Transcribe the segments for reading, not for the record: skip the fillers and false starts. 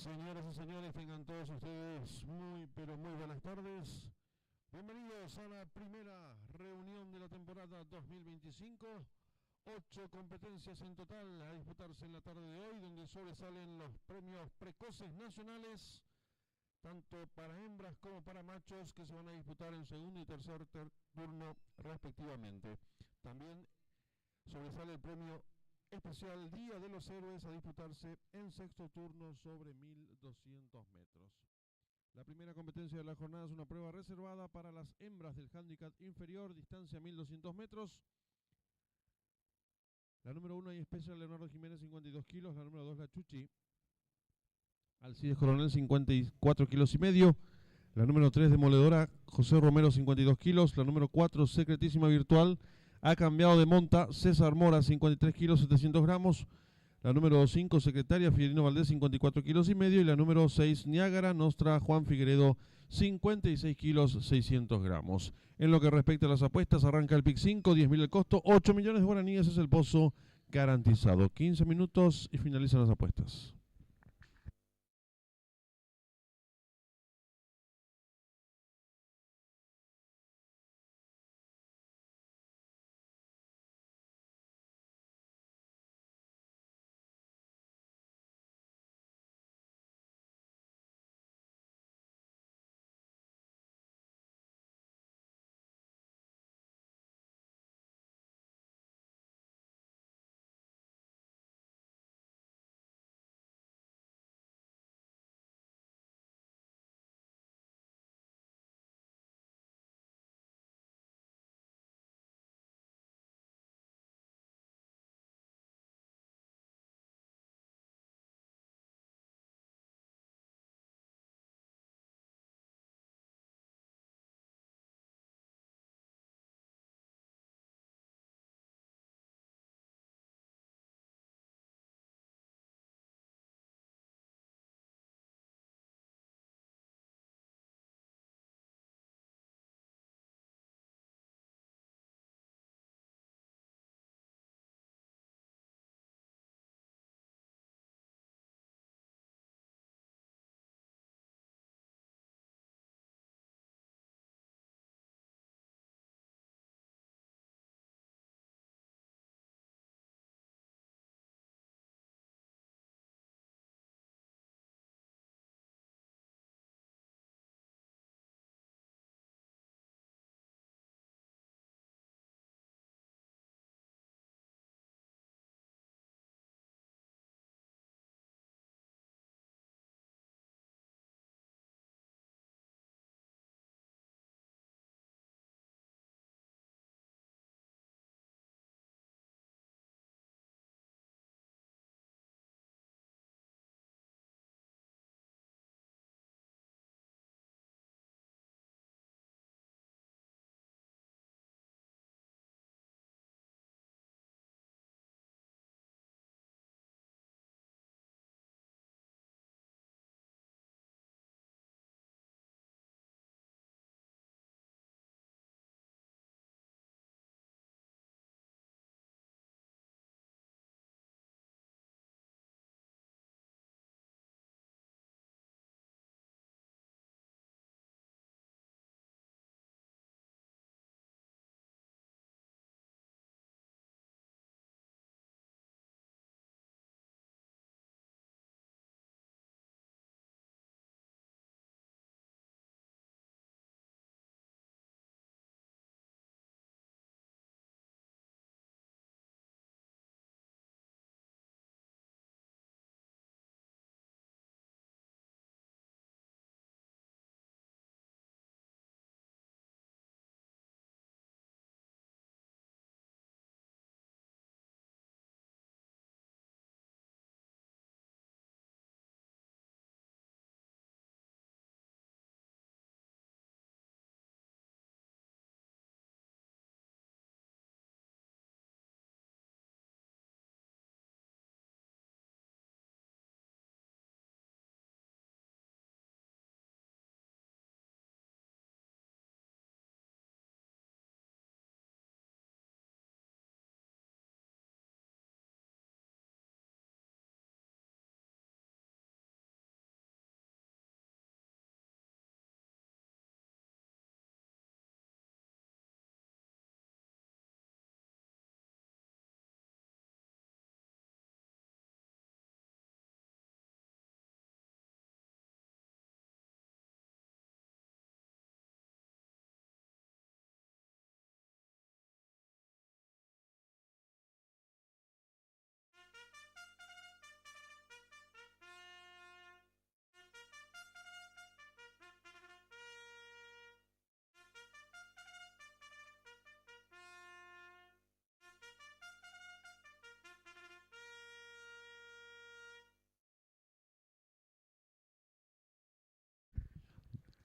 Señoras y señores, tengan todos ustedes muy, pero muy buenas tardes. Bienvenidos a la primera reunión de la temporada 2025. 8 competencias en total a disputarse en la tarde de hoy, donde sobresalen los premios precoces nacionales, tanto para hembras como para machos, que se van a disputar en segundo y tercer turno respectivamente. También sobresale el premio especial Día de los Héroes a disputarse en sexto turno sobre 1200 metros. La primera competencia de la jornada es una prueba reservada para las hembras del handicap inferior, distancia 1200 metros. La número 1 y Special Leonardo Jiménez, 52 kilos. La número 2 la Chuchi Alcides Coronel, 54 kilos y medio. La número 3 Demoledora José Romero, 52 kilos. La número 4 Secretísima Virtual ha cambiado de monta César Mora, 53 kilos 700 gramos. La número 5 Secretaria Fidelino Valdés, 54 kilos y medio. Y la número 6 Niágara Nostra Juan Figueredo, 56 kilos 600 gramos. En lo que respecta a las apuestas, arranca el PIC 5, 10.000 el costo, 8 millones de guaraníes es el pozo garantizado. 15 minutos y finalizan las apuestas.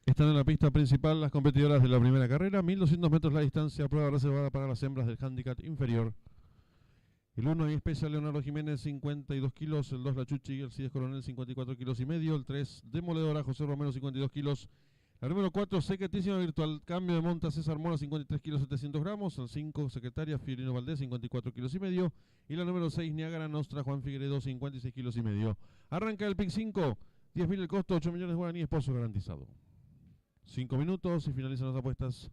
Están en la pista principal las competidoras de la primera carrera. 1200 metros la distancia, prueba reservada para las hembras del handicap inferior. El 1 y Special Leonardo Jiménez, 52 kilos. El 2 La Chuchi, Alcides Coronel, 54 kilos y medio. El 3 Demoledora, José Romero, 52 kilos. La número 4, Secretísima Virtual, cambio de monta, César Mora, 53 kilos 700 gramos. El 5, Secretaria, Fiorino Valdés, 54 kilos y medio. Y la número 6, Niágara Nostra, Juan Figueredo, 56 kilos y medio. Arranca el pick 5, 10.000 el costo, 8 millones de guaraníes, esposo garantizado. 5 minutos y finalizan las apuestas.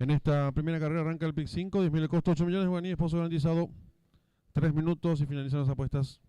En esta primera carrera arranca el pick 5, 10.000 el costo, 8 millones, guaraníes, pozo garantizado. 3 minutos y finalizan las apuestas.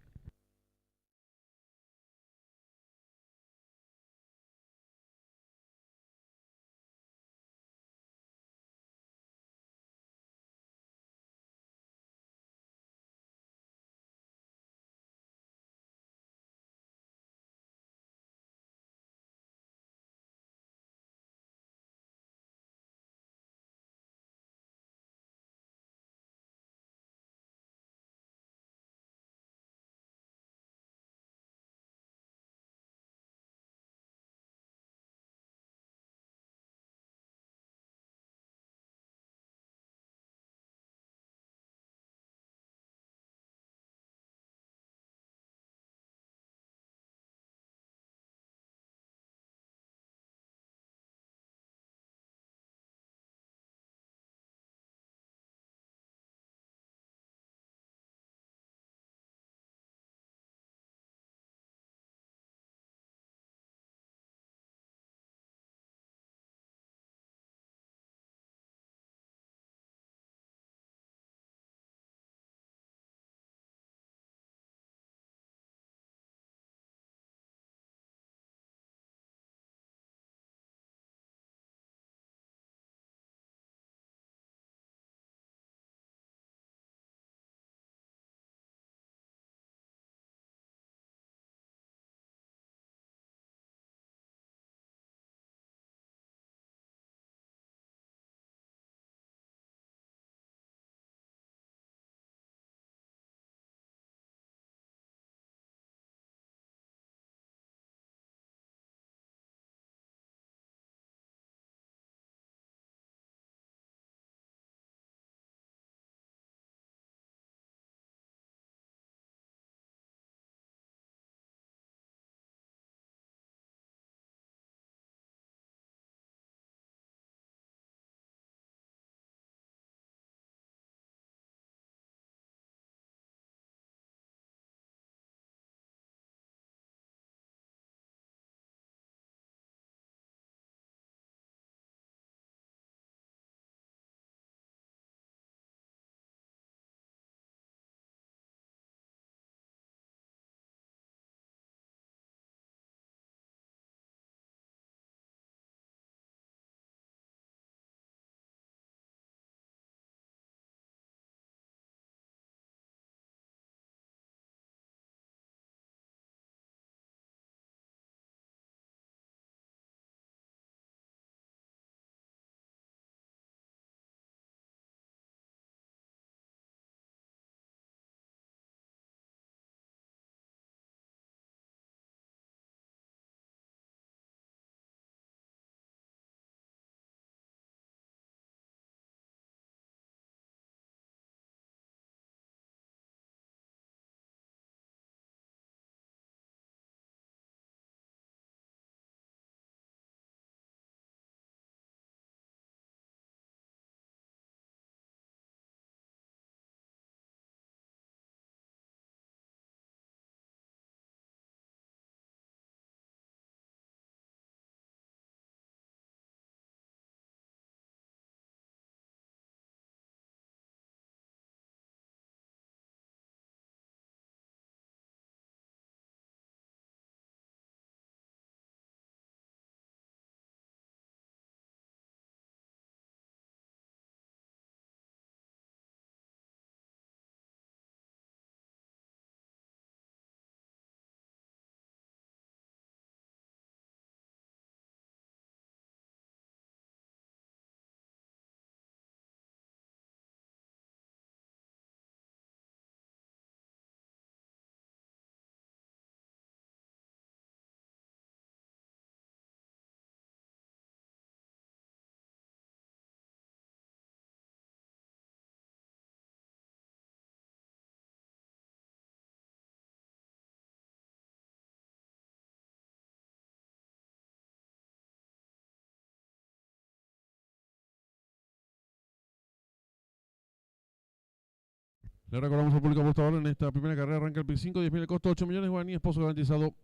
Le recordamos al público apostador en esta primera carrera arranca el pick 5, 10.000 el costo, 8 millones, guaraníes, pozo garantizado.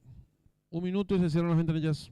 1 minuto y se cierran las ventanillas.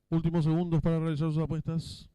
Últimos segundos para realizar sus apuestas.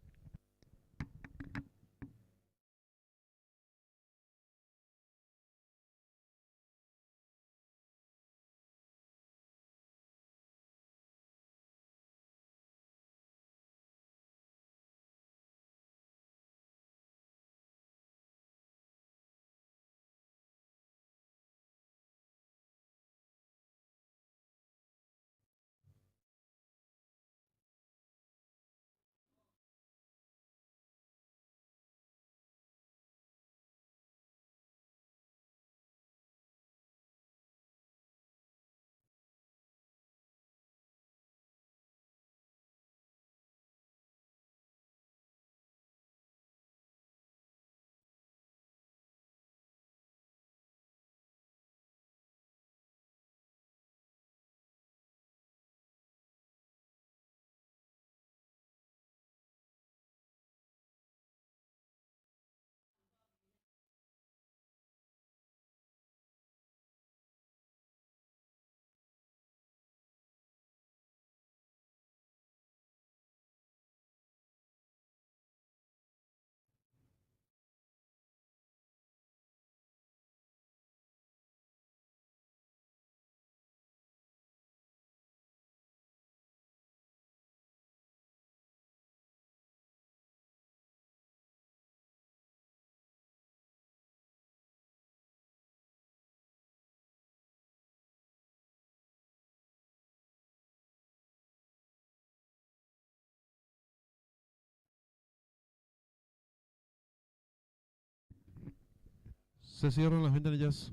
Se cierran las ventanillas.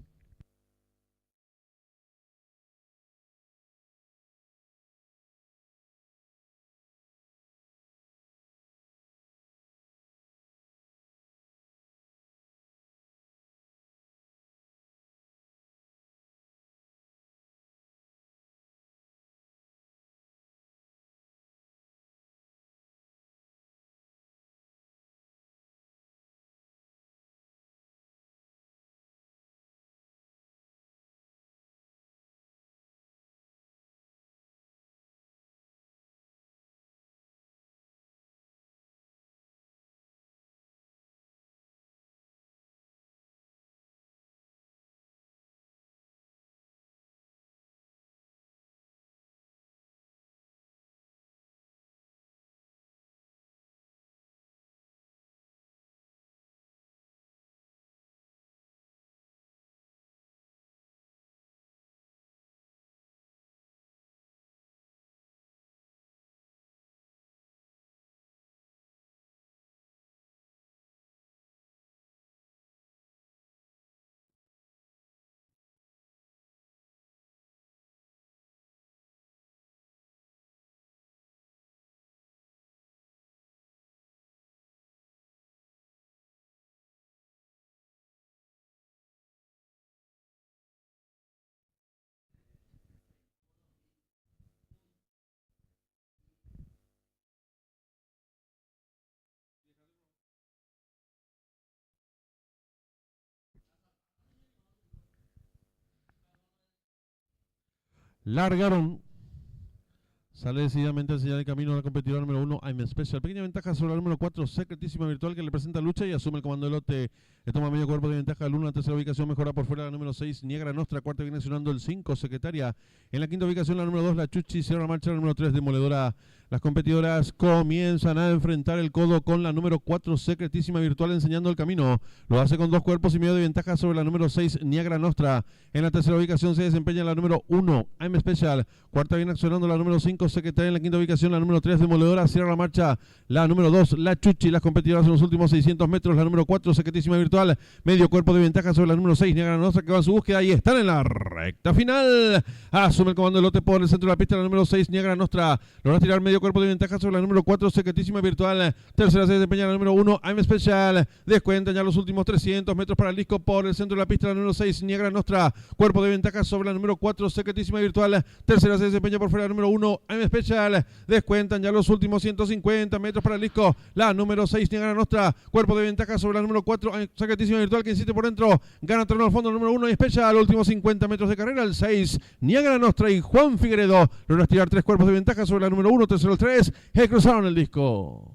Largaron. Sale decididamente a enseñar el camino a la competidora número 1, I'm Special. Pequeña ventaja sobre la número 4, Secretísima Virtual, que le presenta lucha y asume el comando de lote. Le toma medio cuerpo de ventaja al 1, en la tercera ubicación mejora por fuera la número 6, Niagara Nostra. Cuarta viene accionando el 5, Secretaria. En la quinta ubicación la número 2, la Chuchi. Cierra la marcha la número 3, Demoledora. Las competidoras comienzan a enfrentar el codo con la número 4, Secretísima Virtual, enseñando el camino. Lo hace con 2 cuerpos y medio de ventaja sobre la número 6, Niagara Nostra. En la tercera ubicación se desempeña la número 1, I'm Special. Cuarta viene accionando la número 5, Secretaria. En la quinta ubicación la número 3, Demoledora. Cierra la marcha la número 2, la Chuchi. Las competidoras en los últimos 600 metros, la número 4, Secretísima Virtual. Medio cuerpo de ventaja sobre la número 6, Niagara Nostra, que va en su búsqueda y están en la recta final. Asume el comando de lote por el centro de la pista la número 6, Niagara Nostra. Logra tirar medio cuerpo de ventaja sobre la número 4, Secretísima Virtual. Tercera se desempeña la número 1, I'm Special. Descuentan ya los últimos 300 metros para el disco por el centro de la pista la número 6, Niagara Nostra. Cuerpo de ventaja sobre la número 4, Secretísima Virtual. Tercera se desempeña por fuera la número 1, I'm Special. Descuentan ya los últimos 150 metros para el disco la número 6, Niagara Nostra. Cuerpo de ventaja sobre la número 4, sacatísima virtual que insiste por dentro. Gana terreno al fondo el número 1 y Special. Últimos 50 metros de carrera. El 6, Niagara Nostra y Juan Figueredo. Logra estirar 3 cuerpos de ventaja sobre la número 1. Tercero el 3. Cruzaron el disco.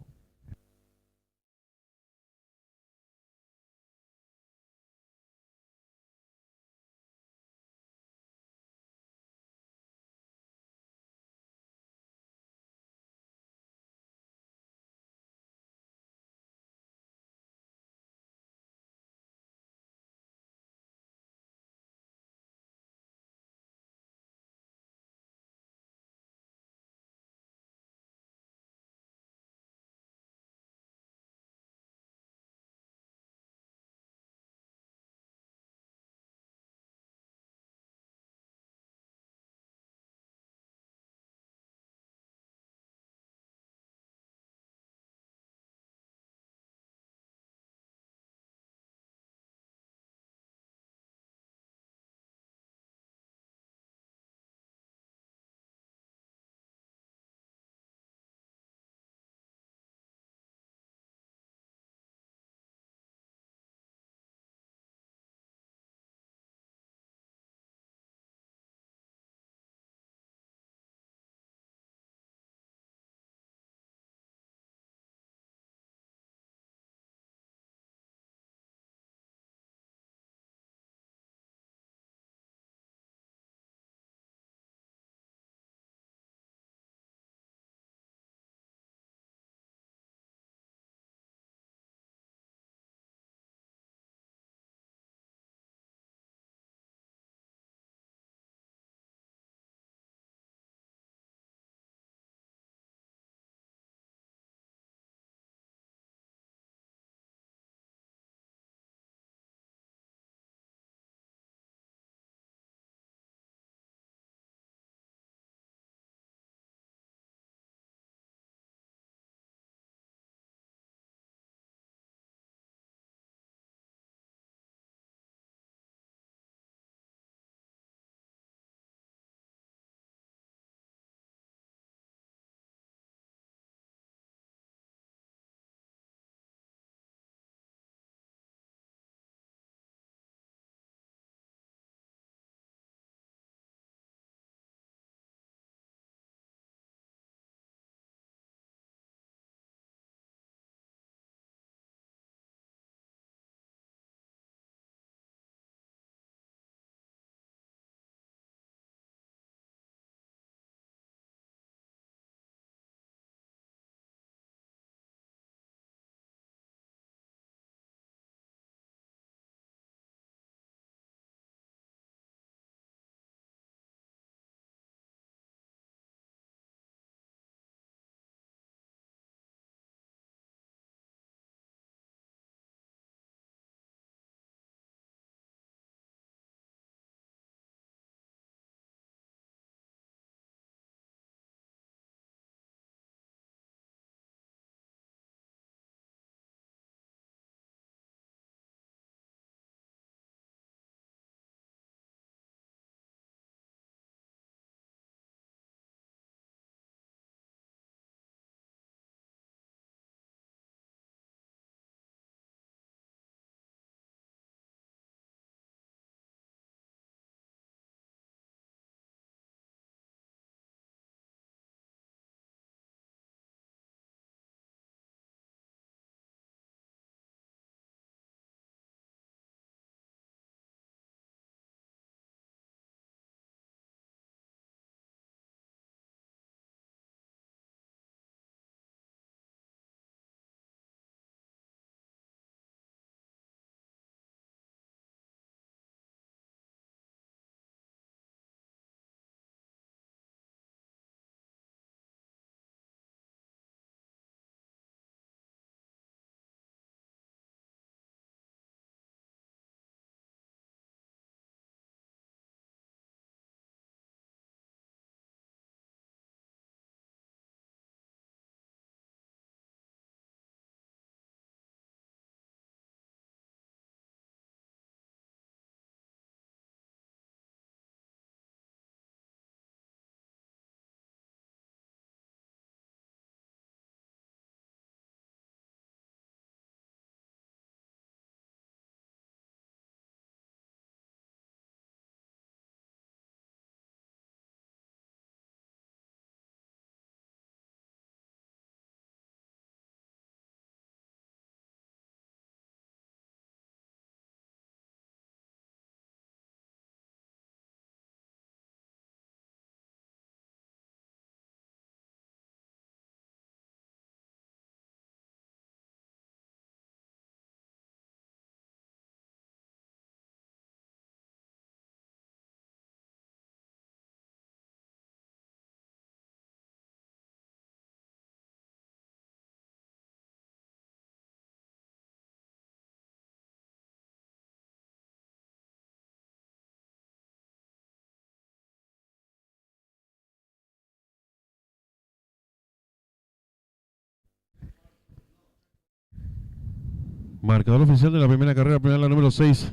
Marcador oficial de la primera carrera, primera la número 6,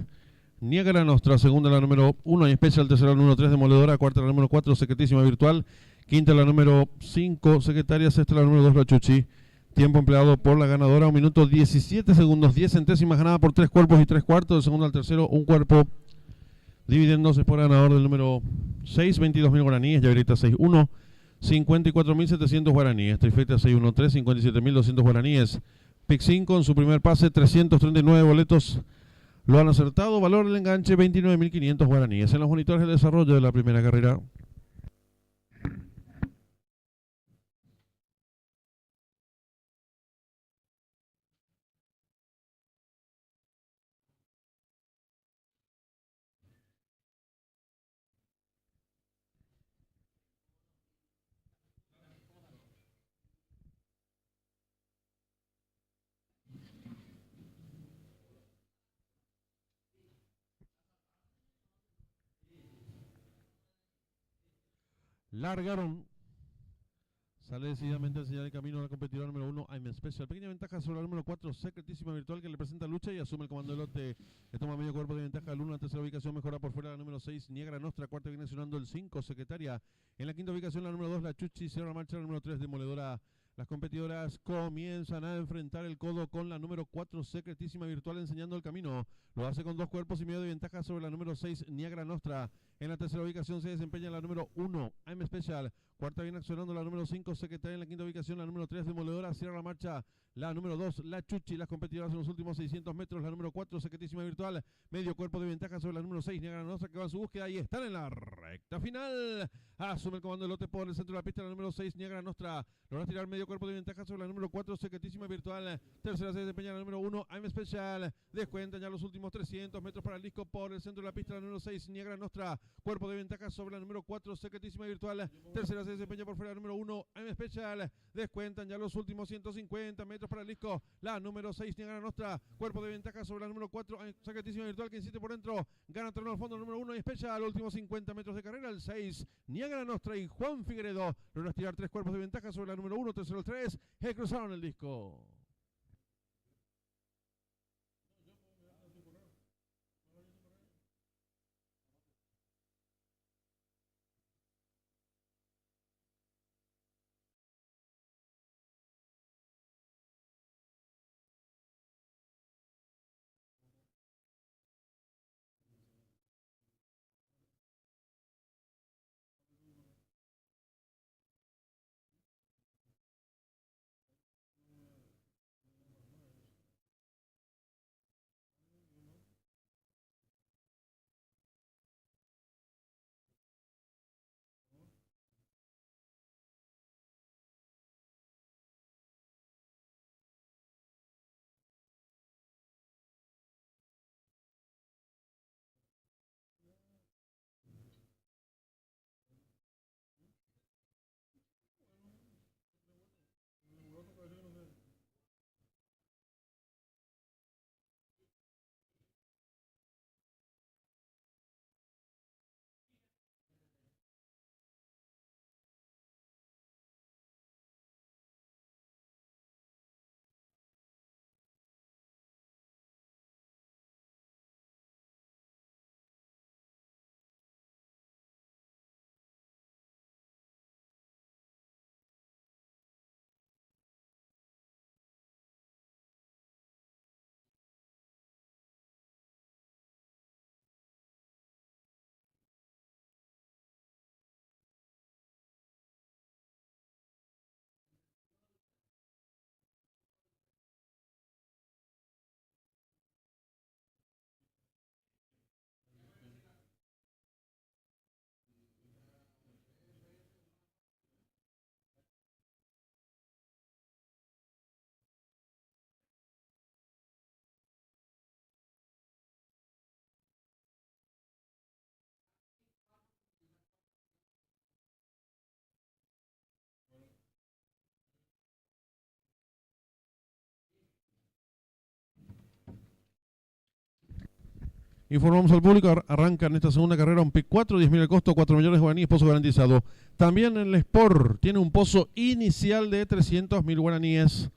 Niágara Nostra, segunda la número 1, Especial, tercera la número 3, Demoledora, cuarta la número 4, Secretísima Virtual, quinta la número 5, Secretaria, sexta la número 2, La Chuchi. Tiempo empleado por la ganadora, 1 minuto 17 segundos, 10 centésimas, ganada por 3 cuerpos y 3 cuartos, del segundo al tercero, un cuerpo, dividiéndose por ganador del número 6, 22.000 guaraníes, Llaverita 6-1, 54.700 guaraníes, Trifecta 613, 57.200 guaraníes, Pick 5 en su primer pase, 339 boletos, lo han acertado, valor del enganche 29.500 guaraníes. En los monitores de desarrollo de la primera carrera. Largaron. Sale decididamente a enseñar el camino a la competidora número 1, I'm Special. Pequeña ventaja sobre la número 4, Secretísima Virtual, que le presenta lucha y asume el comando del lote. Le toma medio cuerpo de ventaja al 1, la tercera ubicación mejora por fuera la número 6, Niágara Nostra, cuarta viene sonando el 5, Secretaria. En la quinta ubicación la número 2, La Chuchi, cierra la marcha la número 3, Demoledora. Las competidoras comienzan a enfrentar el codo con la número 4, Secretísima Virtual, enseñando el camino. Lo hace con 2 cuerpos y medio de ventaja sobre la número 6, Niágara Nostra. En la tercera ubicación se desempeña la número 1, I'm Special. Cuarta viene accionando la número 5, Secretaria. En la quinta ubicación la número 3, Demoledora. Cierra la marcha la número 2, La Chuchi. Las competidoras en los últimos 600 metros. La número 4, Secretísima Virtual. Medio cuerpo de ventaja sobre la número 6, Niágara Nostra, que va en su búsqueda y están en la recta final. Asume el comando del lote por el centro de la pista la número 6, Niágara Nostra. Logra tirar medio cuerpo de ventaja sobre la número 4, Secretísima Virtual. Tercera se desempeña la número 1, I'm Special. Descuentan ya los últimos 300 metros para el disco por el centro de la pista la número 6, Niágara Nostra. Cuerpo de ventaja sobre la número 4, Secretísima Virtual. Tercera se desempeña por fuera la número 1, I'm Special. Descuentan ya los últimos 150 metros para el disco la número 6, Niágara Nostra. Cuerpo de ventaja sobre la número 4, Secretísima Virtual, que insiste por dentro. Gana terreno al fondo el número 1, I'm Special. Últimos 50 metros de carrera, el 6, Niágara Nostra y Juan Figueredo. Logra tirar 3 cuerpos de ventaja sobre la número 1, tercero el 3. Cruzaron el disco. Informamos al público, arranca en esta segunda carrera un pick 4, 10.000 el costo, 4 millones de guaraníes, pozo garantizado. También el Sport tiene un pozo inicial de 300.000 guaraníes.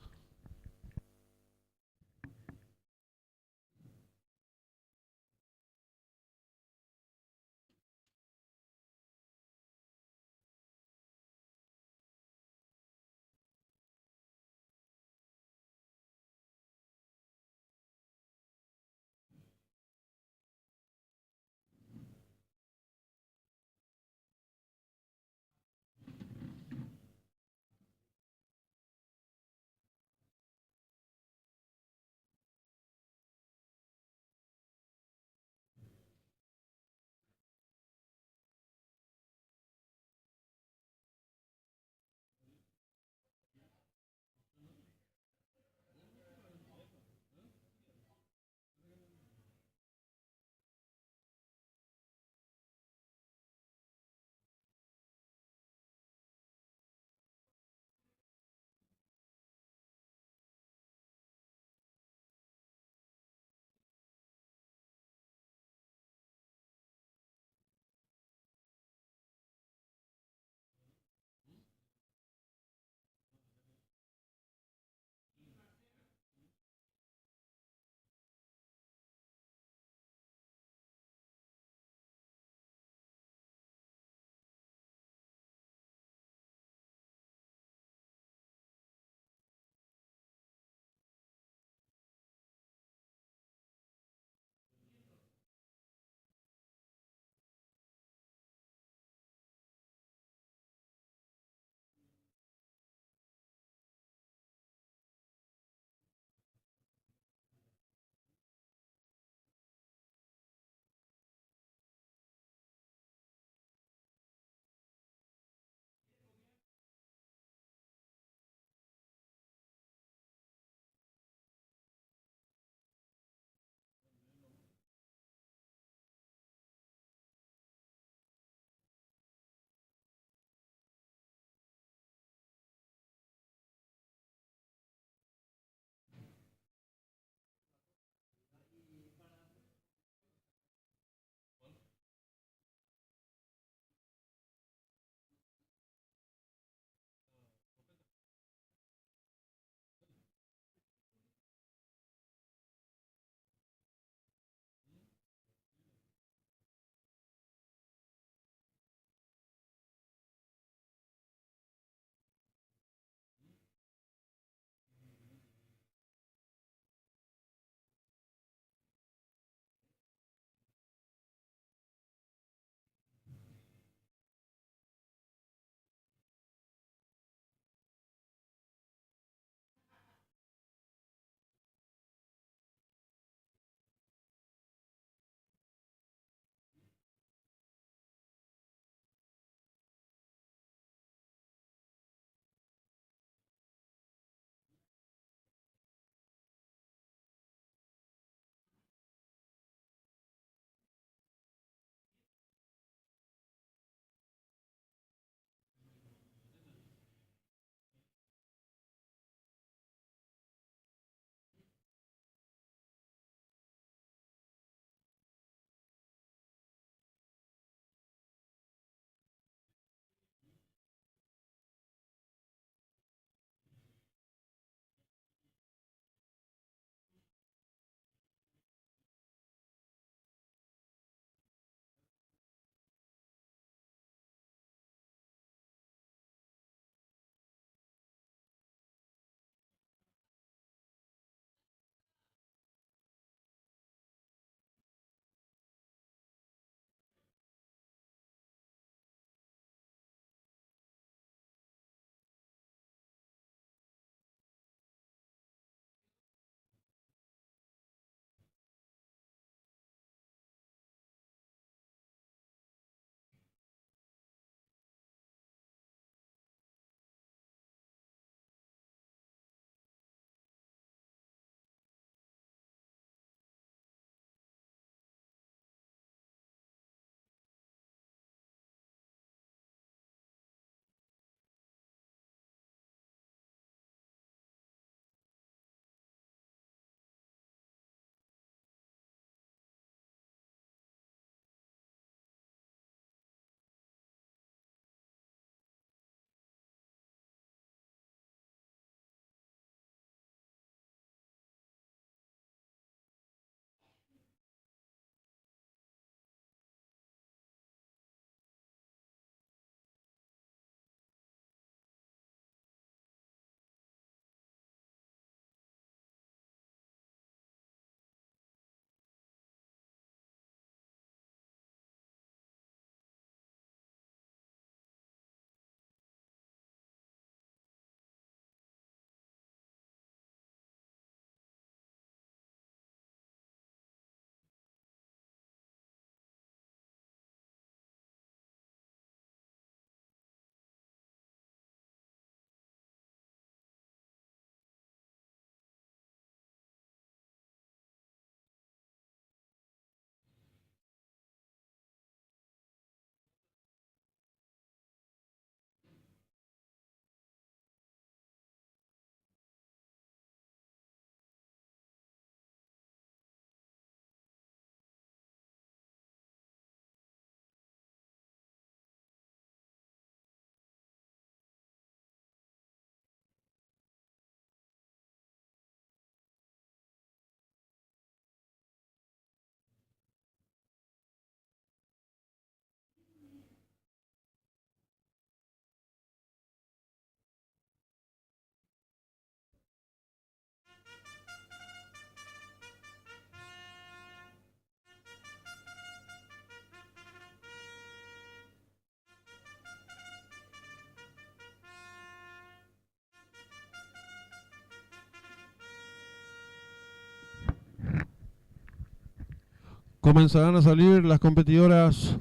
comenzarán a salir las competidoras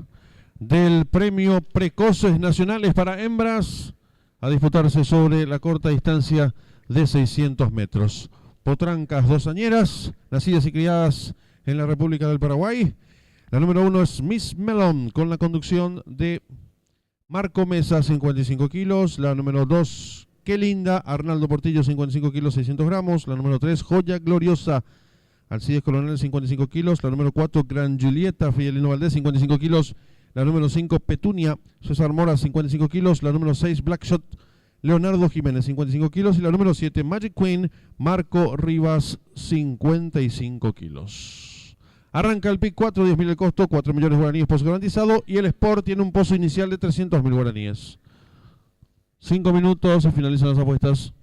del premio Precoces Nacionales para hembras a disputarse sobre la corta distancia de 600 metros. Potrancas dosañeras, nacidas y criadas en la República del Paraguay. La número 1 es Miss Melon, con la conducción de Marco Mesa, 55 kilos. La número 2, Qué linda, Arnaldo Portillo, 55 kilos, 600 gramos. La número 3, Joya Gloriosa, Alcides Coronel, 55 kilos. La número 4, Gran Julieta, Fidelino Valdés, 55 kilos. La número 5, Petunia, César Mora, 55 kilos. La número 6, Blackshot, Leonardo Jiménez, 55 kilos. Y la número 7, Magic Queen, Marco Rivas, 55 kilos. Arranca el PIC 4, 10.000 el costo, 4 millones de guaraníes pozo garantizado. Y el Sport tiene un pozo inicial de 300.000 guaraníes. 5 minutos, se finalizan las apuestas.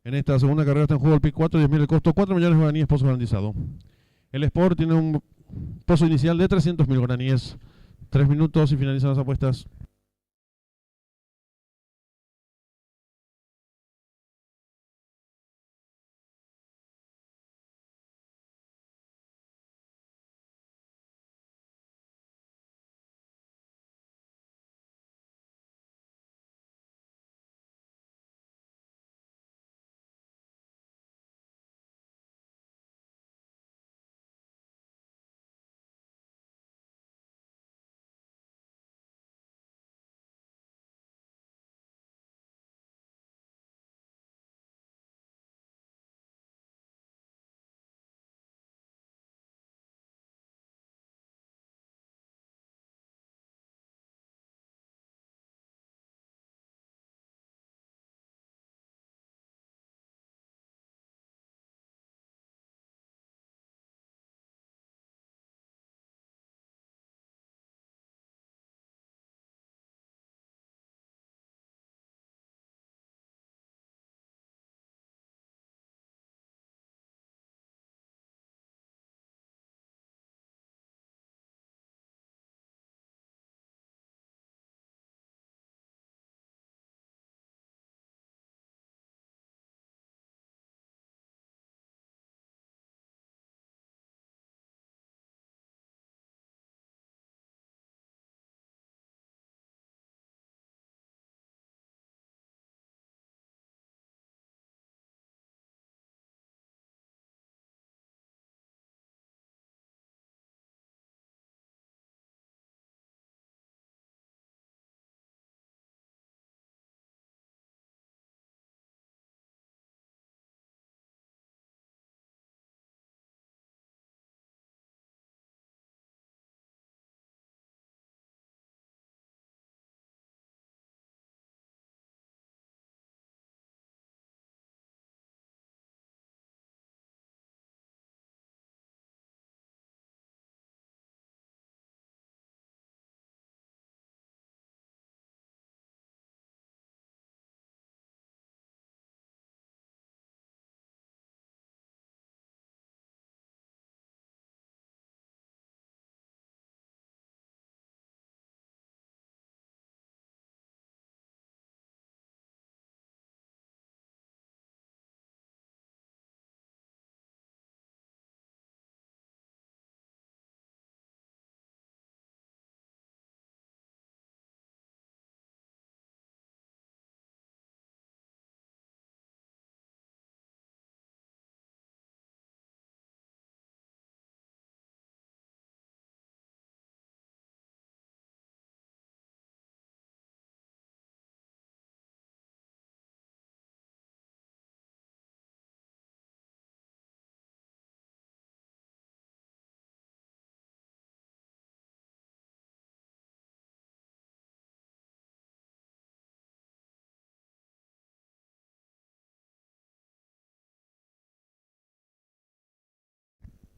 En esta segunda carrera está en juego el pick 4, 10.000 el costo, 4 millones de guaraníes, pozo garantizado. El Sport tiene un pozo inicial de 300.000 guaraníes. 3 minutos y finalizan las apuestas.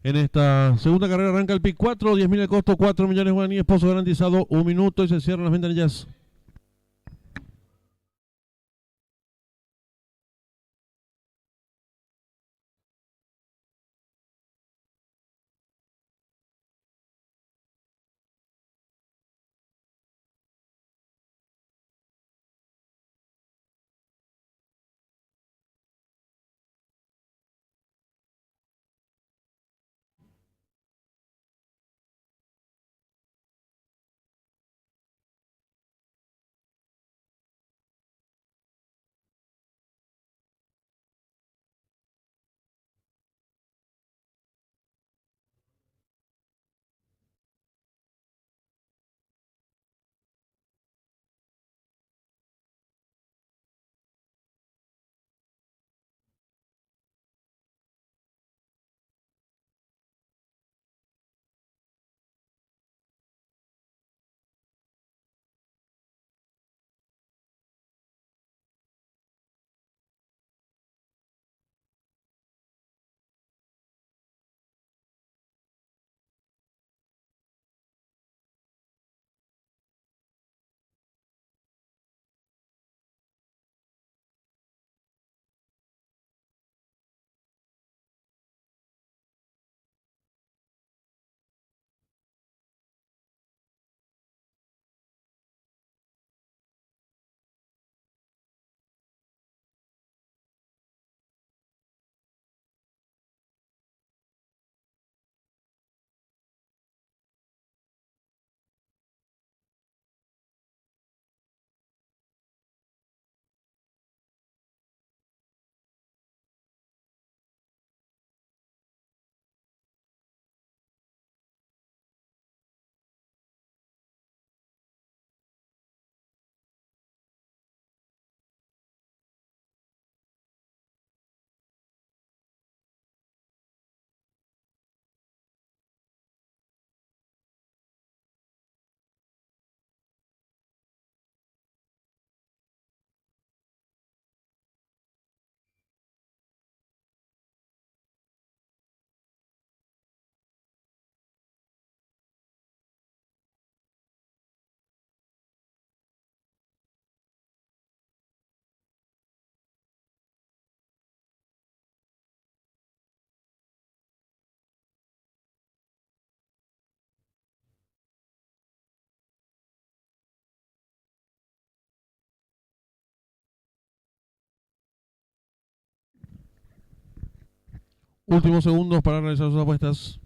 En esta segunda carrera arranca el pick 4, 10.000 el costo, 4 millones de guaraníes, pozo garantizado, 1 minuto y se cierran las ventanillas. Últimos segundos para realizar sus apuestas.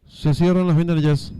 Se cierran las ventanillas.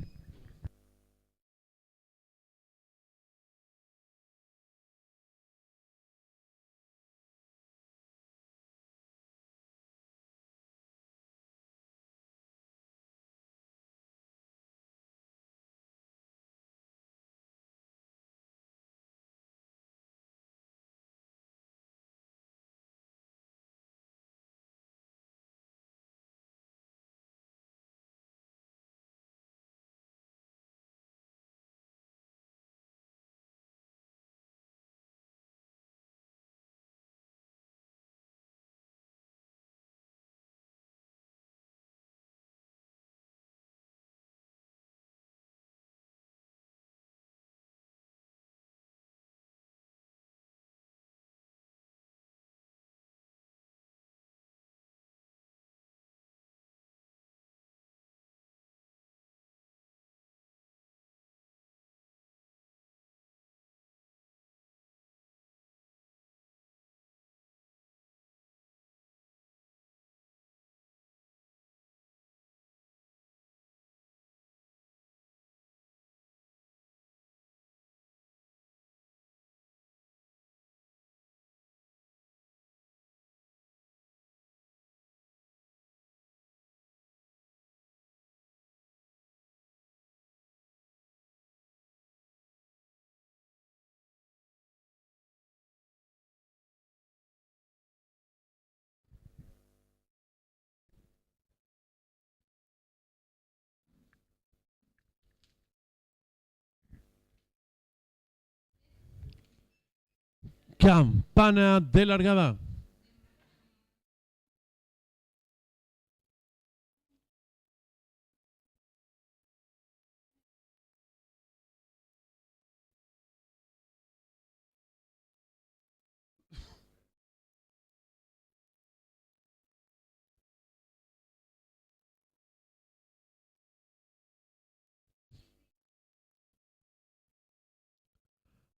Campana de largada.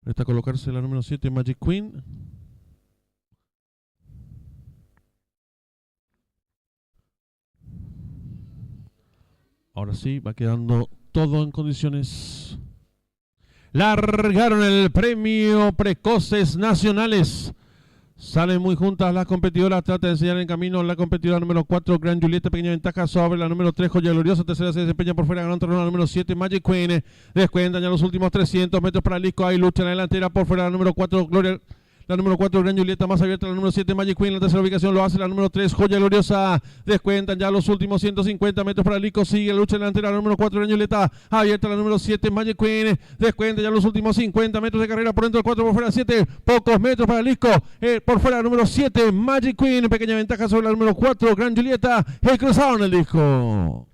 Está a colocarse la número 7, Magic Queen. Ahora sí, va quedando todo en condiciones. Largaron el premio Precoces Nacionales. Salen muy juntas las competidoras, trata de enseñar en camino la competidora número 4, Gran Julieta, pequeña ventaja sobre la número 3, Joya Gloriosa, tercera se desempeña por fuera, ganando la número 7, Magic Queen, descuentan ya los últimos 300 metros para Lisco, hay lucha en la delantera por fuera la número 4, Gloria. La número 4, Gran Julieta, más abierta. La número 7, Magic Queen. La tercera ubicación lo hace la número 3, Joya Gloriosa. Descuentan ya los últimos 150 metros para Lico. Sigue la lucha delantera. La número 4, Gran Julieta. Abierta la número 7, Magic Queen. Descuentan ya los últimos 50 metros de carrera. Por dentro del 4, por fuera 7. Pocos metros para Lisco. Por fuera la número 7, Magic Queen. Pequeña ventaja sobre la número 4, Gran Julieta. Cruzaron el disco.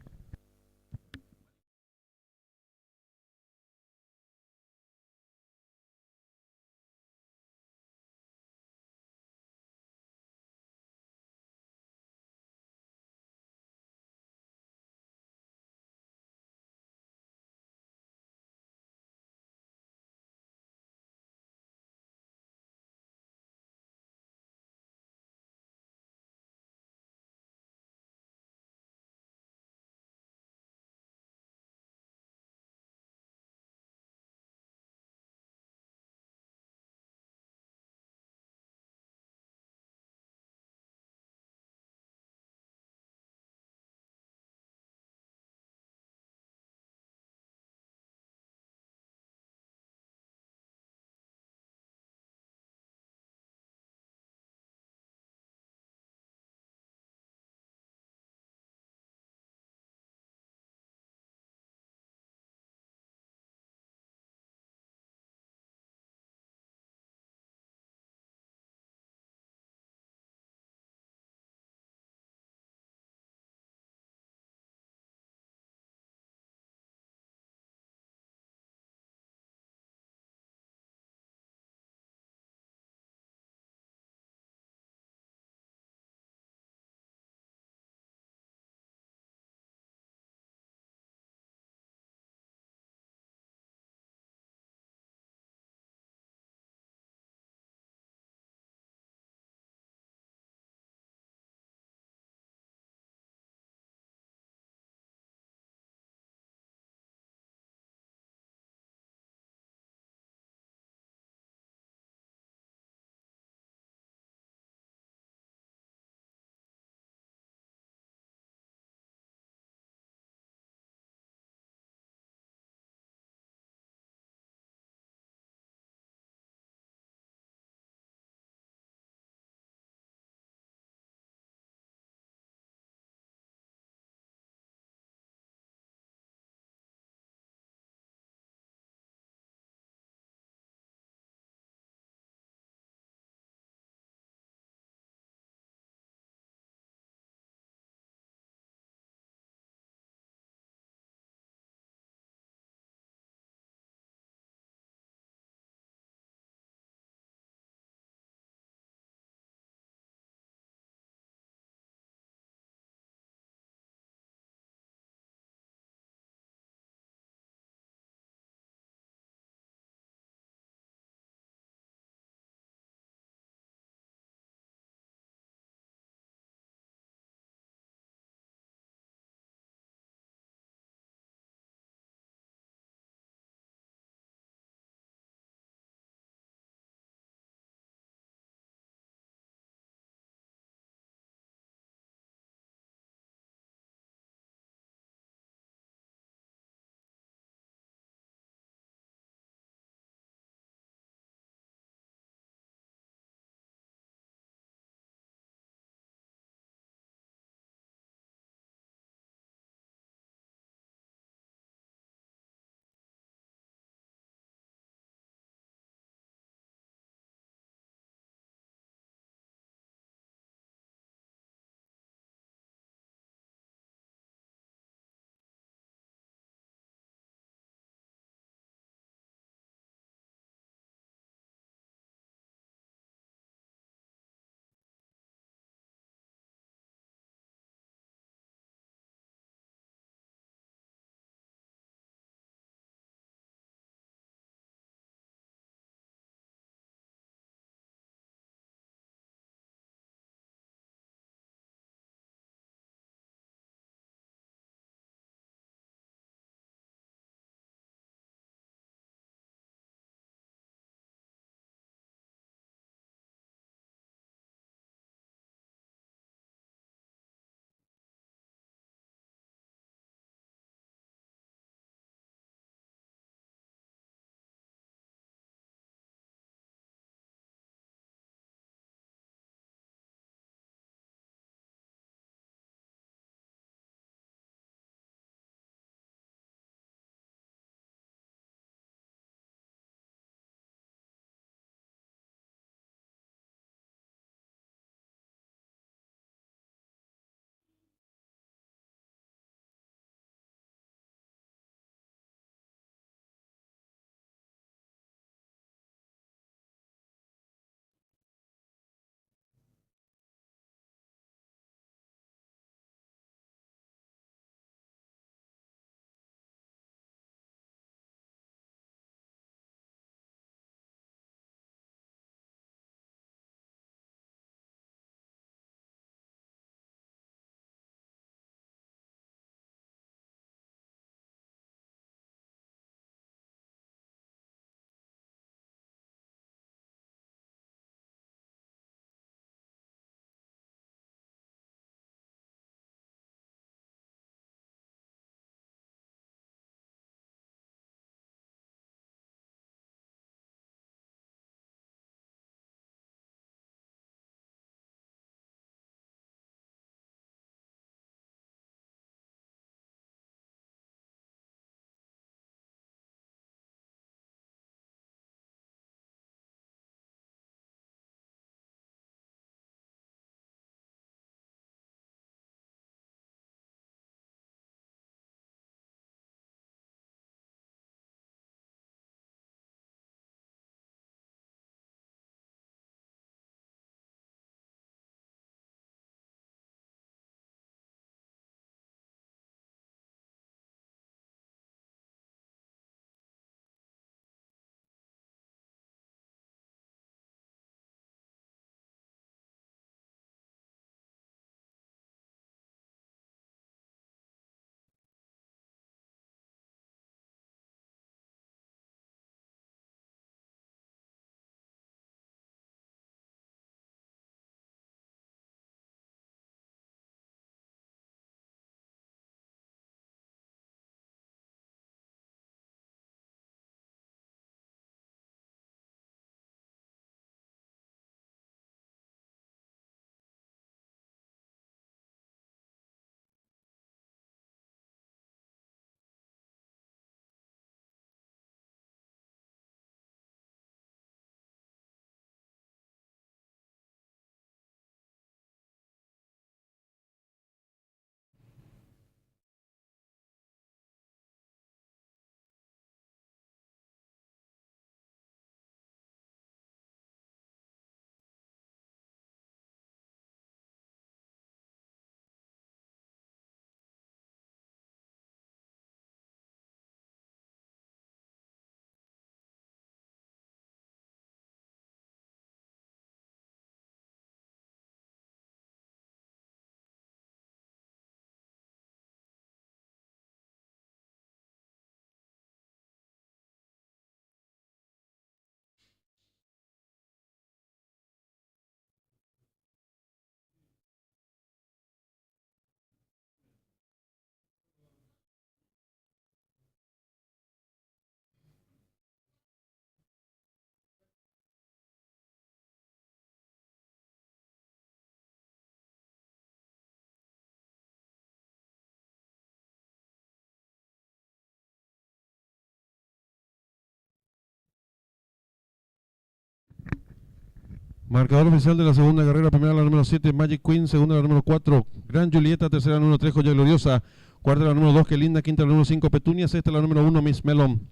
Marcador oficial de la segunda carrera, primera la número 7, Magic Queen, segunda la número 4, Gran Julieta, tercera la número 3, Joya Gloriosa, cuarta la número 2, Que Linda, quinta la número 5, Petunia, sexta la número 1, Miss Melon.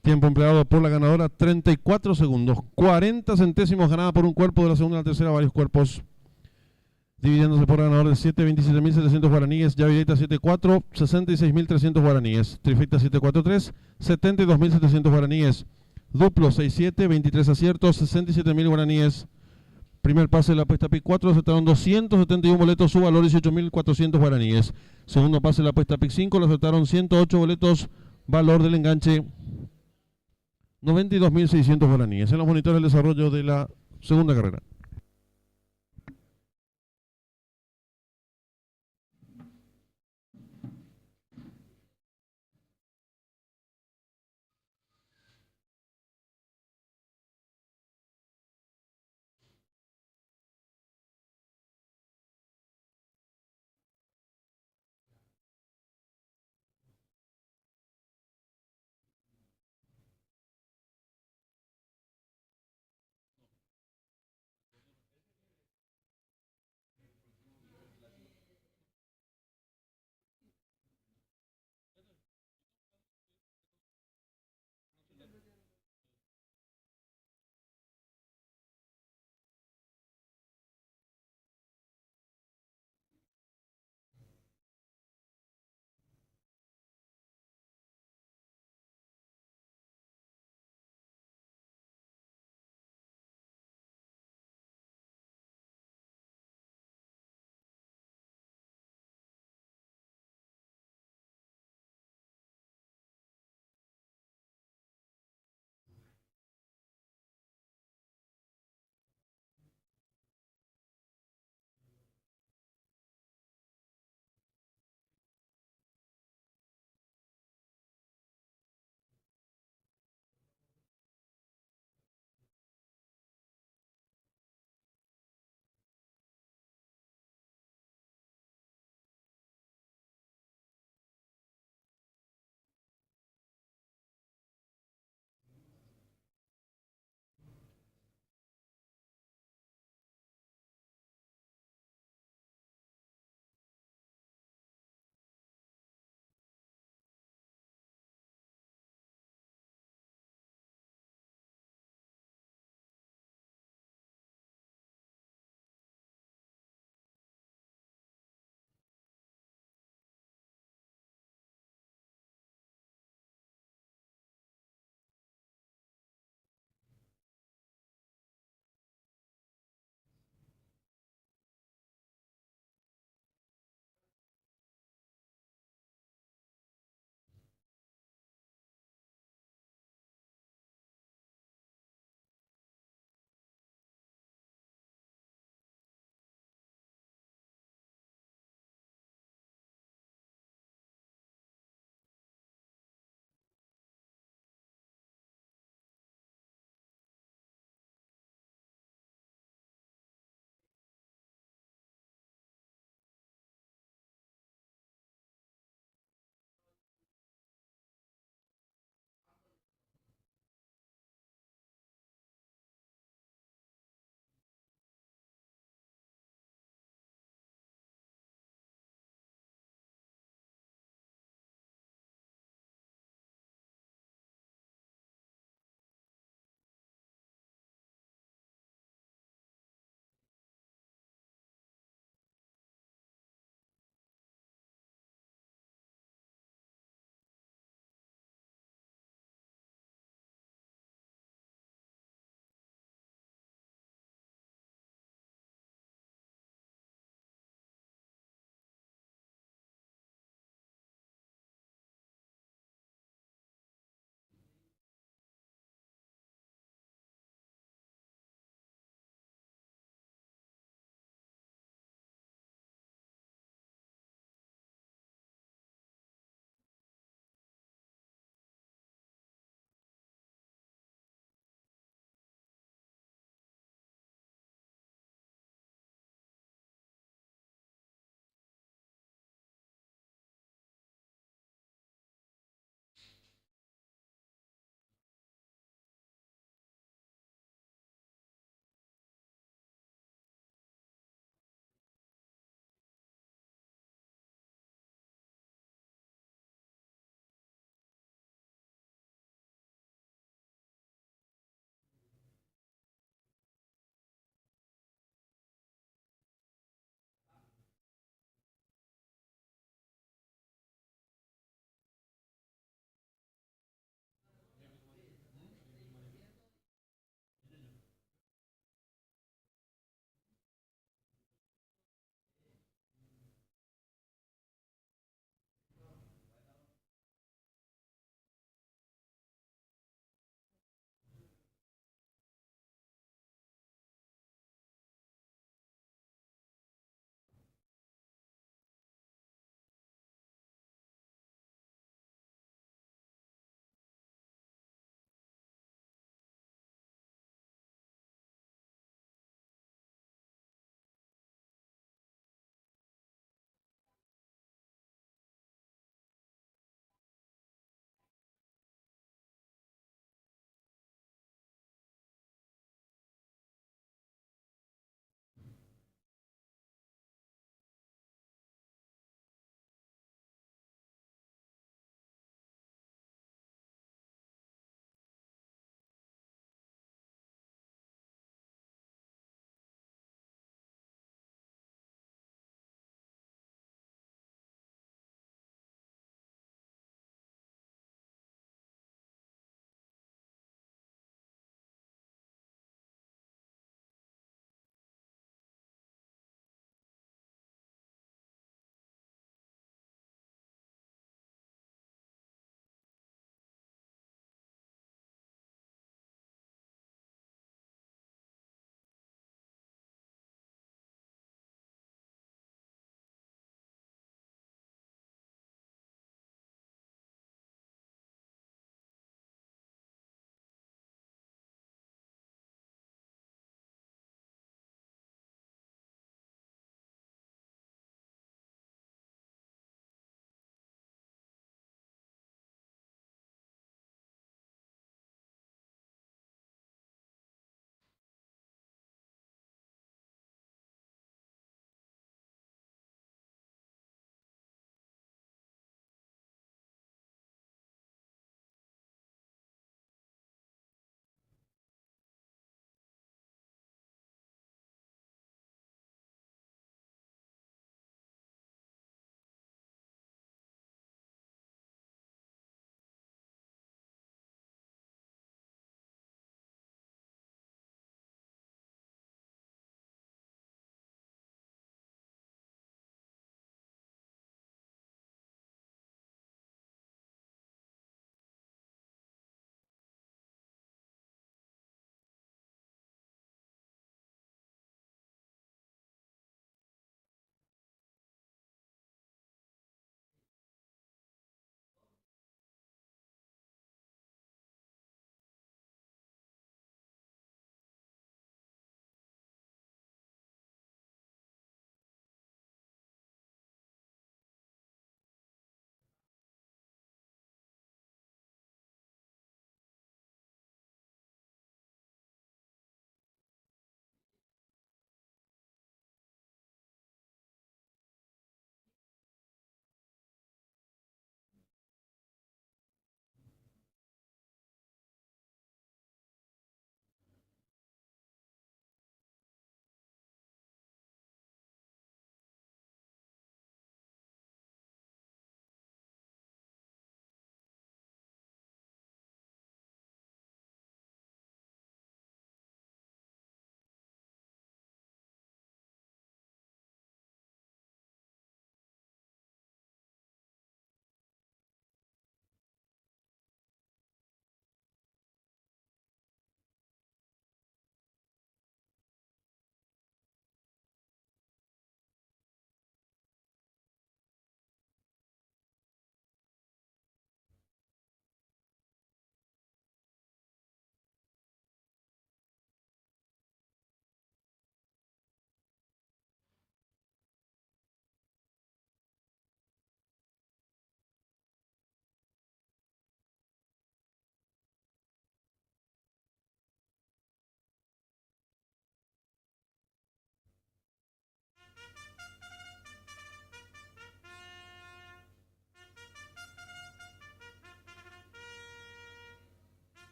Tiempo empleado por la ganadora, 34 segundos, 40 centésimos ganada por un cuerpo, de la segunda a la tercera varios cuerpos. Dividiéndose por ganador de 7, 27.700 guaraníes, Llavireta 7-4, 66.300 guaraníes, Trifecta 7-4-3, 72.700 guaraníes, Duplo 6-7, 23 aciertos, 67.000 guaraníes. Primer pase de la apuesta PIC 4, acertaron 271 boletos, su valor 18.400 guaraníes. Segundo pase de la apuesta PIC 5, le acertaron 108 boletos, valor del enganche 92.600 guaraníes. En los monitores el desarrollo de la segunda carrera.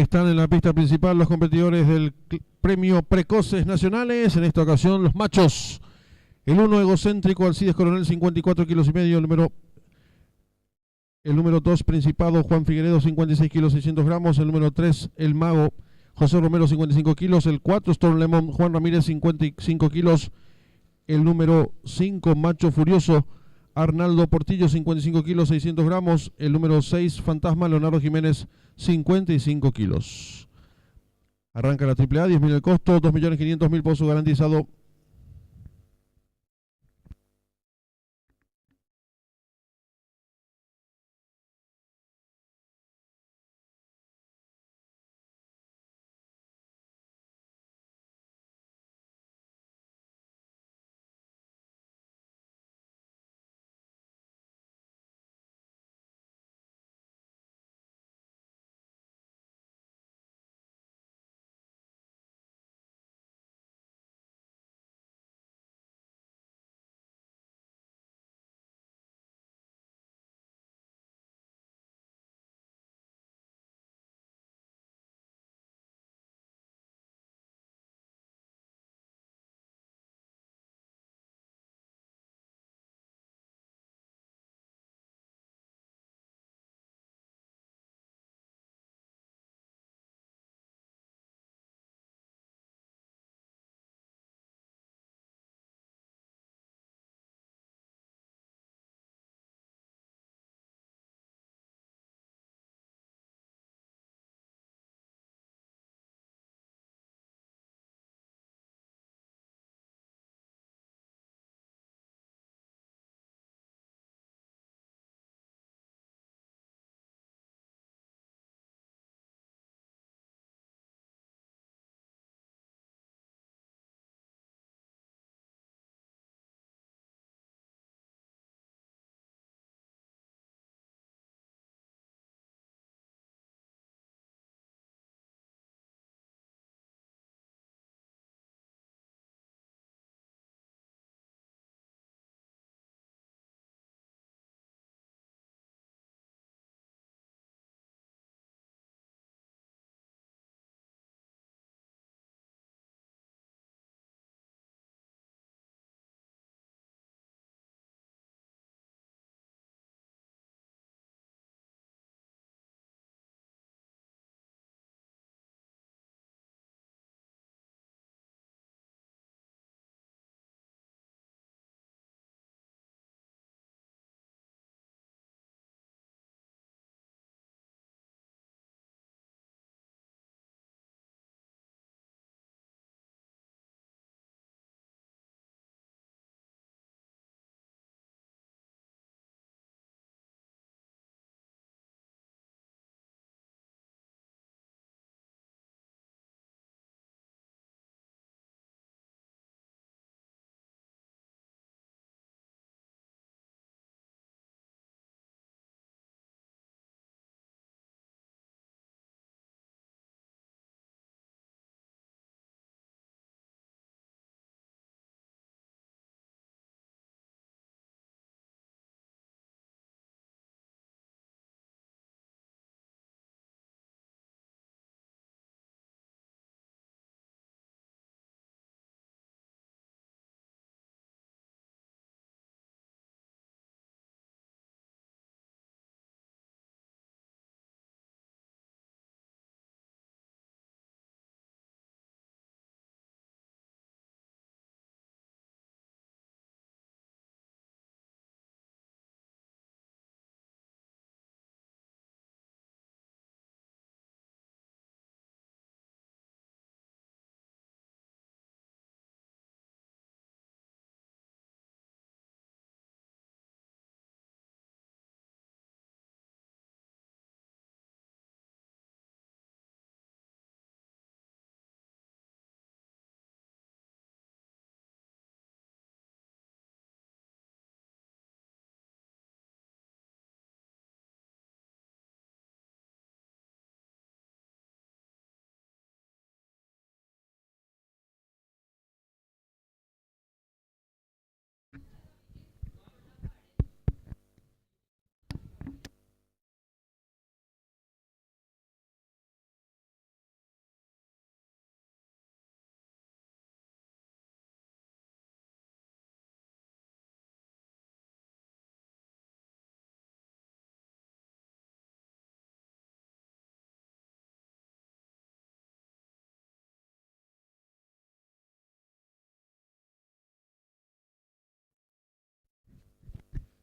Están en la pista principal los competidores del premio Precoces Nacionales. En esta ocasión los machos. El 1 egocéntrico Alcides Coronel, 54 kilos y medio. El número 2 Principado Juan Figueredo, 56 kilos 600 gramos. El número 3 El Mago José Romero, 55 kilos. El 4 Storm Lemon Juan Ramírez, 55 kilos. El número 5 Macho Furioso Arnaldo Portillo, 55 kilos 600 gramos. El número 6 Fantasma Leonardo Jiménez, 55 kilos. Arranca la AAA, 10.000 el costo, 2.500.000 pozo garantizado.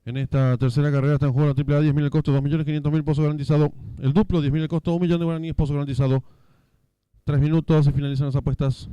En esta tercera carrera está en juego la triple A, 10.000 el costo, 2.500.000 pozo garantizado. El duplo, 10.000 el costo, 1.000.000 de guaraníes, pozo garantizado. 3 minutos, se finalizan las apuestas.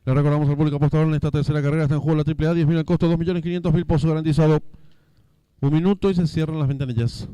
Le recordamos al público apostador en esta tercera carrera está en juego la triple A, 10.000 al costo, 2.500.000 pozo garantizado. 1 minuto y se cierran las ventanillas.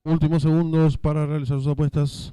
Últimos segundos para realizar sus apuestas.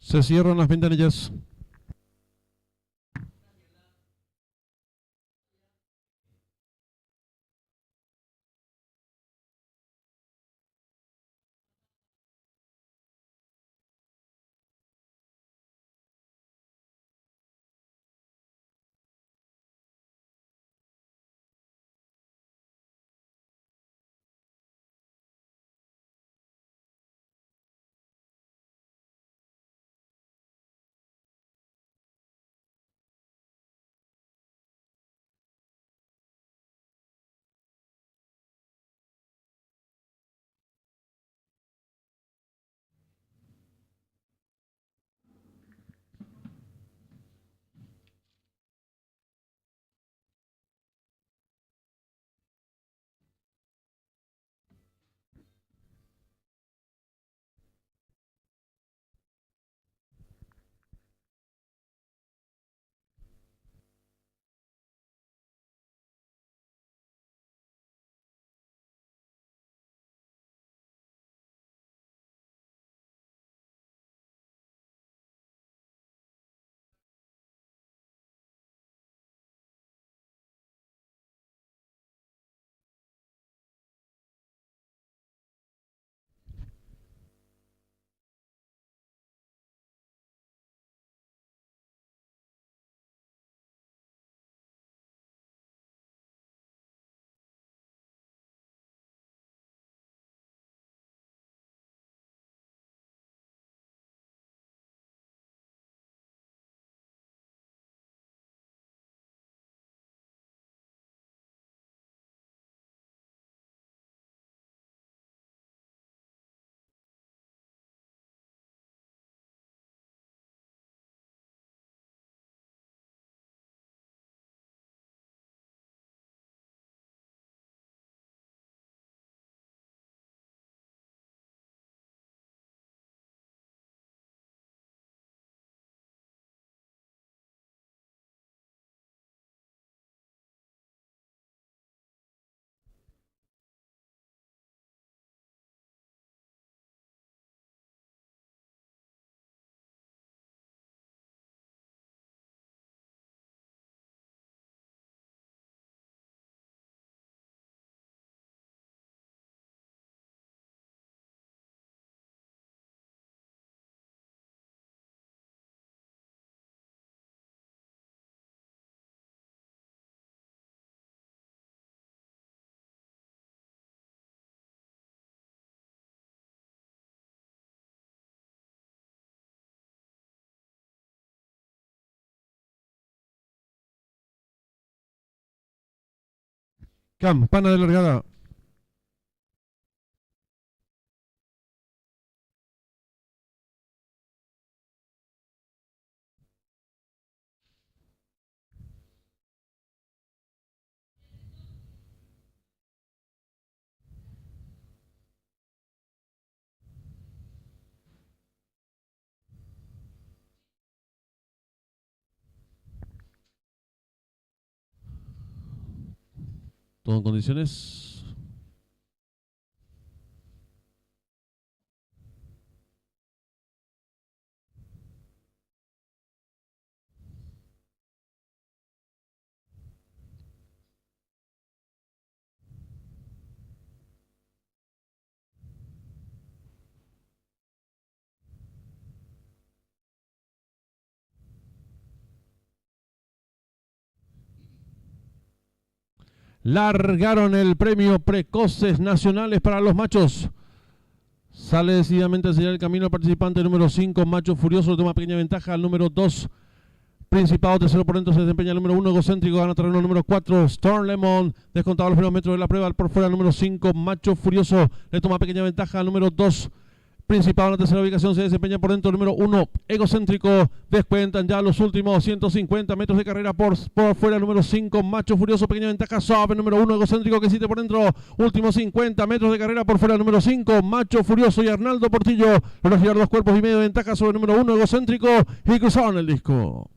Se cierran las ventanillas. Campana de largada. Todo en condiciones. Largaron el premio Precoces Nacionales para los machos. Sale decididamente a seguir el camino el participante número 5, Macho Furioso, toma pequeña ventaja al número 2. Principado, tercero por dentro se desempeña el número 1, Egocéntrico, gana terreno número 4, Storm Lemon, descontado los primeros metros de la prueba, por fuera el número 5, Macho Furioso, le toma pequeña ventaja al número 2. Principado en la tercera ubicación se desempeña por dentro el número 1, Egocéntrico, descuentan ya los últimos 150 metros de carrera por fuera el número 5, Macho Furioso, pequeña ventaja sobre el número 1, Egocéntrico que sigue por dentro, últimos 50 metros de carrera por fuera el número 5, Macho Furioso y Arnaldo Portillo, logra girar 2 cuerpos y medio de ventaja sobre el número 1, Egocéntrico y cruzaron el disco.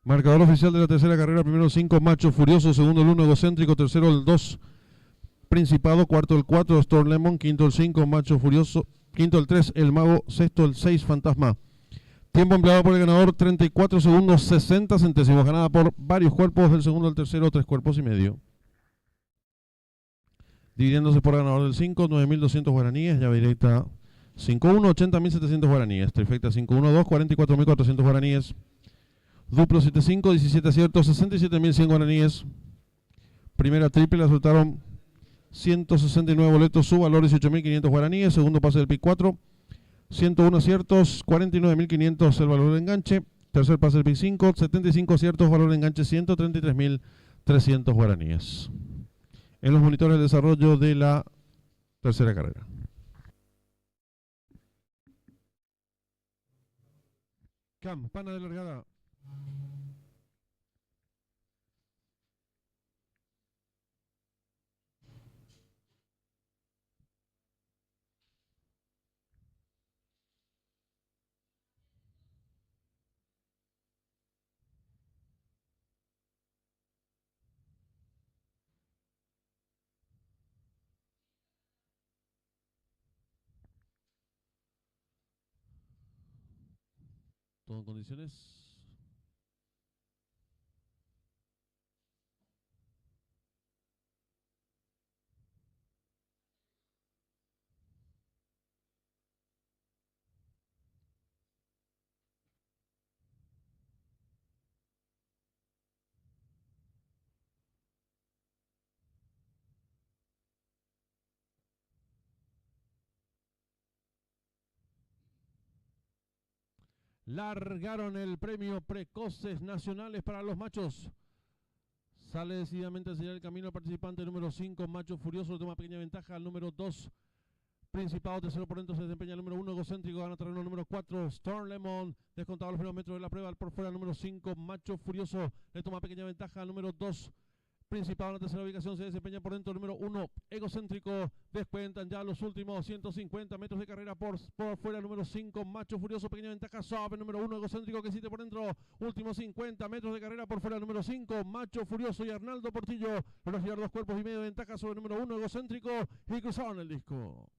Marcador oficial de la tercera carrera: primero 5 Macho Furioso, segundo el 1 Egocéntrico, tercero el 2 Principado, cuarto el 4 Storm Lemon, quinto el 5 Macho Furioso, quinto el 3 El Mago, sexto el 6 Fantasma. Tiempo empleado por el ganador: 34 segundos 60 centésimos, ganada por varios cuerpos, del segundo al tercero 3 cuerpos y medio. Dividiéndose por ganador del 5, 9.200 guaraníes, llave directa 5-1, 80.700 guaraníes, trifecta 5-1-2, 44.400 guaraníes, duplo 7-5, 17 aciertos, 67.100 guaraníes. Primera triple la soltaron 169 boletos, su valor 18.500 guaraníes. Segundo pase del pick 4, 101 aciertos, 49.500 el valor de enganche. Tercer pase del pick 5, 75 aciertos, valor de enganche 133.300 guaraníes. En los monitores de desarrollo de la tercera carrera. Campana de largada. Todo en condiciones. Largaron el premio Precoces Nacionales para los machos. Sale decididamente a enseñar el camino al participante número 5, Macho Furioso, toma pequeña ventaja al número 2, Principado. Tercero por dentro se desempeña el número 1, Egocéntrico, gana terreno el número 4, Storm Lemon, descontado los primeros metros de la prueba, por fuera el número 5, Macho Furioso, le toma pequeña ventaja al número 2, Principado. En la tercera ubicación se desempeña por dentro el número 1, Egocéntrico. Descuentan ya los últimos 150 metros de carrera por fuera el número 5, Macho Furioso. Pequeña ventaja sobre el número 1, Egocéntrico, que sigue por dentro. Últimos 50 metros de carrera por fuera el número 5, Macho Furioso y Arnaldo Portillo. Logra girar 2 cuerpos y medio de ventaja sobre el número 1, Egocéntrico, y cruzaron el disco.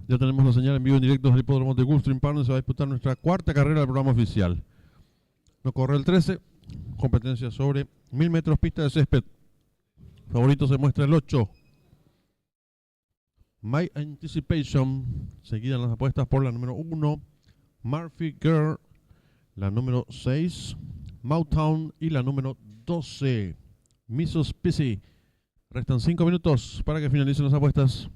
Ya tenemos la señal en vivo en directo del hipódromo de Gulfstream Partners. Se va a disputar nuestra cuarta carrera del programa oficial. Nos corre el 13, competencia sobre 1000 metros pista de césped. Favorito se muestra el 8. My Anticipation, seguida en las apuestas por la número 1, Murphy Girl, la número 6, Moutown y la número 12, Missus Pissy. Restan 5 minutos para que finalicen las apuestas.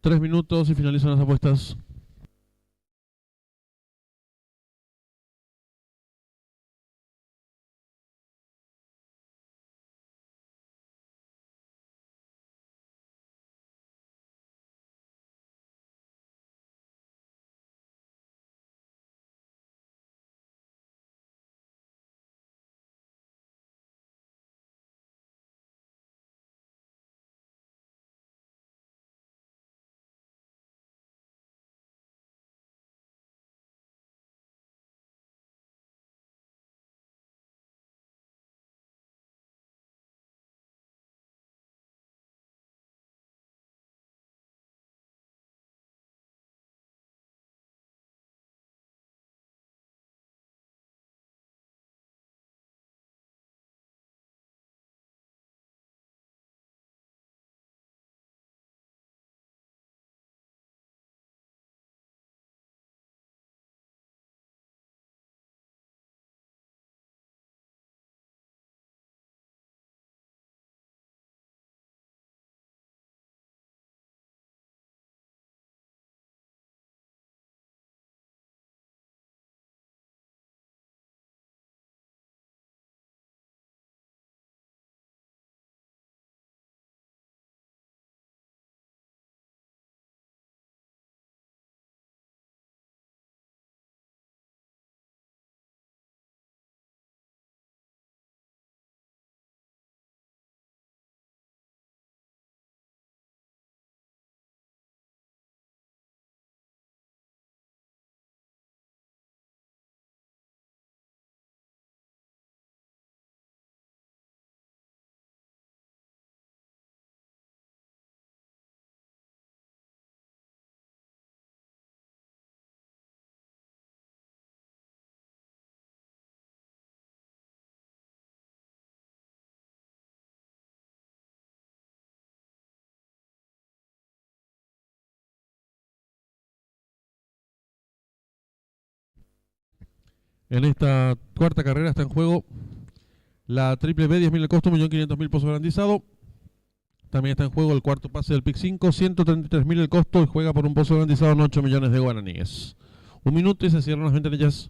3 minutos y finalizan las apuestas. En esta cuarta carrera está en juego la triple B, 10.000 el costo, 1.500.000 pozo garantizado. También está en juego el cuarto pase del PIC 5, 133.000 el costo y juega por un pozo garantizado en 8 millones de guaraníes. 1 minuto y se cierran las ventanillas.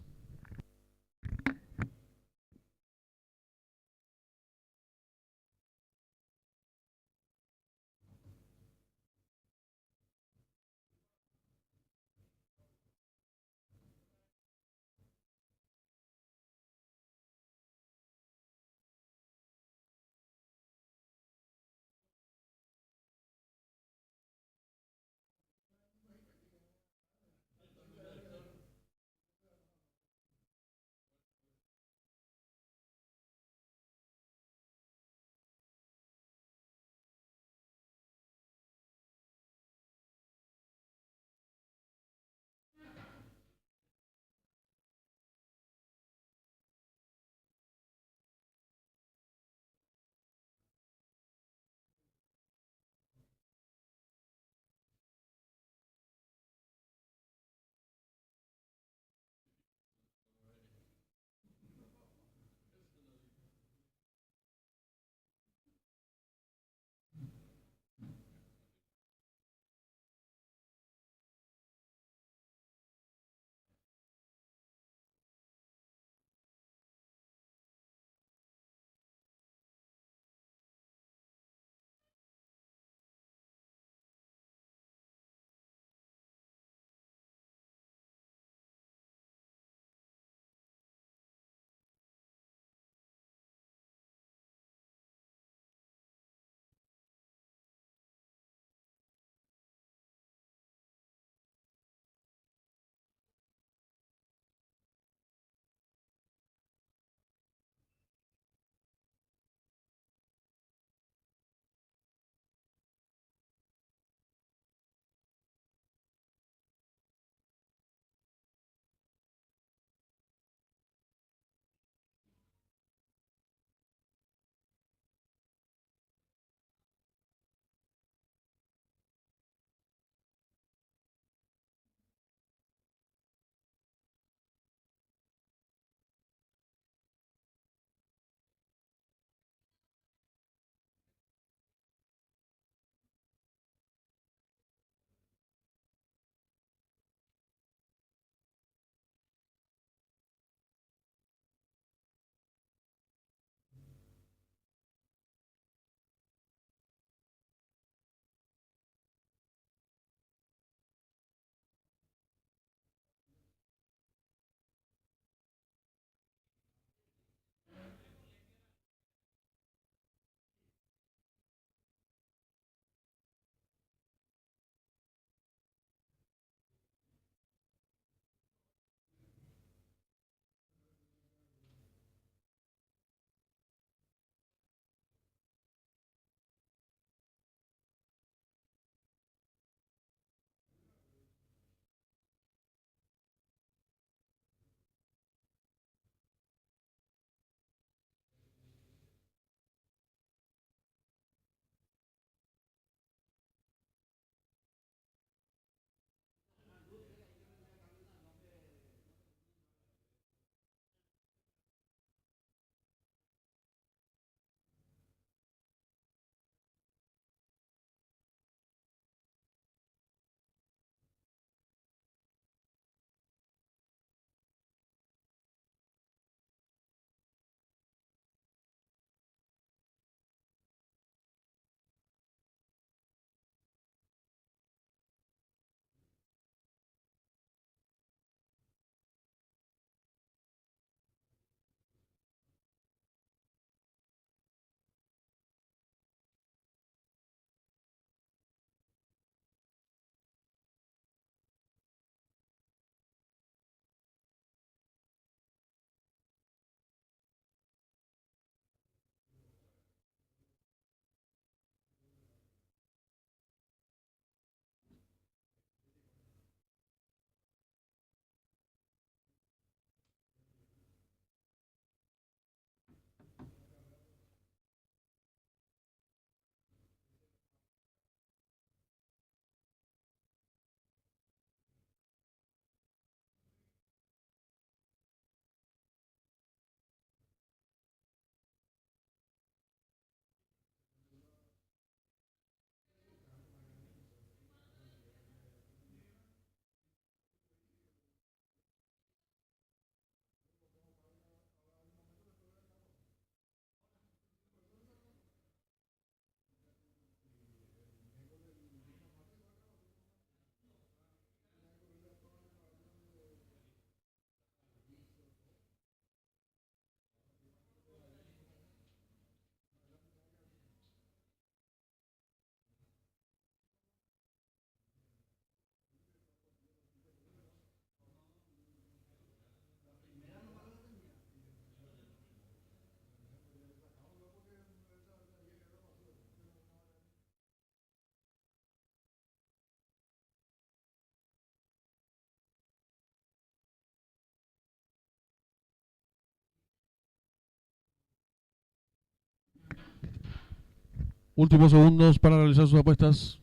Últimos segundos para realizar sus apuestas.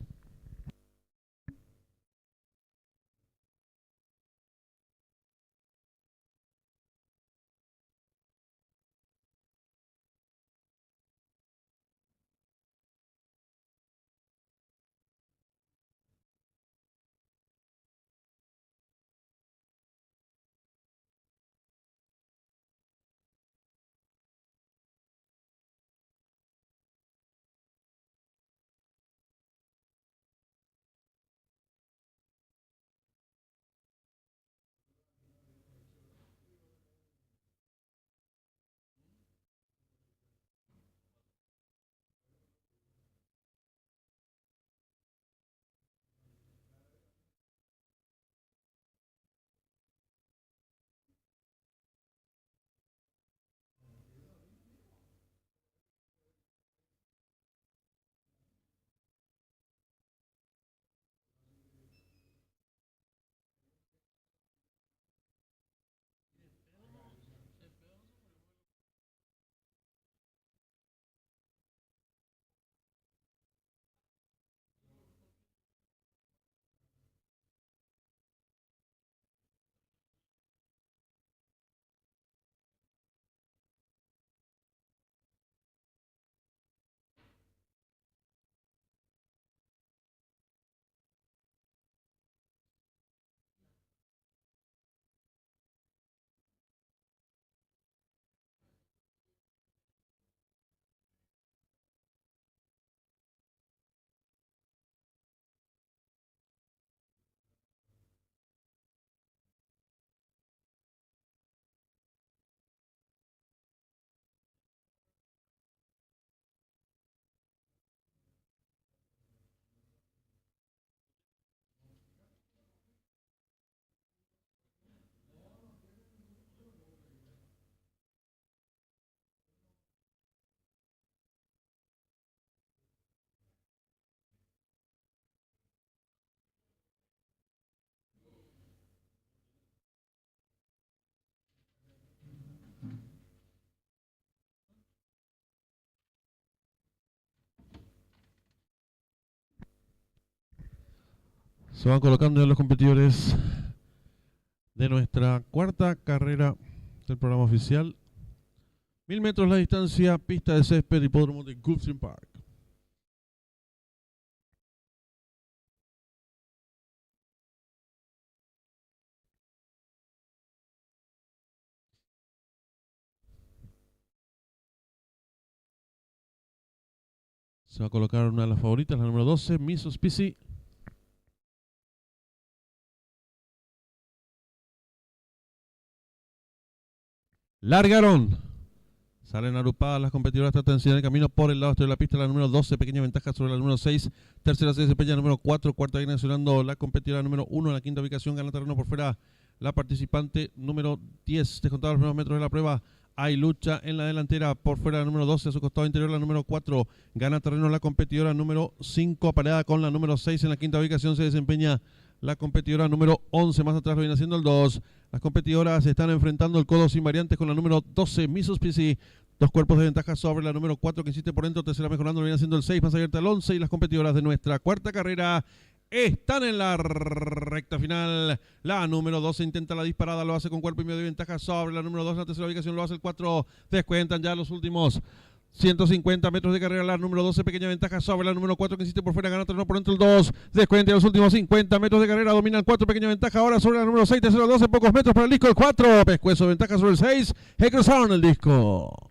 Se van colocando ya los competidores de nuestra cuarta carrera del programa oficial. 1000 metros la distancia, pista de césped, hipódromo de Gulfstream Park. Se va a colocar una de las favoritas, la número 12, Miss Auspici. Largaron. Salen agrupadas las competidoras, tratan de enseñar el camino por el lado este de la pista. La número 12, pequeña ventaja sobre la número 6. Tercera se desempeña la número 4. Cuarta viene accionando la competidora número 1. En la quinta ubicación gana terreno por fuera la participante número 10. Descontado los primeros metros de la prueba. Hay lucha en la delantera por fuera la número 12. A su costado interior la número 4. Gana terreno la competidora número 5. Apareada con la número 6. En la quinta ubicación se desempeña la competidora número 11. Más atrás lo viene haciendo el 2. Las competidoras están enfrentando el codo sin variantes con la número 12, Miss Auspici. 2 cuerpos de ventaja sobre la número 4 que insiste por dentro. Tercera mejorando, lo viene haciendo el 6. Más abierta el 11. Y las competidoras de nuestra cuarta carrera están en la recta final. La número 12 intenta la disparada, lo hace con cuerpo y medio de ventaja sobre la número 2. En la tercera ubicación lo hace el 4. Descuentan ya los últimos 150 metros de carrera. La número 12, pequeña ventaja sobre la número 4 que insiste por fuera, gana terreno por dentro el 2. Descuenta los últimos 50 metros de carrera. Domina el 4, pequeña ventaja ahora sobre la número 6. Tercero 12, pocos metros para el disco el 4. Pescuezo, ventaja sobre el 6. Cruzaron el disco.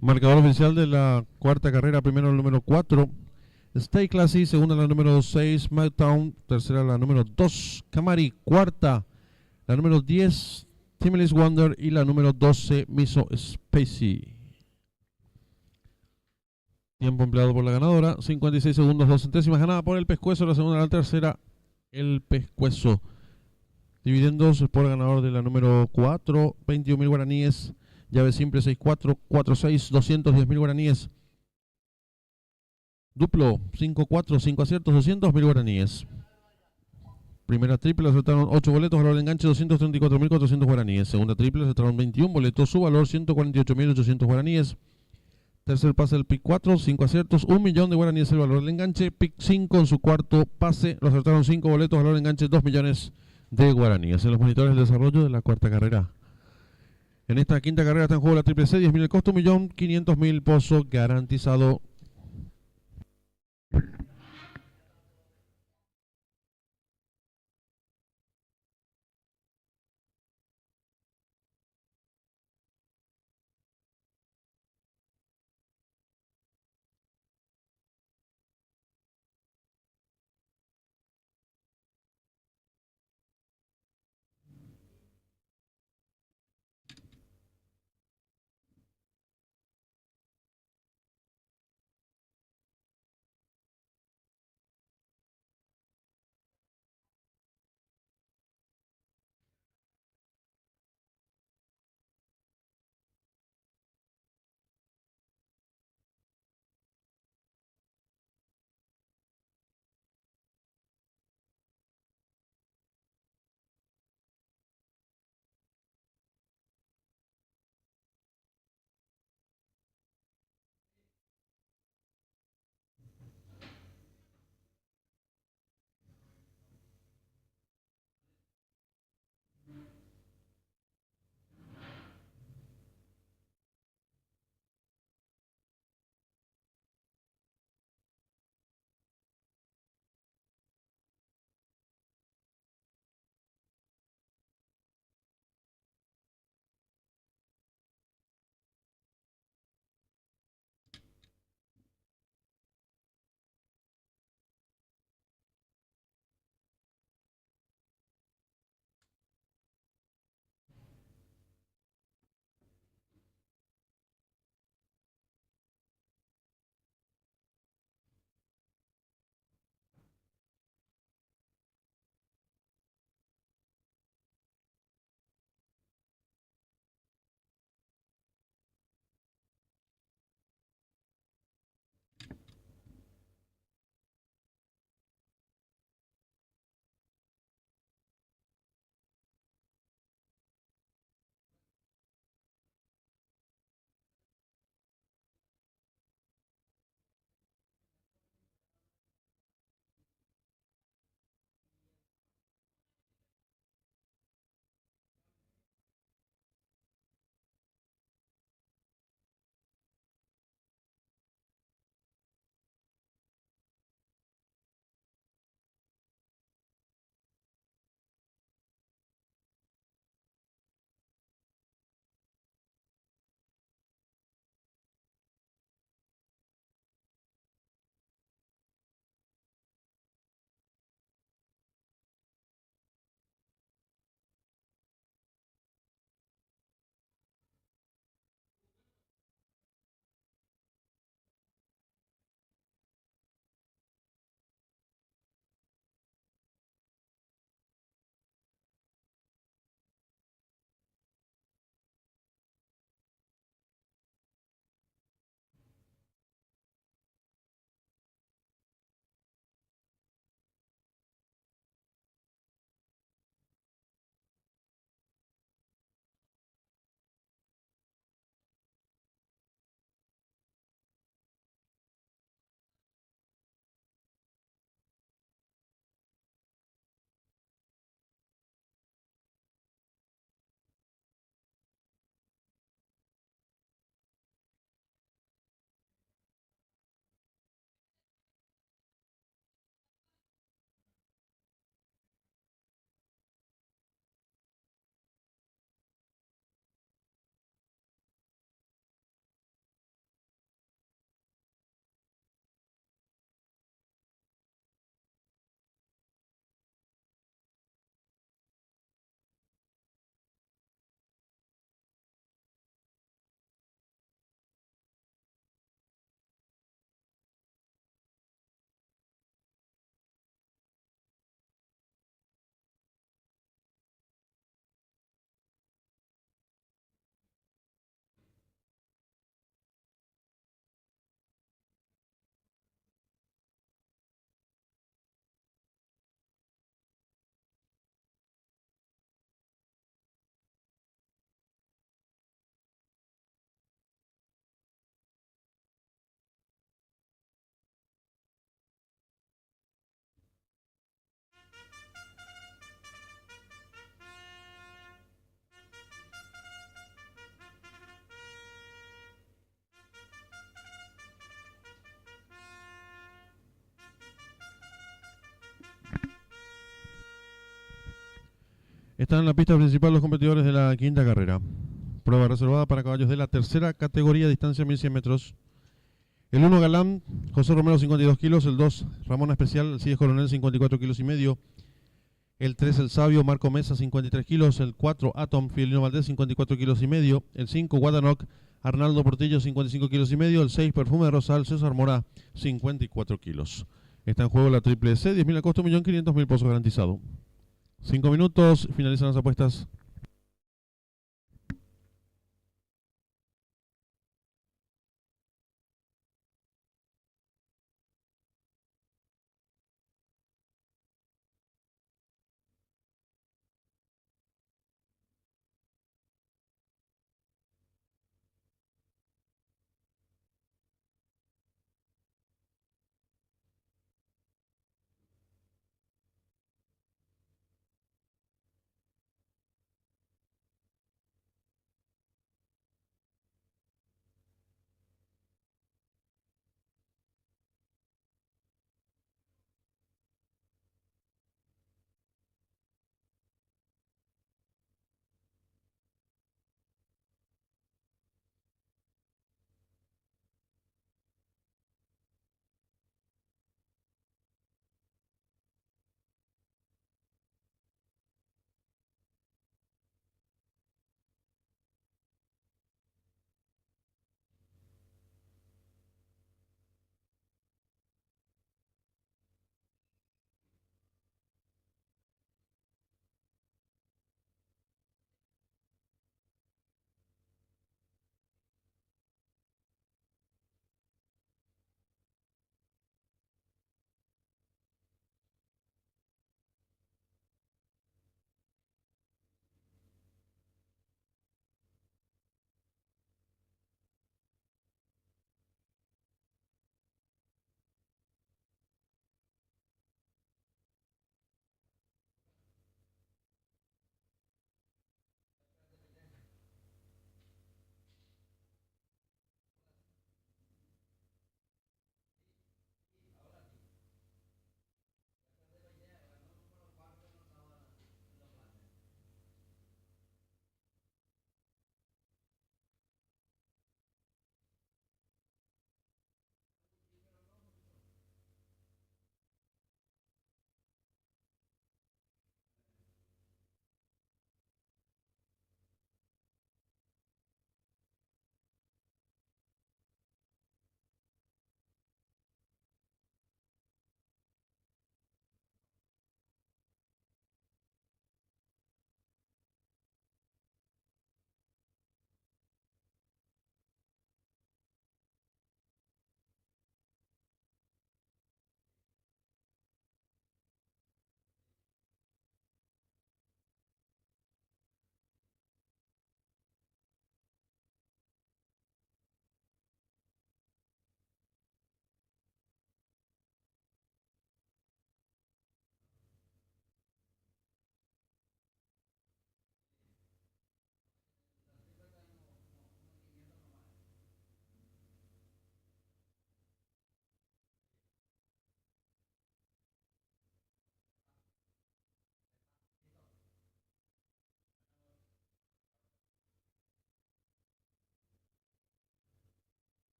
Marcador oficial de la cuarta carrera, primero el número 4, Stay Classy, segunda la número 6, Smackdown, tercera la número 2, Camari, cuarta la número 10, Timeless Wonder y la número 12, Miso Spacey. Tiempo empleado por la ganadora, 56 segundos, 2 centésimas, ganada por el Pescuezo, la segunda, la tercera, el Pescuezo. Dividendos por ganador de la número 4, 21.000 guaraníes, llave simple 6-4, 4-6, 210.000 guaraníes. Duplo 5-4, 5 aciertos, 200.000 guaraníes. Primera triple acertaron 8 boletos, valor de enganche 234.400 guaraníes. Segunda triple acertaron 21 boletos, su valor 148.800 guaraníes. Tercer pase del pick 4, 5 aciertos, 1 millón de guaraníes el valor del enganche. Pick 5 en su cuarto pase, lo acertaron 5 boletos, valor de enganche 2 millones de guaraníes. En los monitores del desarrollo de la cuarta carrera. En esta quinta carrera está en juego la triple C, 10.000 el costo, 1.500.000 pozo garantizado. Están en la pista principal los competidores de la quinta carrera. Prueba reservada para caballos de la tercera categoría, distancia 1100 metros. El 1 Galán, José Romero 52 kilos. El 2 Ramón Especial, Alcides Coronel 54 kilos y medio. El 3 El Sabio, Marco Mesa 53 kilos. El 4 Atom, Fidelino Valdés 54 kilos y medio. El 5 Guadanoc, Arnaldo Portillo 55 kilos y medio. El 6 Perfume Rosal, César Mora 54 kilos. Está en juego la triple C, 10.000 a costo, 1.500.000 pesos garantizado. 5 minutos, finalizan las apuestas.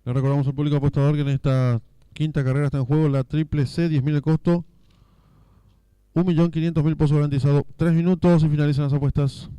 Le recordamos al público apostador que en esta quinta carrera está en juego la triple C, 10.000 el costo, 1.500.000 pesos garantizado. 3 minutos y finalizan las apuestas.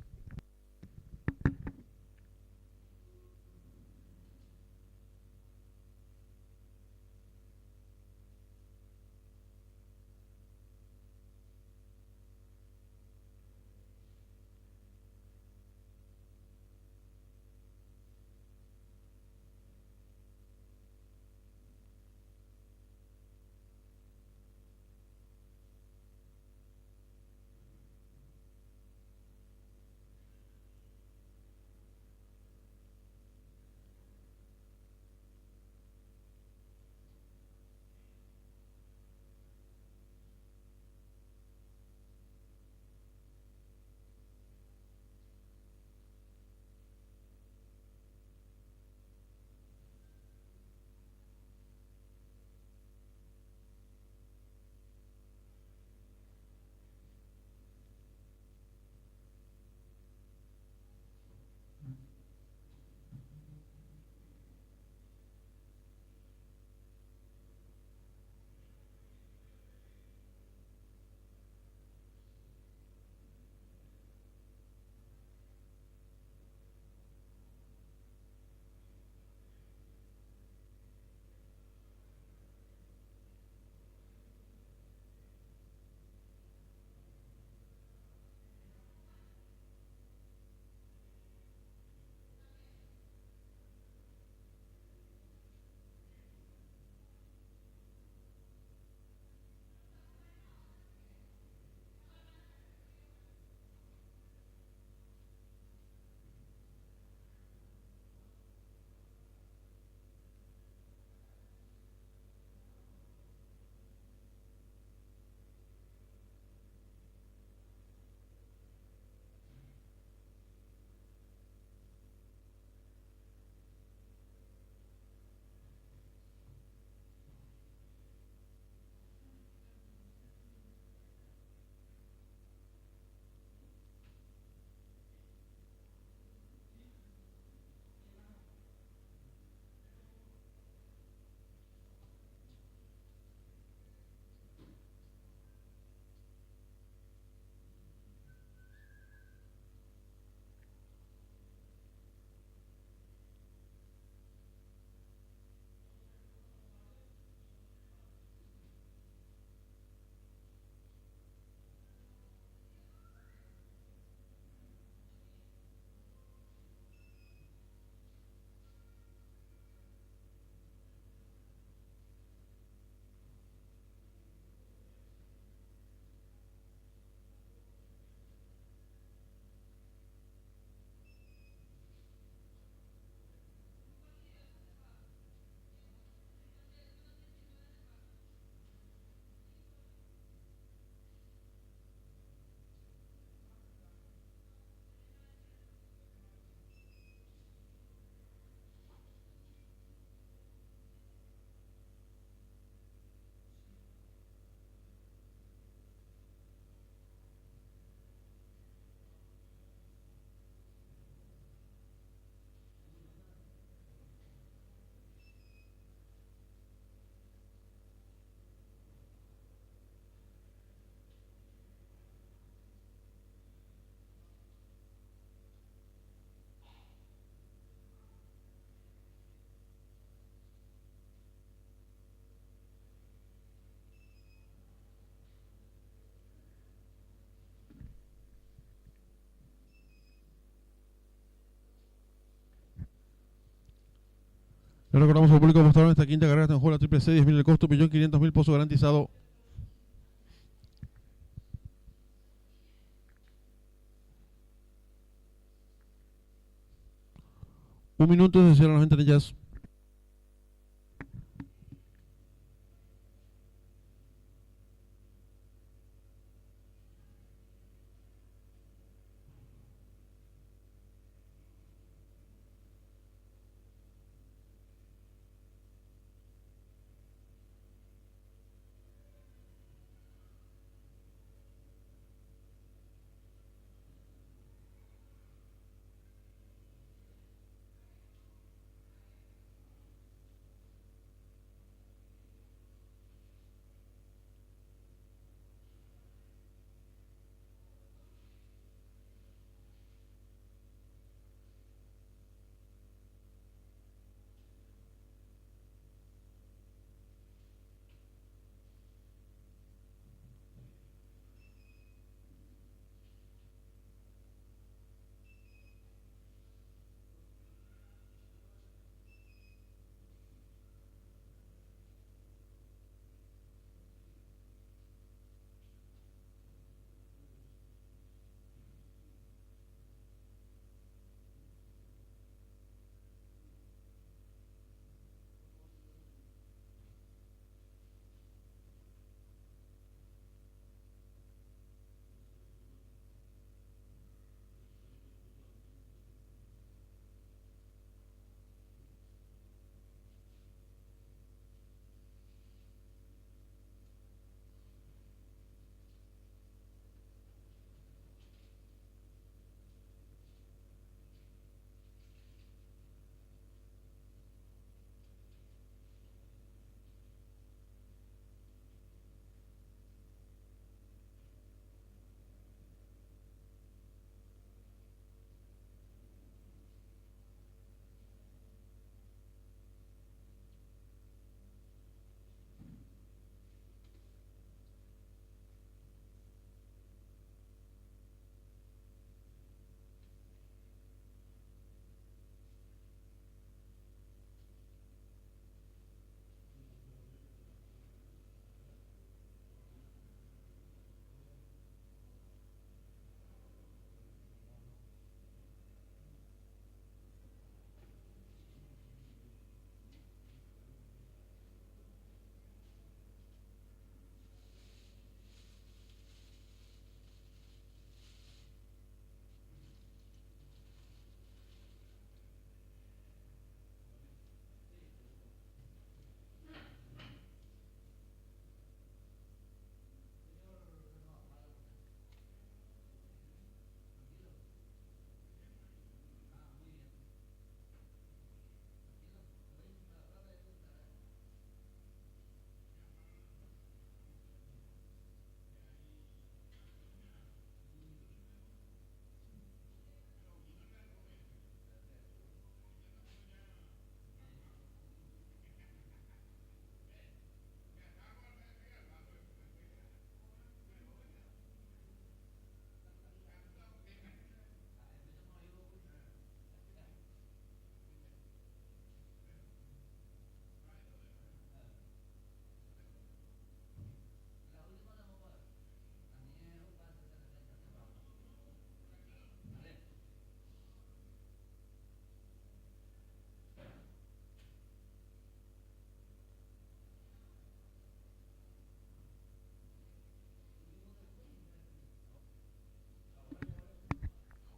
Le recordamos al público apostador en esta quinta carrera está en juego la triple C, 10.000 el costo, 1.500.000 pesos garantizado. 1 minuto y se cierran las ventanillas.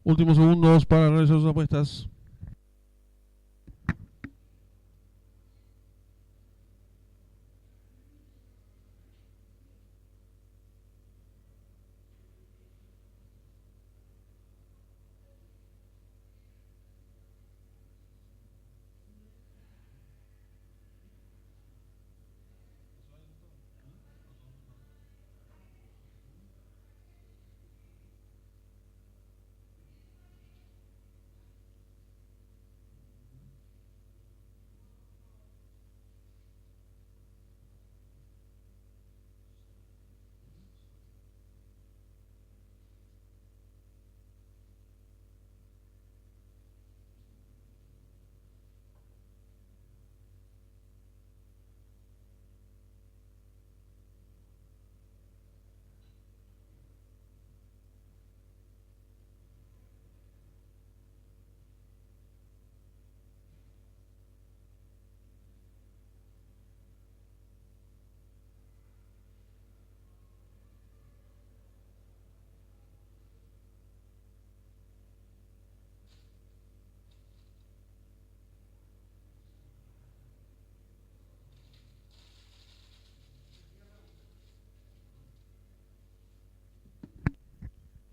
Últimos segundos para realizar sus apuestas.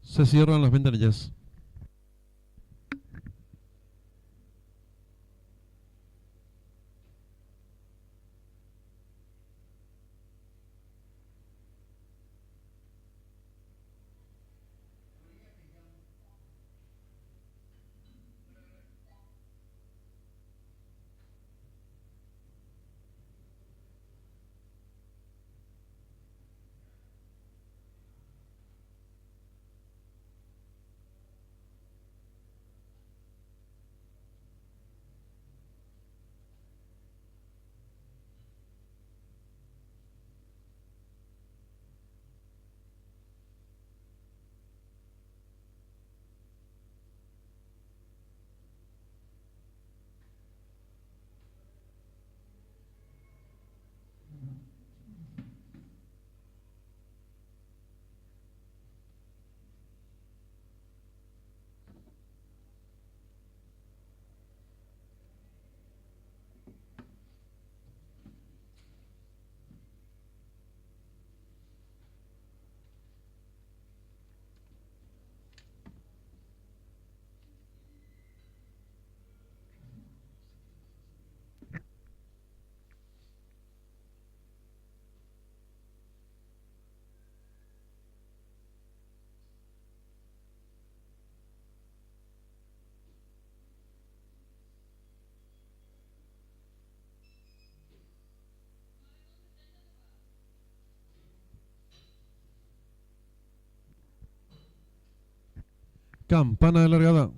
Se cierran las ventanillas. Campana de largada.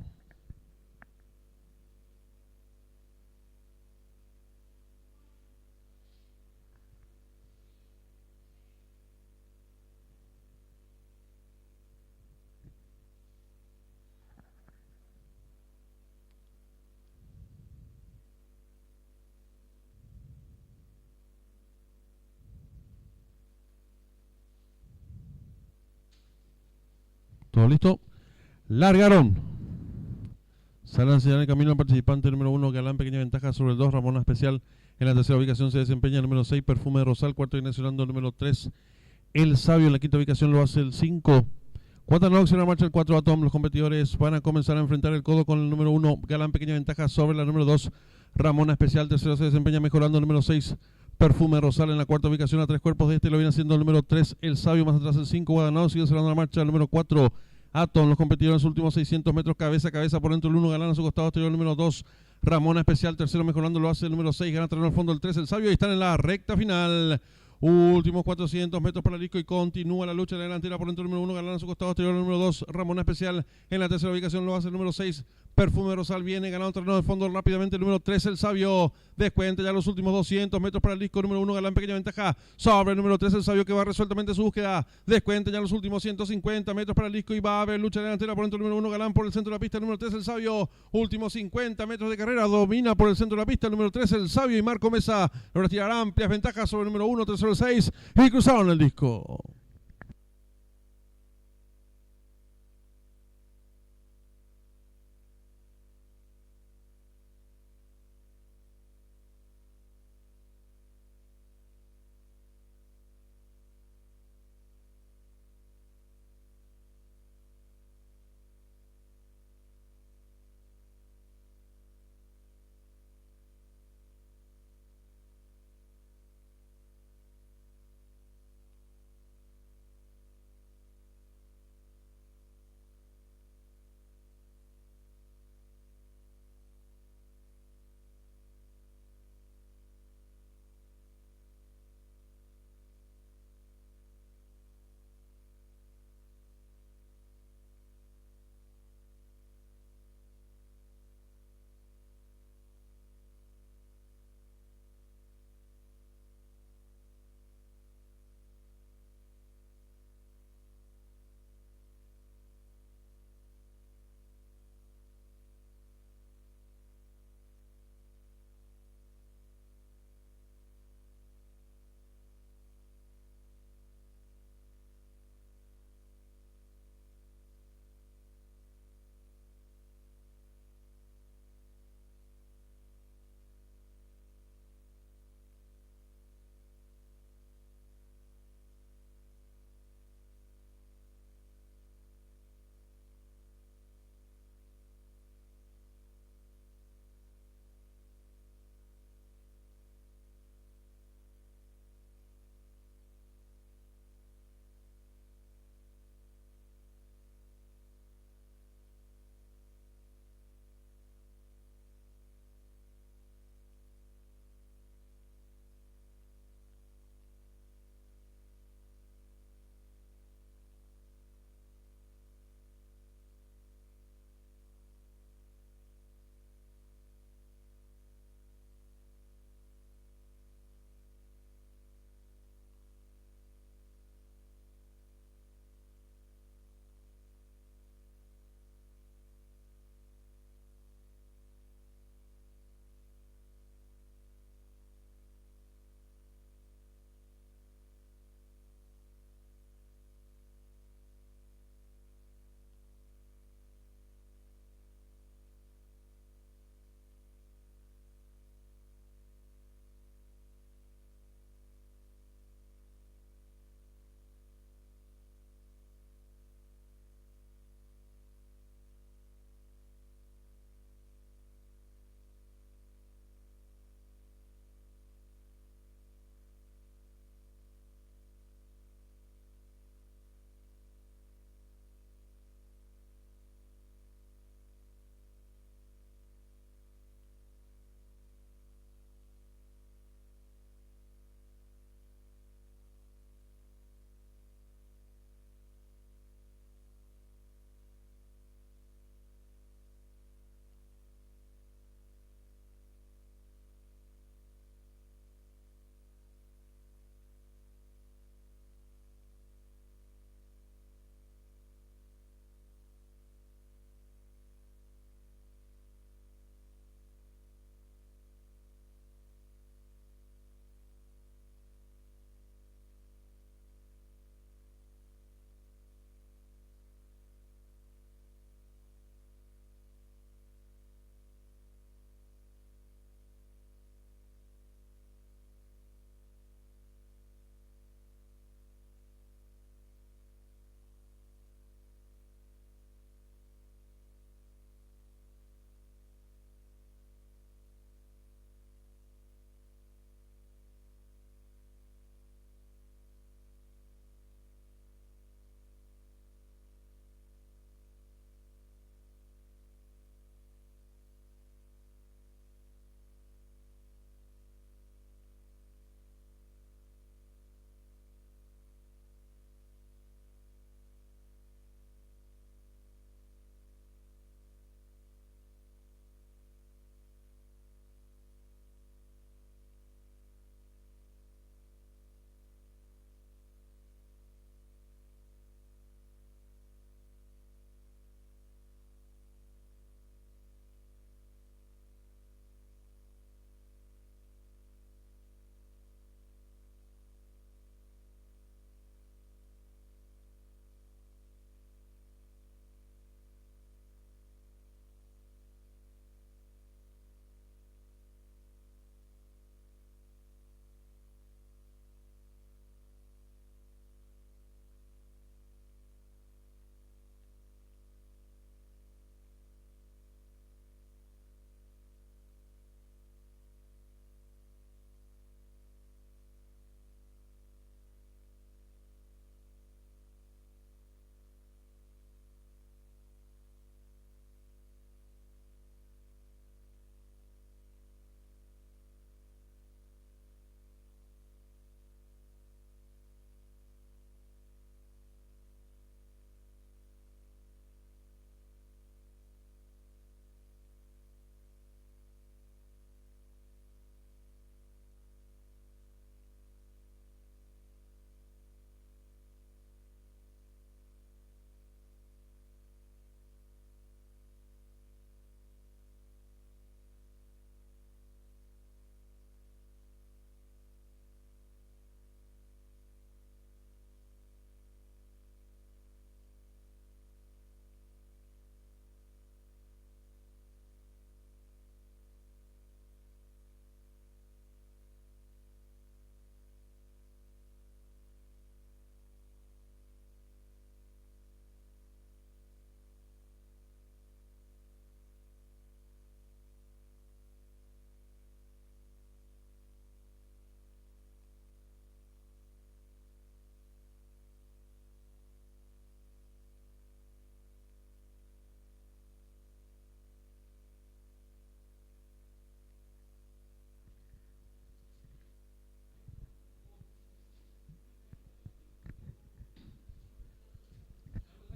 ¿Todo listo? Largaron. Sale a enseñar el camino al participante número 1, Galán, pequeña ventaja sobre el 2, Ramona Especial. En la tercera ubicación se desempeña el número 6, Perfume de Rosal. Cuarto iniciando el número 3, El Sabio. En la quinta ubicación lo hace el 5, Cuatanox. En la marcha el 4, Atom. Los competidores van a comenzar a enfrentar el codo con el número 1, Galán, pequeña ventaja sobre la número 2, Ramona Especial. Tercero se desempeña mejorando el número 6, Perfume de Rosal. En la cuarta ubicación a 3 cuerpos de este lo viene haciendo el número 3, El Sabio. Más atrás el 5, Guadalajara. Sigue cerrando la marcha el número 4, Atom. Los competidores en los últimos 600 metros cabeza a cabeza por dentro el 1, Galán a su costado exterior el número 2, Ramona Especial. Tercero mejorando lo hace el número 6, gana terreno al fondo el 3, El Sabio. Y están en la recta final. Últimos 400 metros para el disco y continúa la lucha de la delantera por dentro el número 1, Galán a su costado exterior el número 2, Ramona Especial. En la tercera ubicación lo hace el número 6, Perfume de Rosal. Viene ganando terreno de fondo rápidamente el número 3, El Sabio. Descuenta ya los últimos 200 metros para el disco número 1, Galán, pequeña ventaja sobre el número 3, El Sabio, que va resueltamente su búsqueda. Descuenta ya los últimos 150 metros para el disco y va a haber lucha de delantera por dentro el número 1, Galán, por el centro de la pista el número 3, El Sabio. Últimos 50 metros de carrera, domina por el centro de la pista el número 3, El Sabio, y Marco Mesa logra tirar amplias ventajas sobre el número 1, tercero el 6 y cruzaron el disco.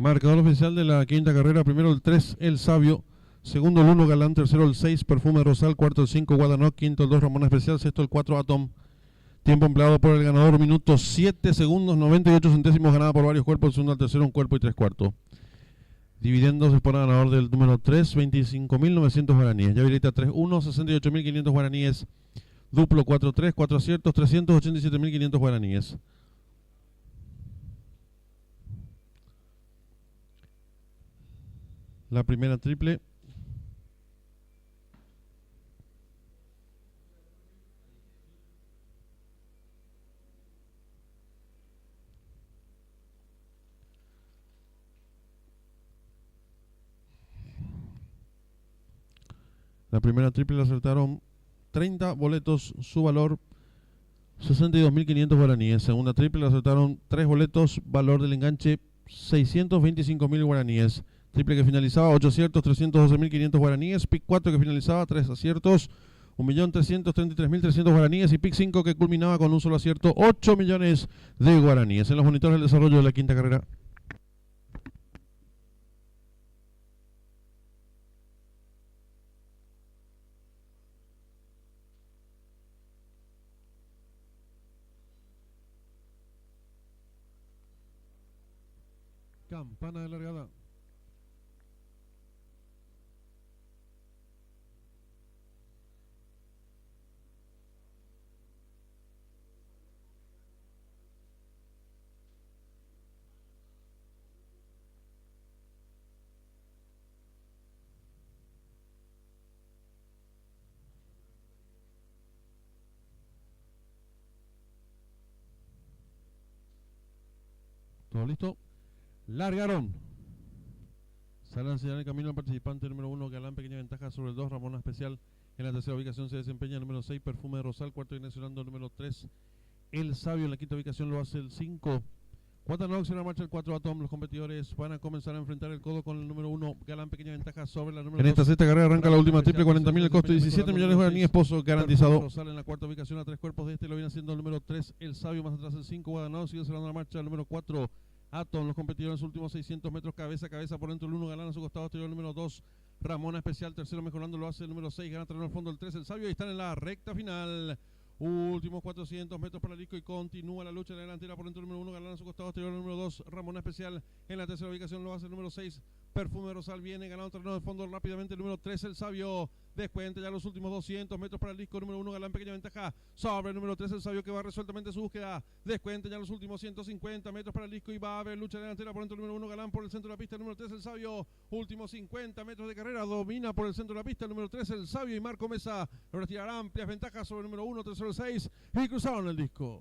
Marcador oficial de la quinta carrera: primero el 3, El Sabio. Segundo el 1, Galán. Tercero el 6, Perfume Rosal. Cuarto el 5, Guadanoc. Quinto el 2, Ramona Especial. Sexto el 4, Atom. Tiempo empleado por el ganador: minutos 7 segundos 98 centésimos. Ganada por varios cuerpos. El segundo al tercero, un cuerpo y 3/4. Dividendos por ganador del número 3, 25.900 guaraníes. Ya habilita 3-1, 68.500 guaraníes. Duplo 4-3, 4 aciertos, 387.500 guaraníes. La primera triple. La primera triple la acertaron 30 boletos, su valor 62.500 guaraníes. Segunda triple la acertaron 3 boletos, valor del enganche 625.000 guaraníes. Triple que finalizaba 8 aciertos, 312.500 guaraníes. Pick 4 que finalizaba 3 aciertos, 1.333.300 guaraníes. Y pick 5 que culminaba con un solo acierto, 8 millones de guaraníes. En los monitores del desarrollo de la quinta carrera. Campana de largada. ¿Todo listo? Largaron. Sale en el camino al participante número 1, Galán. Pequeña ventaja sobre el 2, Ramona Especial. En la tercera ubicación se desempeña el número 6, Perfume de Rosal. Cuarto viene sonando el número 3, El Sabio. En la quinta ubicación lo hace el 5, Guadanoc. En la marcha el 4, Atom. Los competidores van a comenzar a enfrentar el codo con el número 1, Galán. Pequeña ventaja sobre la número 2. En esta sexta carrera arranca la última triple, 40.000 el costo, 17 millones de guaraníes, Pozo garantizado. Rosal en la cuarta ubicación a 3 cuerpos de este lo viene haciendo el número 3, El Sabio. Más atrás el 5, Guadanoc. Sigue cerrando la marcha el número 4, Atom. Los competidores en los últimos 600 metros, cabeza a cabeza por dentro el 1, Galán. A su costado exterior el número 2, Ramona Especial. Tercero mejorando lo hace el número 6, gana terreno al fondo el 3, El Sabio. Y están en la recta final. Últimos 400 metros para el disco y continúa la lucha en la delantera por dentro el número 1, Galán. A su costado exterior el número 2, Ramona Especial. En la tercera ubicación lo hace el número 6, Perfume Rosal. Viene ganando terreno de fondo rápidamente el número 3, El Sabio. Descuenta ya los últimos 200 metros para el disco número 1, Galán. Pequeña ventaja sobre el número 3, El Sabio, que va resueltamente su búsqueda. Descuenta ya los últimos 150 metros para el disco y va a haber lucha delantera por dentro el número 1, Galán. Por el centro de la pista el número 3, El Sabio. Últimos 50 metros de carrera, domina por el centro de la pista el número 3, El Sabio. Y Marco Mesa logra tirar amplias ventajas sobre el número 1, tercero el 6 y cruzaron el disco.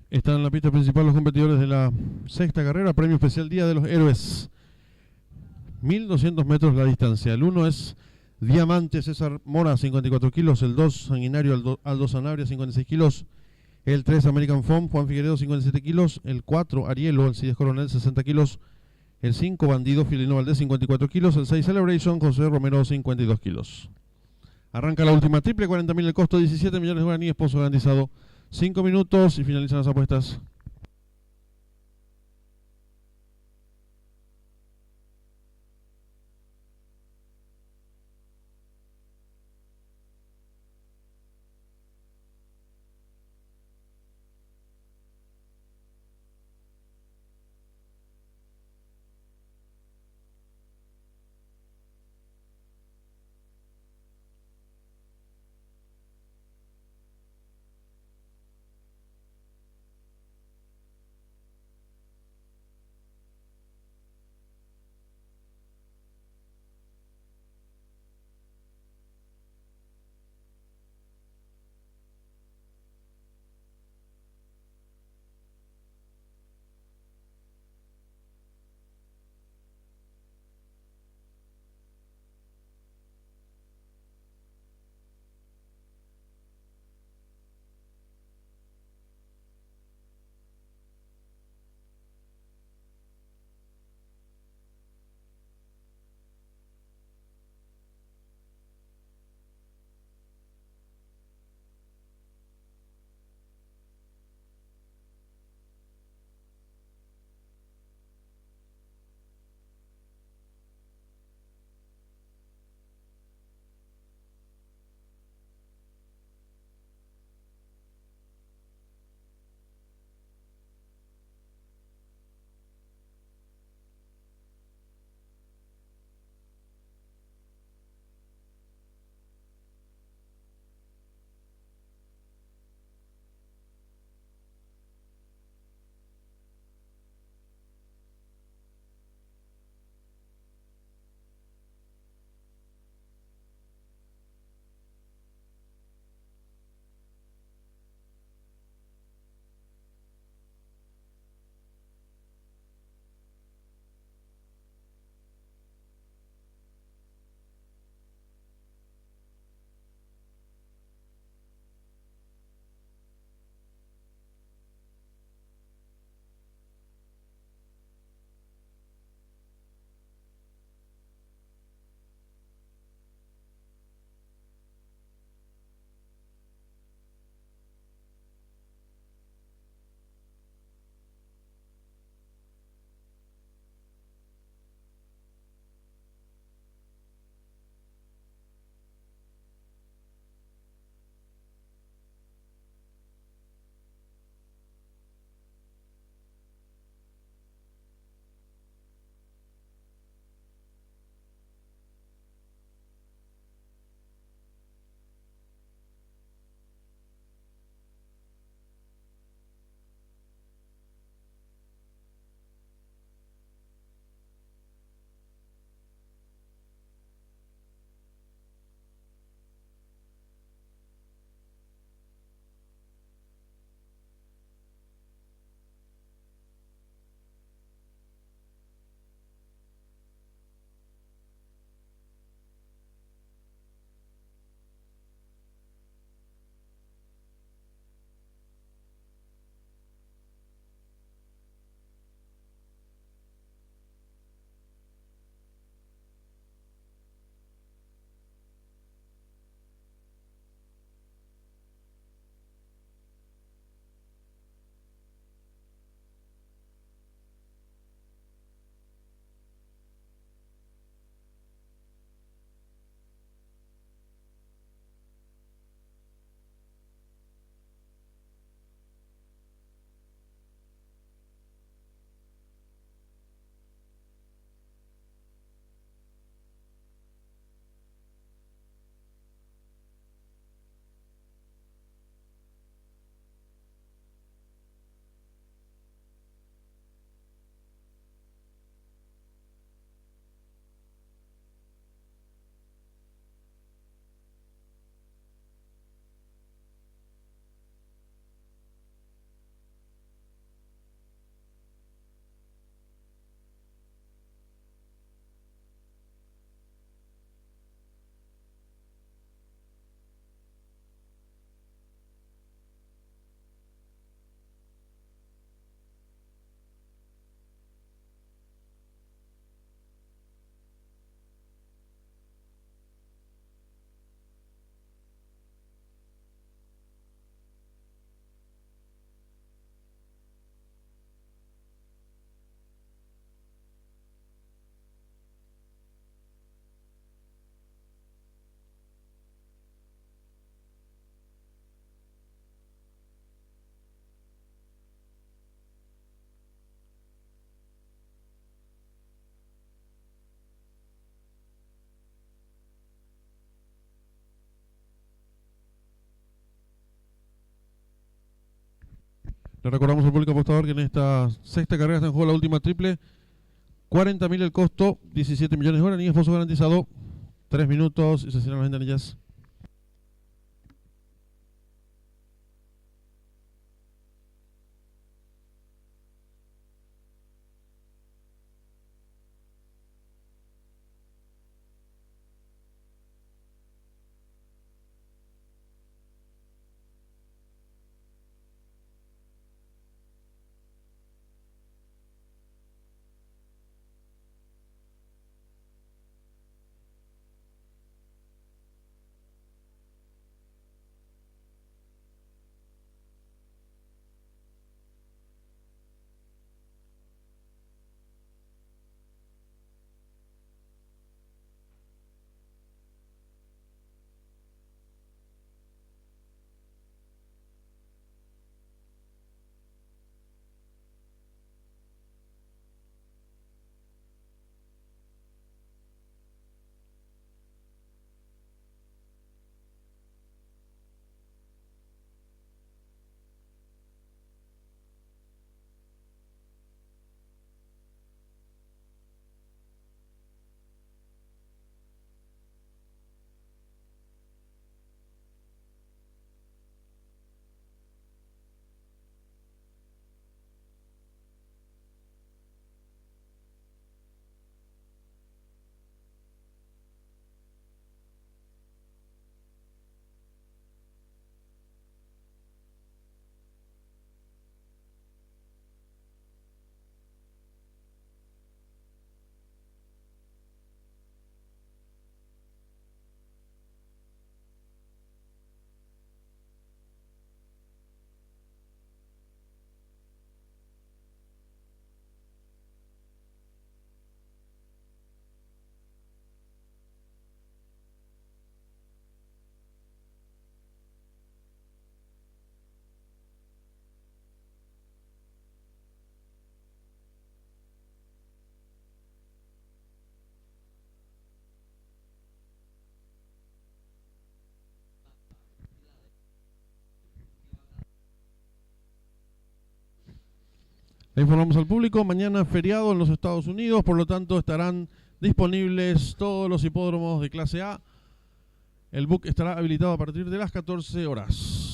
Están en la pista principal los competidores de la sexta carrera, premio especial Día de los Héroes. 1200 metros la distancia. El 1 es Diamante César Mora, 54 kilos. El 2, Sanguinario Aldo Sanabria, 56 kilos. El 3, American Foam, Juan Figueredo, 57 kilos. El 4, Arielo, Alcides Coronel, 60 kilos. El 5, Bandido, Filino Valdés, 54 kilos. El 6, Celebration, José Romero, 52 kilos. Arranca la última triple, 40.000 el costo, 17 millones de guaraníes, pozo garantizado. 5 minutos y finalizan las apuestas. Le recordamos al público apostador que en esta sexta carrera está en juego la última triple. 40.000 el costo, 17 millones de guaraníes, esposo garantizado. 3 minutos y se cierran las ventanillas. Le informamos al público, mañana feriado en los Estados Unidos, por lo tanto estarán disponibles todos los hipódromos de clase A. El book estará habilitado a partir de las 14 horas.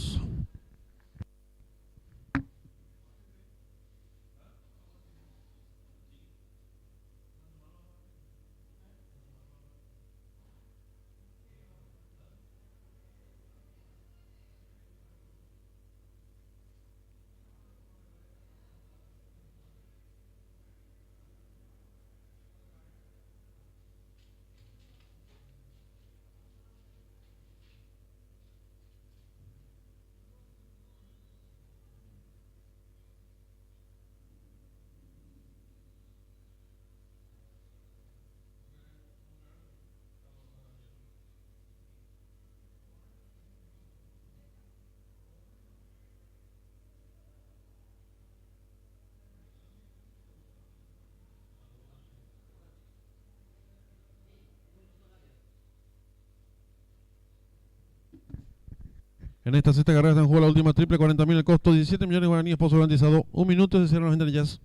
En esta sexta carrera está en juego la última triple, 40.000 el costo, 17 millones de guaraníes, esposo garantizado. 1 minuto y se cierran las ventanillas.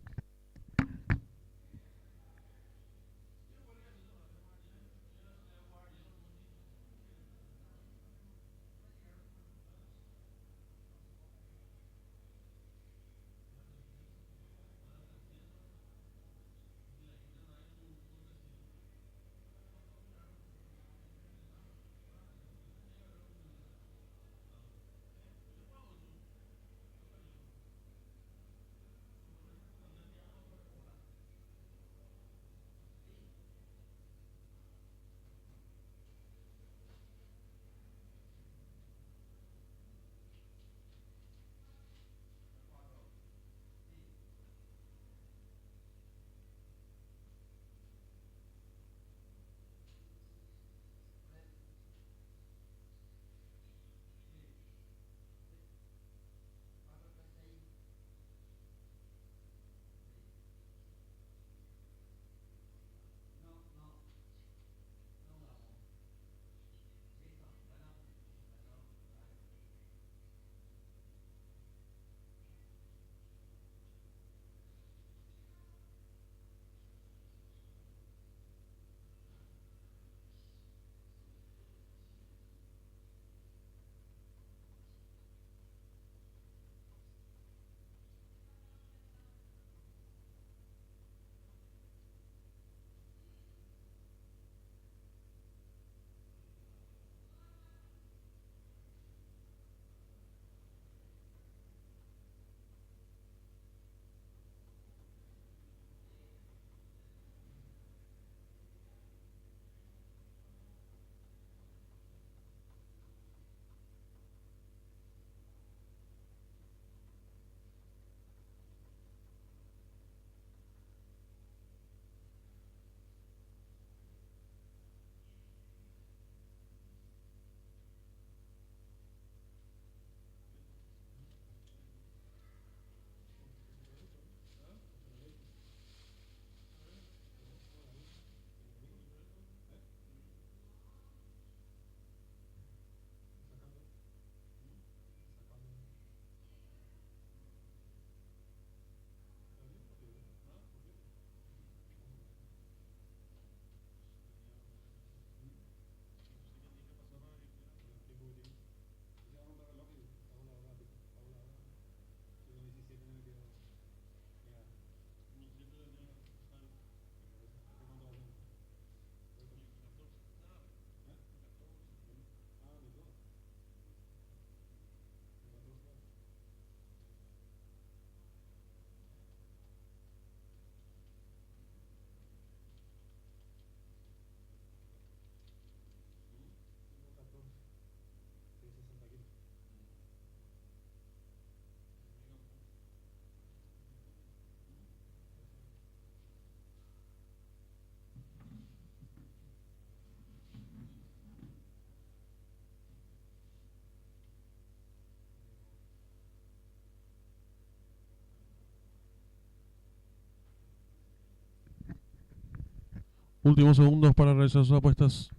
Últimos segundos para realizar sus apuestas.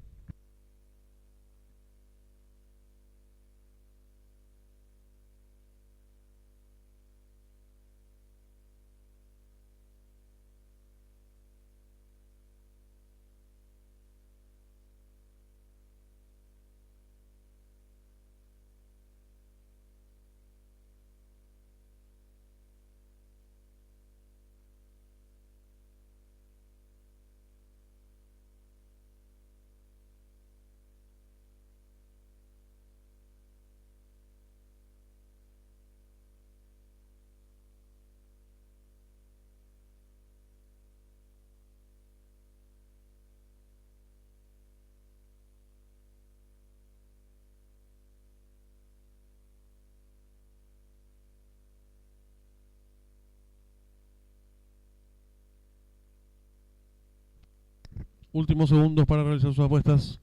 Últimos segundos para realizar sus apuestas.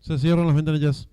Se cierran las ventanillas.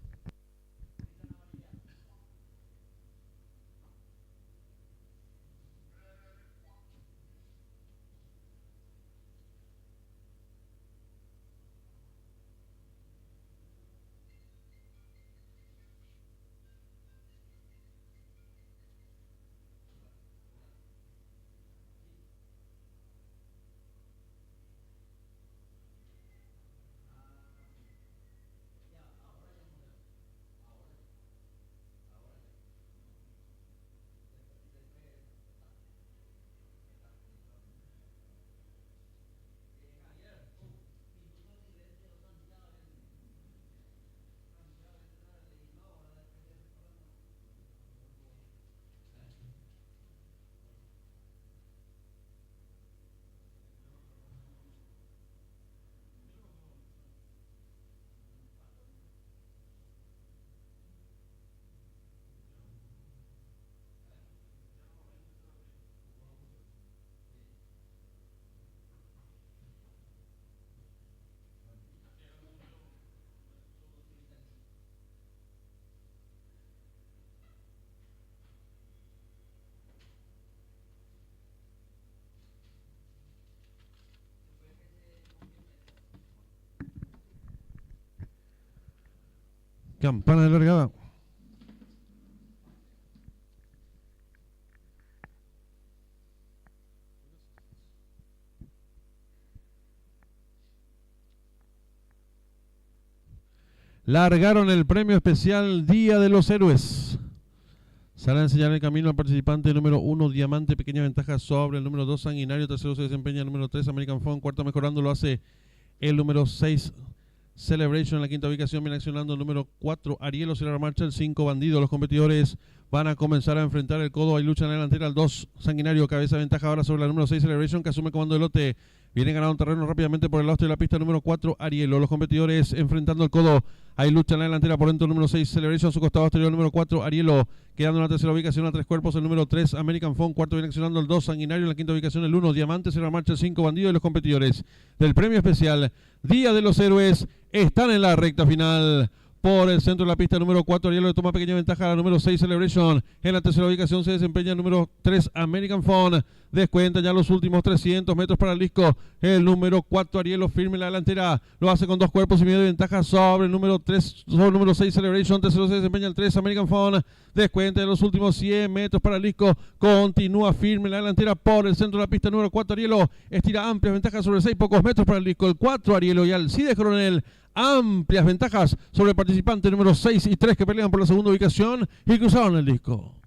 Campana de largada. Largaron el premio especial Día de los Héroes. Sale a enseñar el camino al participante número 1, Diamante, pequeña ventaja sobre el número 2, Sanguinario. Tercero se desempeña el número 3, American Phone. Cuarto mejorando lo hace el número 6, Celebration. En la quinta ubicación viene accionando el número 4, Arielo. Será la marcha el 5, Bandido. Los competidores van a comenzar a enfrentar el codo. Hay lucha en la delantera. El 2, Sanguinario, cabeza de ventaja ahora sobre la número 6, Celebration, que asume comando de lote. Viene ganando un terreno rápidamente por el lado de la pista número 4, Arielo. Los competidores enfrentando el codo. Hay lucha en la delantera por dentro el número 6, Celebration. Su costado exterior el número 4, Arielo. Quedando en la tercera ubicación a 3 cuerpos el número 3, American Phone. Cuarto viene accionando el 2, Sanguinario. En la quinta ubicación el 1, Diamante. Será la marcha el 5, Bandido. Y los competidores del premio especial Día de los Héroes están en la recta final. Por el centro de la pista número 4, Arielo le toma pequeña ventaja a la número 6, Celebration. En la tercera ubicación se desempeña el número 3, American Phone. Descuenta ya los últimos 300 metros para el disco. El número 4, Arielo, firme en la delantera. Lo hace con 2 cuerpos y medio de ventaja sobre el número 3, sobre el número 6, Celebration. Tercero se desempeña el 3, American Phone. Descuenta ya los últimos 100 metros para el disco. Continúa firme en la delantera por el centro de la pista número 4, Arielo. Estira amplias ventajas sobre 6, pocos metros para el disco. El 4, Arielo, y Alcides Coronel amplias ventajas sobre el participante número 6 y 3 que pelean por la segunda ubicación y cruzaron el disco.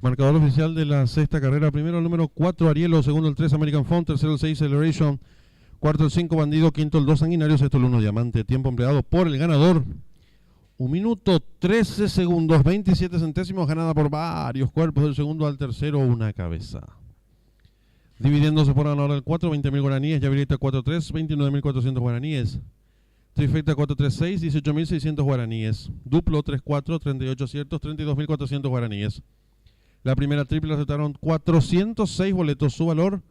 Marcador oficial de la sexta carrera. Primero el número 4 Arielo, segundo el 3 American Phone, tercero el 6 Celebration, cuarto el 5 Bandido, quinto el 2 Sanguinario, sexto el 1 Diamante. Tiempo empleado por el ganador. 1 minuto 13 segundos 27 centésimos, ganada por varios cuerpos del segundo al tercero, una cabeza. Dividiéndose por ganador el 4, 20.000 guaraníes, Yavirita 4-3, 29.400 guaraníes. Trifecta 436, 18.600 guaraníes. Duplo 34, 38 aciertos, 32.400 guaraníes. La primera triple aceptaron 406 boletos, su valor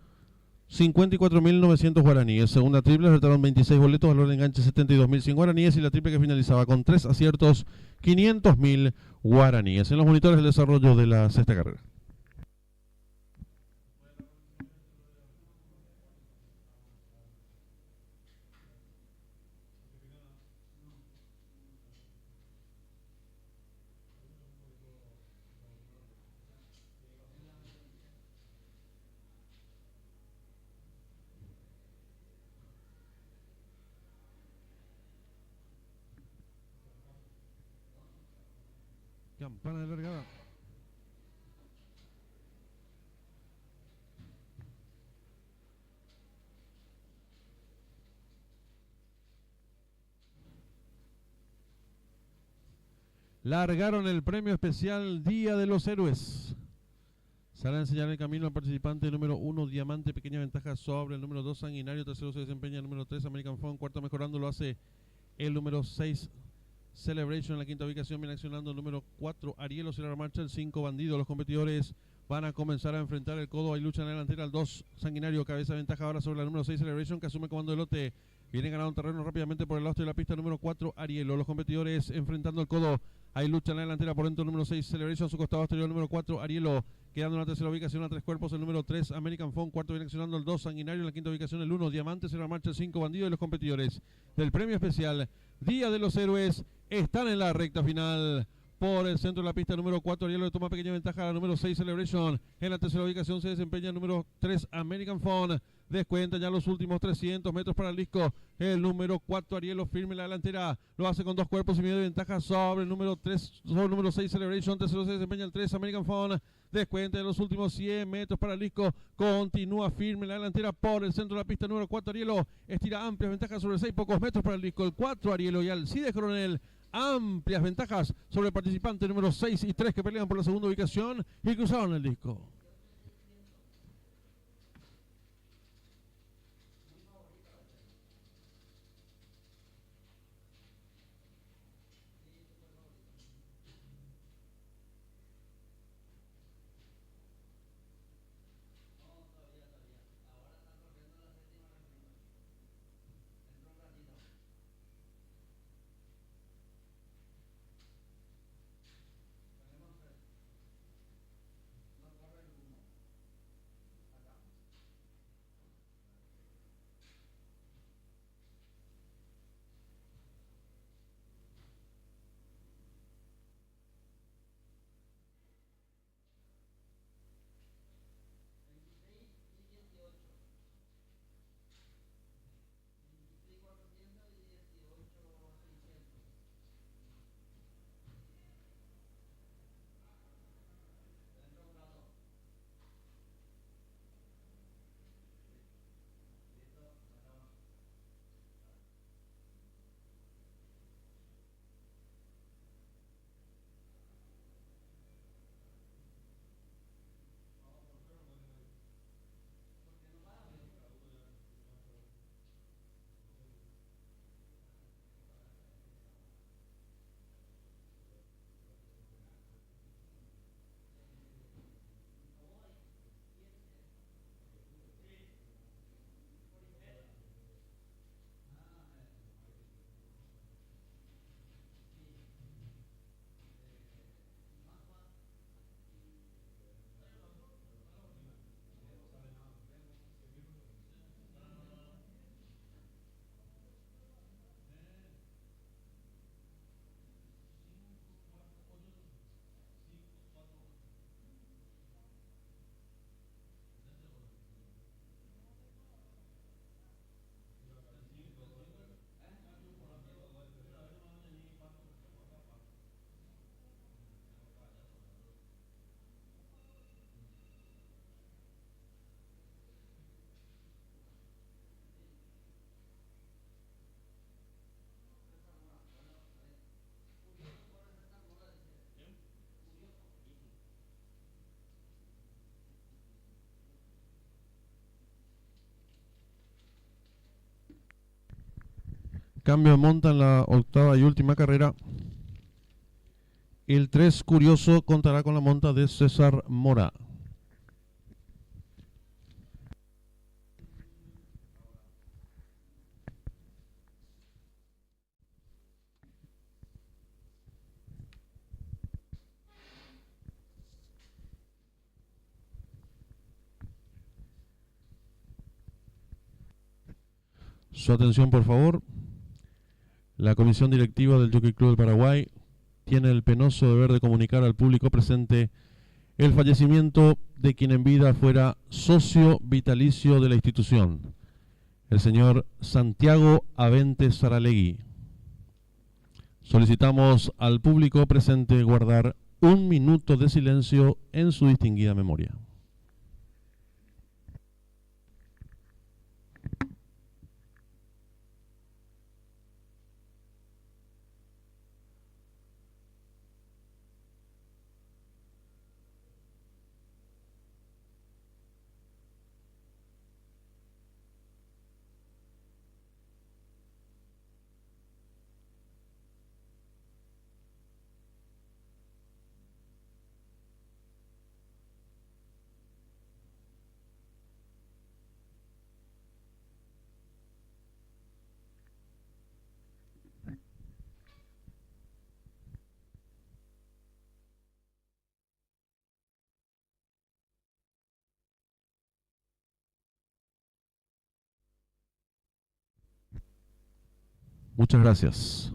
54.900 guaraníes. Segunda triple acertaron 26 boletos, valor de enganche 72.100 guaraníes. Y la triple que finalizaba con 3 aciertos, 500.000 guaraníes. En los monitores el desarrollo de la sexta carrera. Campana de largada. Largaron el premio especial Día de los Héroes. Sale a enseñar el camino al participante número 1, Diamante, pequeña ventaja sobre el número 2, Sanguinario. Tercero se desempeña el número 3, American Phone. Cuarto mejorando lo hace el número 6, Celebration. En la quinta ubicación viene accionando el número 4, Arielo. Cierra la marcha el 5, Bandido. Los competidores van a comenzar a enfrentar el codo. Hay lucha en la delantera. El 2, Sanguinario, cabeza de ventaja ahora sobre el número 6, Celebration, que asume comando de lote. Viene ganando terreno rápidamente por el lado de la pista número 4, Arielo. Los competidores enfrentando el codo. Hay lucha en la delantera por dentro el número 6, Celebration. A su costado exterior el número 4, Arielo. Quedando en la tercera ubicación a 3 cuerpos el número 3, American Phone. Cuarto viene accionando el 2, Sanguinario. En la quinta ubicación el 1, Diamante. Cierra la marcha el 5, Bandido. Y los competidores del premio especial Día de los Héroes están en la recta final. Por el centro de la pista número 4, Arielo le toma pequeña ventaja a la número 6, Celebration. En la tercera ubicación se desempeña el número 3, American Phone. Descuenta ya los últimos 300 metros para el disco. El número 4, Arielo, firme en la delantera. Lo hace con 2 cuerpos y medio de ventaja sobre el número 3, sobre el número 6, Celebration. Tercero se desempeña el 3, American Phone. Descuenta en los últimos 100 metros para el disco. Continúa firme en la delantera por el centro de la pista número 4, Arielo. Estira amplias ventajas sobre 6 pocos metros para el disco. El 4, Arielo, y Alcides Coronel. Amplias ventajas sobre el participante número 6 y 3 que pelean por la segunda ubicación y cruzaron el disco. Cambio de monta en la octava y última carrera. El 3 Curioso contará con la monta de César Mora. Su atención, por favor. La comisión directiva del Jockey Club del Paraguay tiene el penoso deber de comunicar al público presente el fallecimiento de quien en vida fuera socio vitalicio de la institución, el señor Santiago Avente Saralegui. Solicitamos al público presente guardar 1 minuto de silencio en su distinguida memoria. Muchas gracias.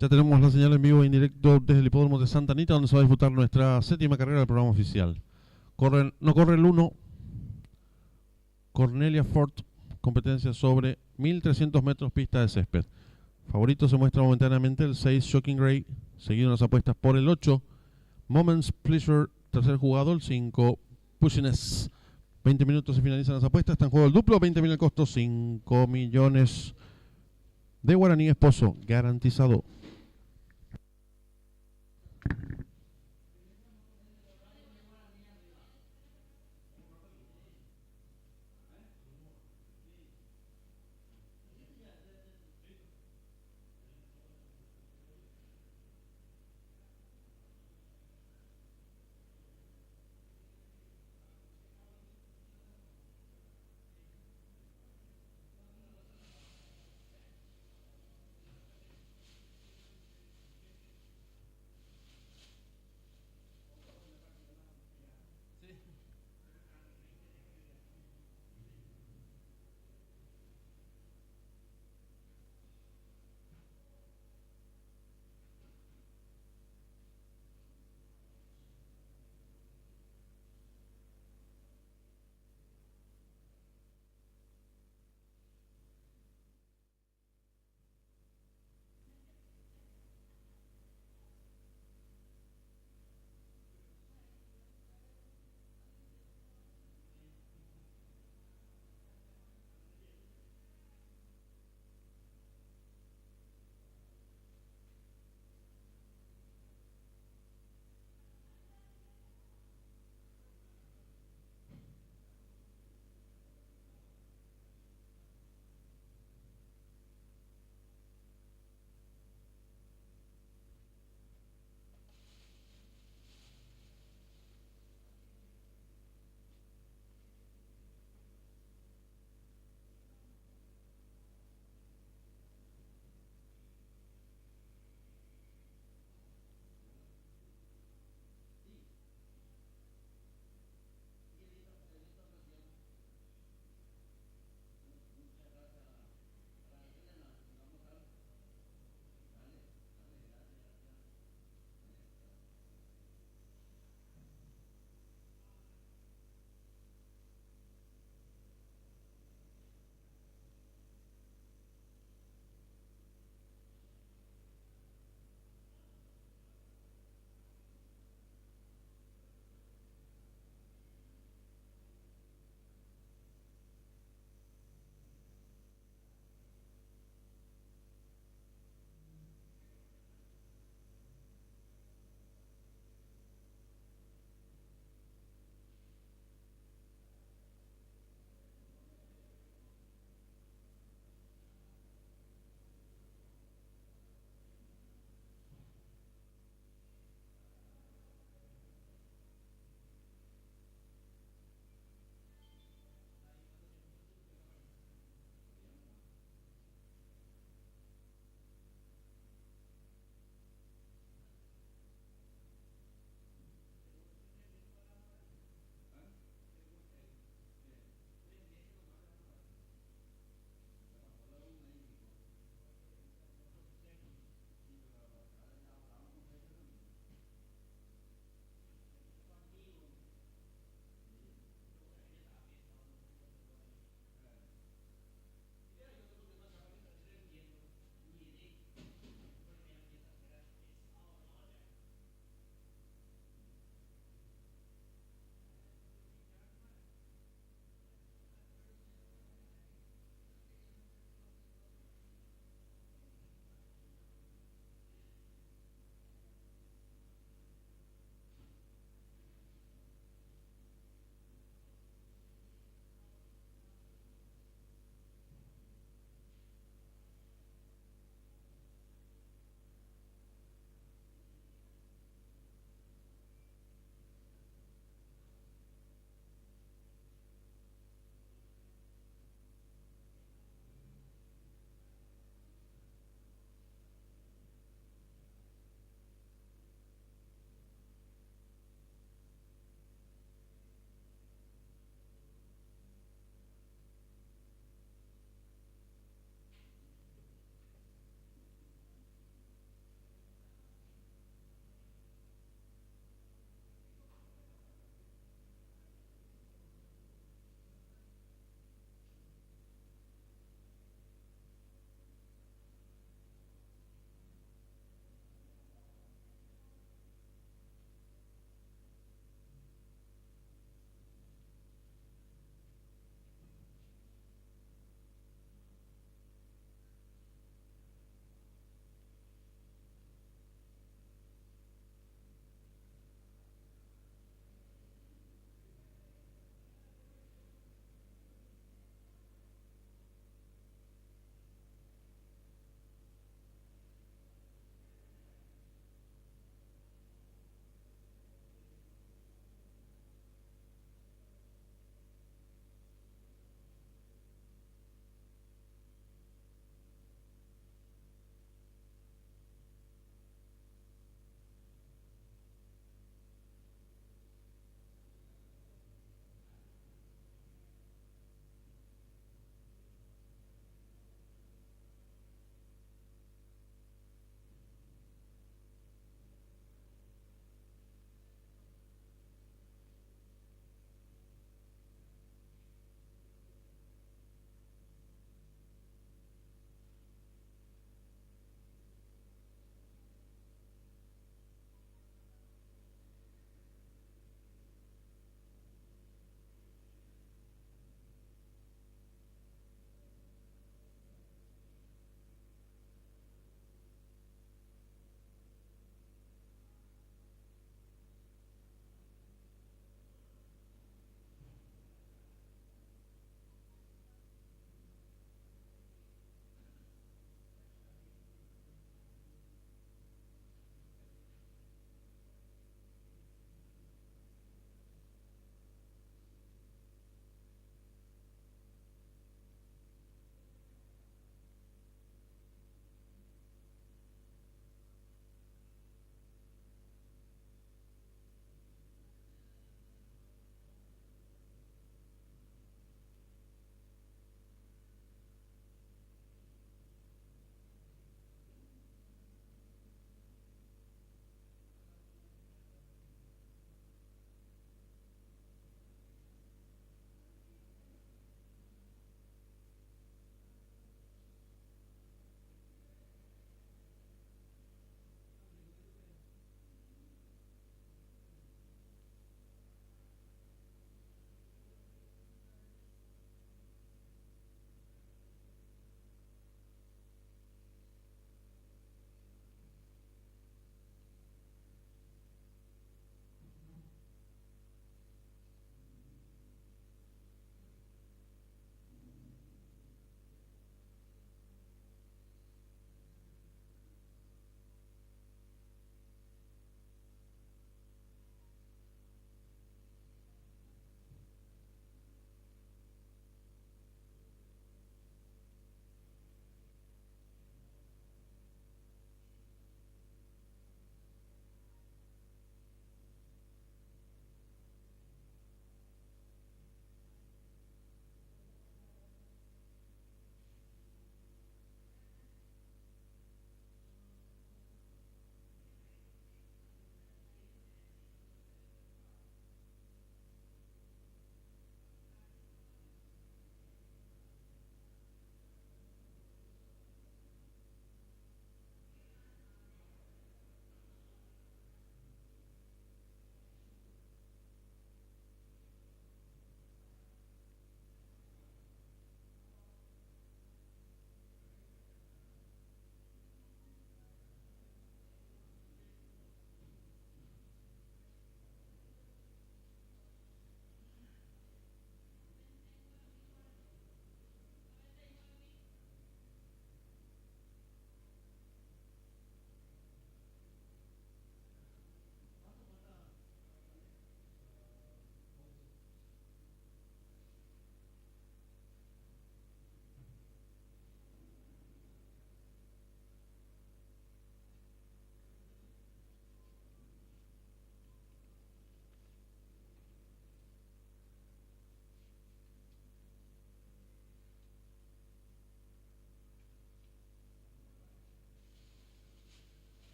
Ya tenemos la señal en vivo e indirecto desde el hipódromo de Santa Anita, donde se va a disputar nuestra 7ª carrera del programa oficial. No corre el 1, Cornelia Ford, competencia sobre 1300 metros pista de césped. Favorito se muestra momentáneamente el 6 Shocking Grey, seguido en las apuestas por el 8 Moments Pleasure, tercer jugado, el 5 Pushiness. 20 minutos se finalizan las apuestas, está en juego el duplo, 20.000 el costo, 5 millones de guaraní esposo, garantizado.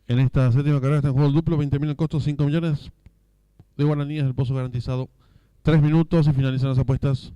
En esta séptima carrera está en juego el duplo, 20.000 el costo, 5 millones de guaraníes, el pozo garantizado. 3 minutos y finalizan las apuestas.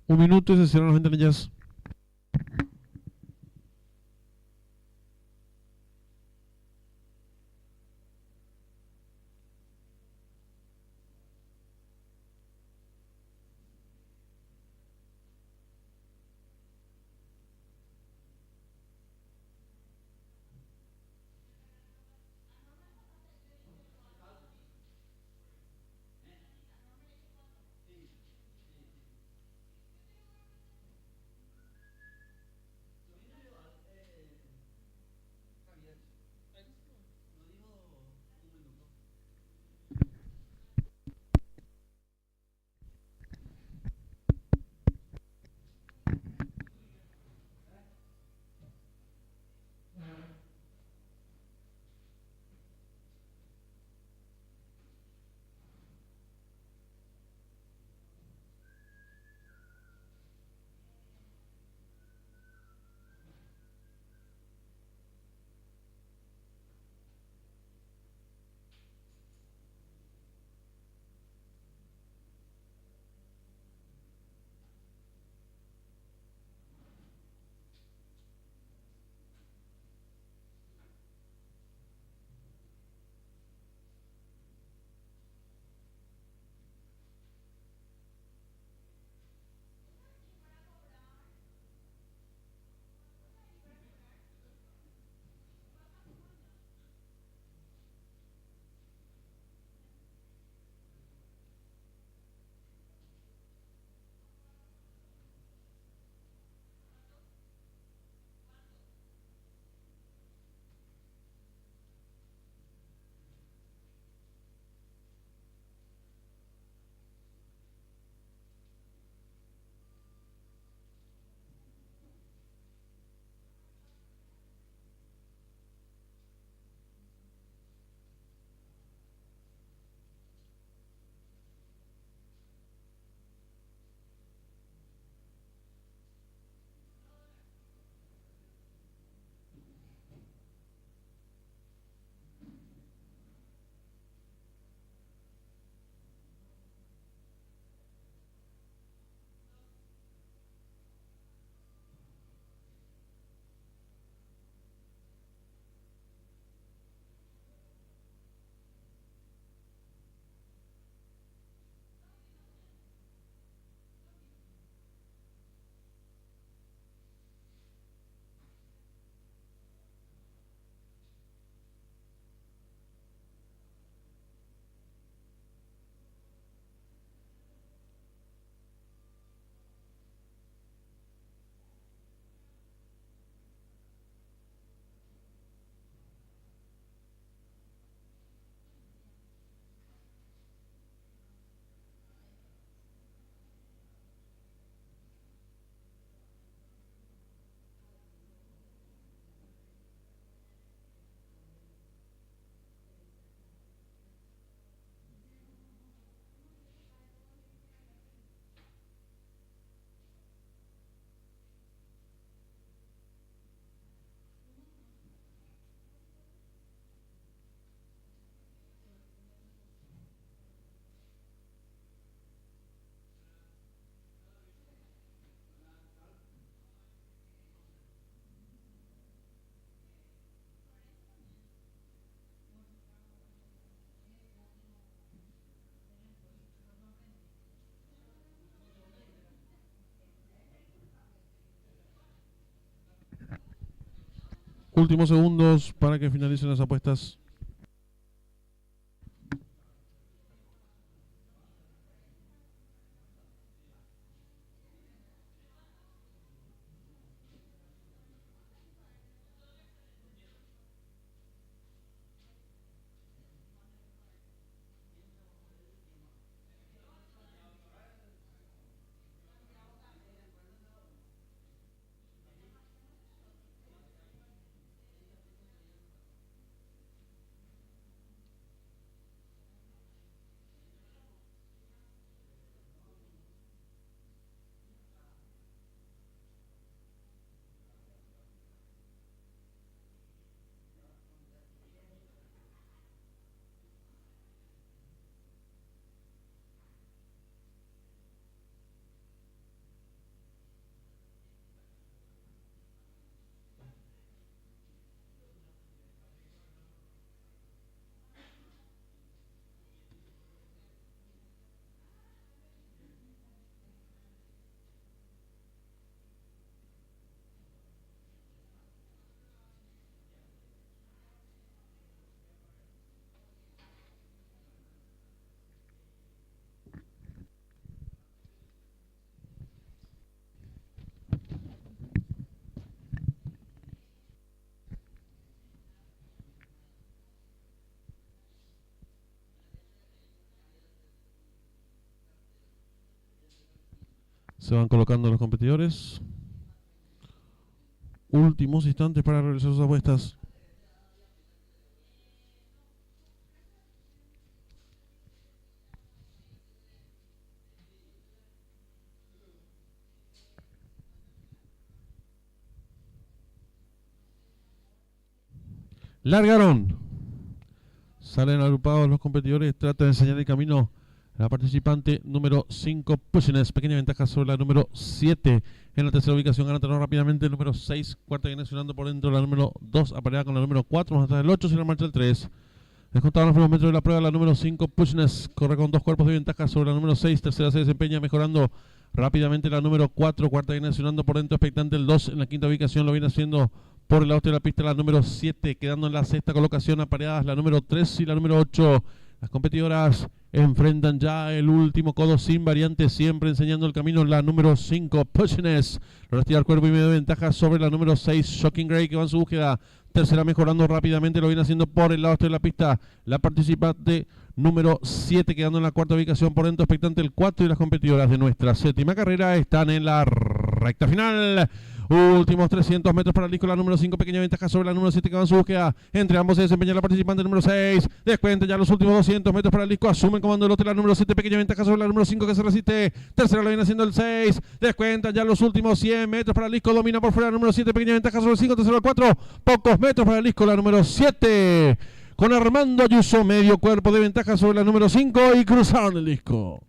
Un minuto y se cierran las ventanillas. Últimos segundos para que finalicen las apuestas. Se van colocando los competidores. Últimos instantes para realizar sus apuestas. Largaron. Salen agrupados los competidores. Trata de enseñar el camino a la participante número 5, Pushness. Pequeña ventaja sobre la número 7. En la tercera ubicación gana terreno rápidamente el número 6. Cuarta viene sonando por dentro la número 2. Apareada con la número 4. Más atrás del 8. Sin la marcha el 3. Descontados los primeros metros de la prueba, la número 5, Pushness. Corre con 2 cuerpos de ventaja sobre la número 6. Tercera se desempeña mejorando rápidamente la número 4. Cuarta viene sonando por dentro expectante el 2. En la quinta ubicación lo viene haciendo por el lado de la pista la número 7. Quedando en la sexta colocación apareadas la número 3 y la número 8. Las competidoras enfrentan ya el último codo sin variante, siempre enseñando el camino la número 5, Pushness. Logra estirar cuerpo y medio de ventaja sobre la número 6, Shocking Grey, que va en su búsqueda. Tercera mejorando rápidamente, lo viene haciendo por el lado este de la pista la participante número 7, quedando en la cuarta ubicación por dentro expectante el 4 y las competidoras de nuestra séptima carrera están en la recta final. Últimos 300 metros para el disco, la número 5, pequeña ventaja sobre la número 7 que va en su búsqueda. Entre ambos se desempeña la participante número 6. Descuenta ya los últimos 200 metros para el disco. Asume el comando del otro la número 7, pequeña ventaja sobre la número 5 que se resiste. Tercera lo viene haciendo el 6. Descuenta ya los últimos 100 metros para el disco. Domina por fuera la número 7, pequeña ventaja sobre el 5. Tercero el 4. Pocos metros para el disco, la número 7. Con Armando Ayuso, medio cuerpo de ventaja sobre la número 5 y cruzaron el disco.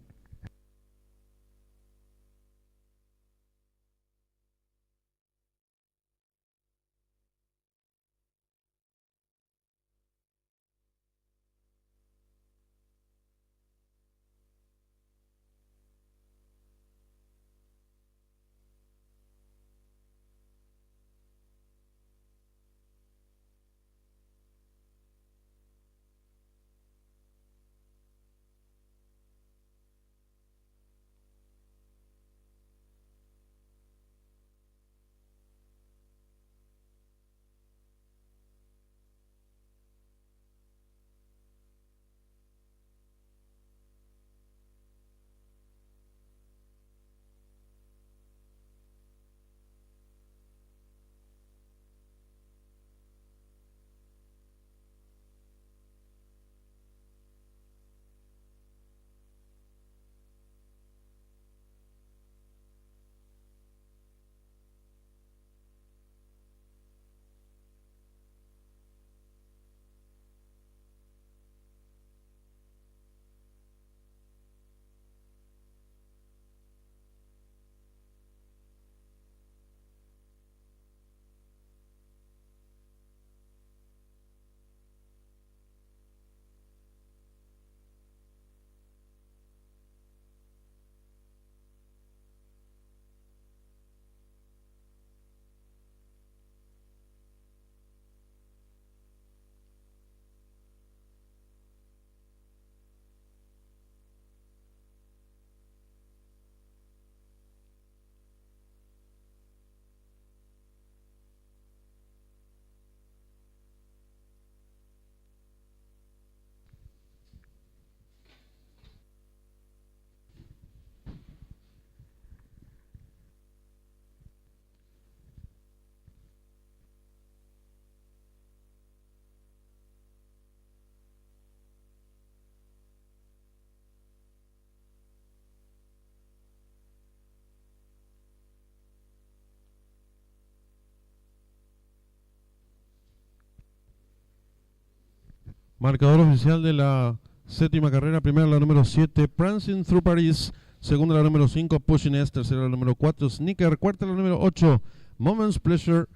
Marcador oficial de la séptima carrera. Primera la número 7, Prancing Through Paris. Segunda la número 5, Pushing S. Tercera la número 4, Sneaker. Cuarta la número 8, Moments Pleasure.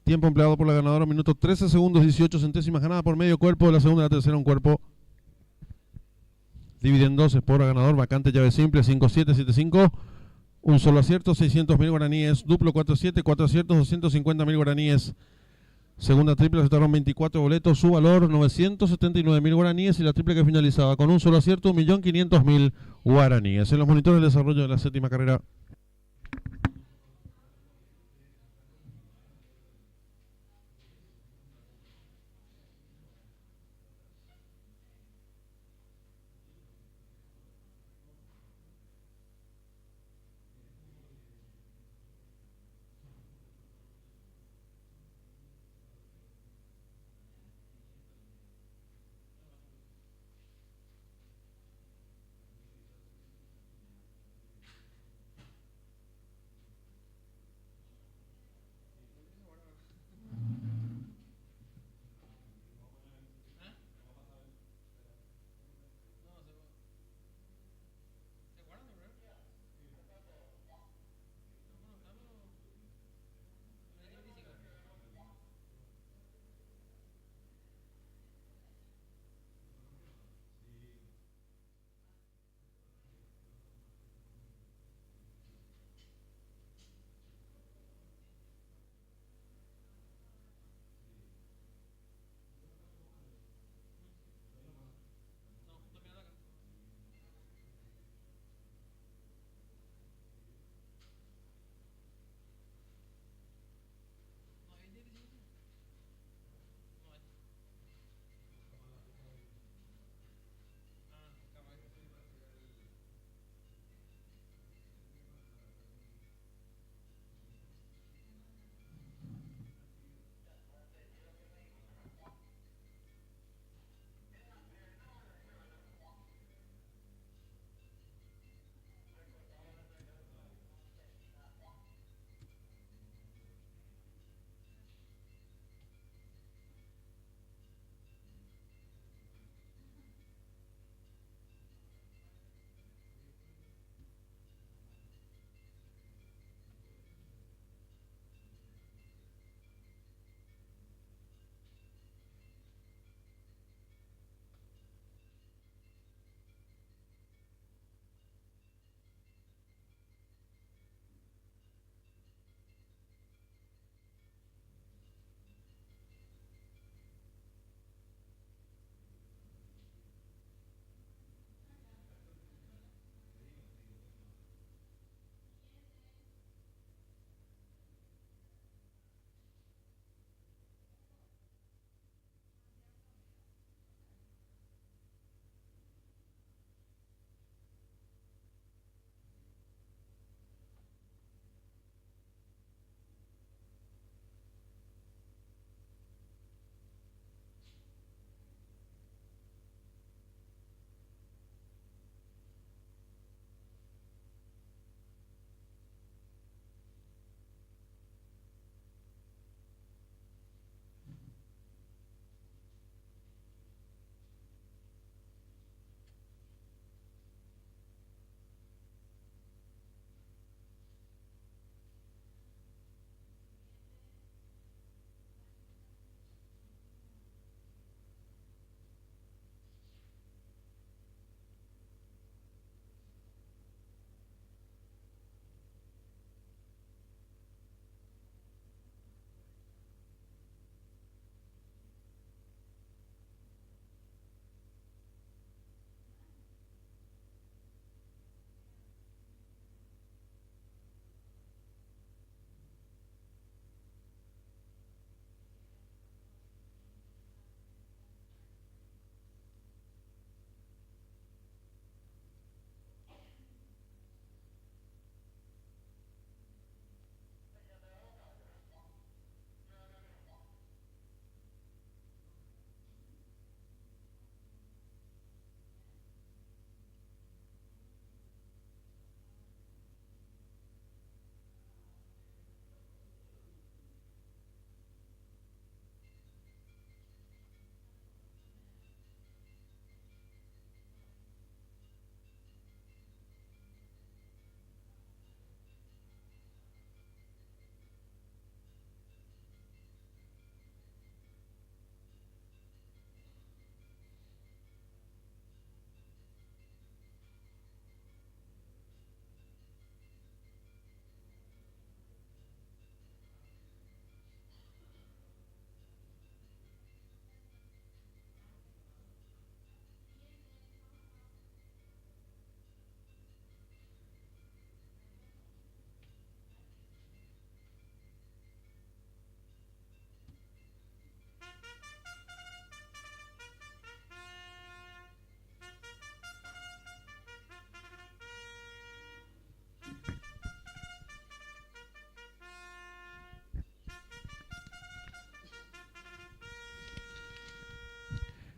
Tiempo empleado por la ganadora, minuto 13 segundos 18 centésimas. Ganada por medio cuerpo. La segunda y la tercera un cuerpo. Dividen 12 por ganador. Vacante llave simple 5-7-7-5. Un solo acierto, 600.000 guaraníes. Duplo 4-7, 4 aciertos, 250.000 guaraníes. Segunda triple aceptaron 24 boletos, su valor 979.000 guaraníes, y la triple que finalizaba con un solo acierto 1.500.000 guaraníes. En los monitores de desarrollo de la séptima carrera.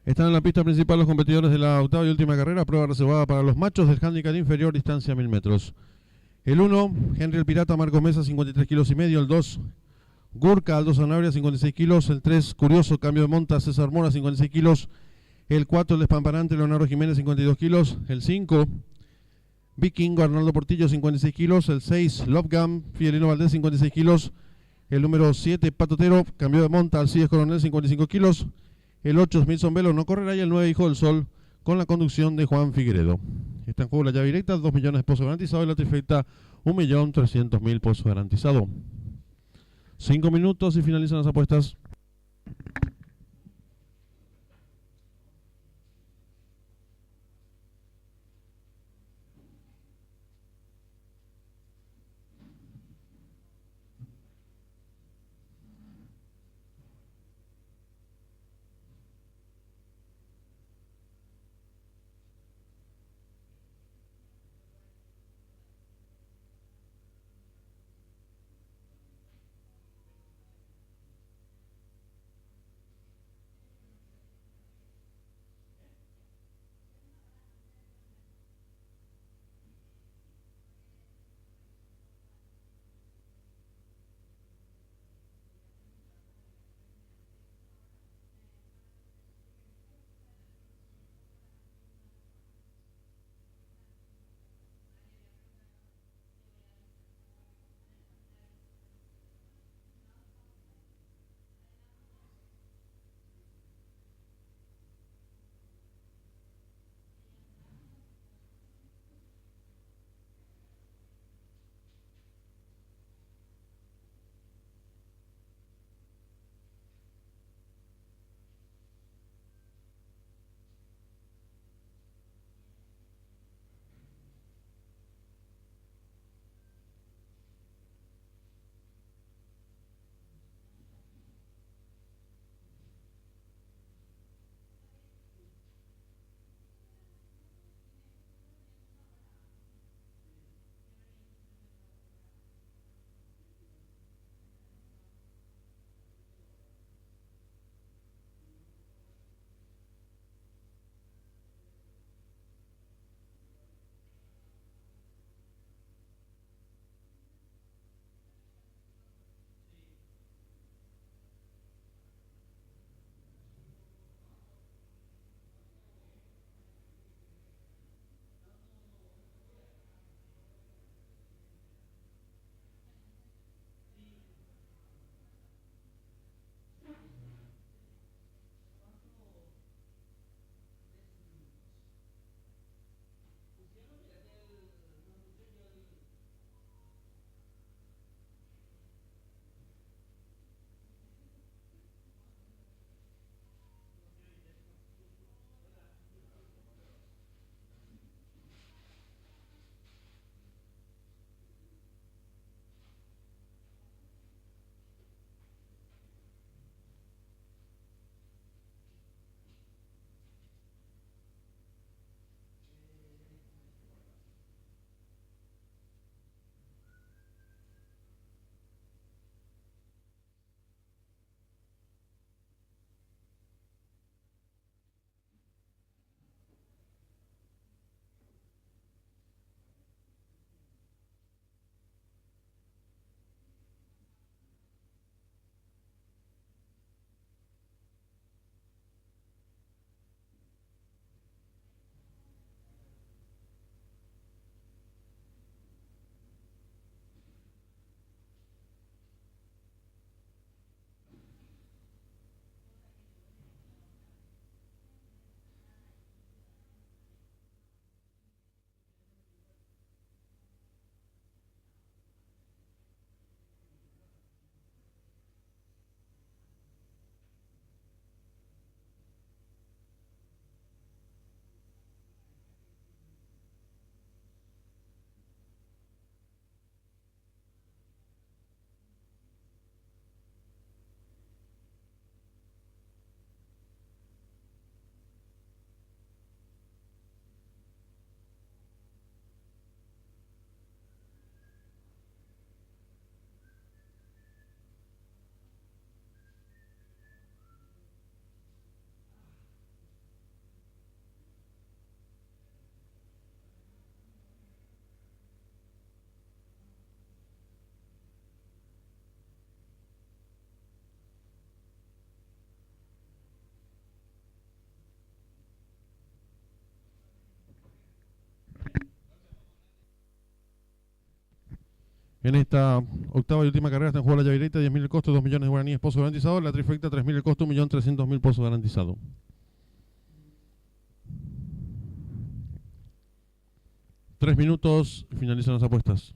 Están en la pista principal los competidores de la octava y última carrera, prueba reservada para los machos del handicap inferior, distancia 1000 metros. El 1, Henry el Pirata, Marco Mesa, 53 kilos y medio. El 2, Gurka, Aldo Sanabria, 56 kilos. El 3, Curioso, Cambio de Monta, César Mora, 56 kilos. El 4, el Despamparante, Leonardo Jiménez, 52 kilos. El 5, Vikingo, Arnaldo Portillo, 56 kilos. El 6, Love Gun, Fidelino Valdés, 56 kilos. El número 7, Patotero, Cambio de Monta, Alcides Coronel, 55 kilos. El 8, Smithson Velo, no correrá. Y el 9, Hijo del Sol, con la conducción de Juan Figueredo. Está en juego la llave directa, 2 millones de pesos garantizados, y la trifecta, 1.300.000 pesos garantizado. 5 minutos y finalizan las apuestas. En esta octava y última carrera está en juego la llaverita, 10.000 el costo, 2 millones de guaraníes pozo garantizado. La trifecta, 3.000 el costo, 1.300.000 pozo garantizado. Tres minutos, finalizan las apuestas.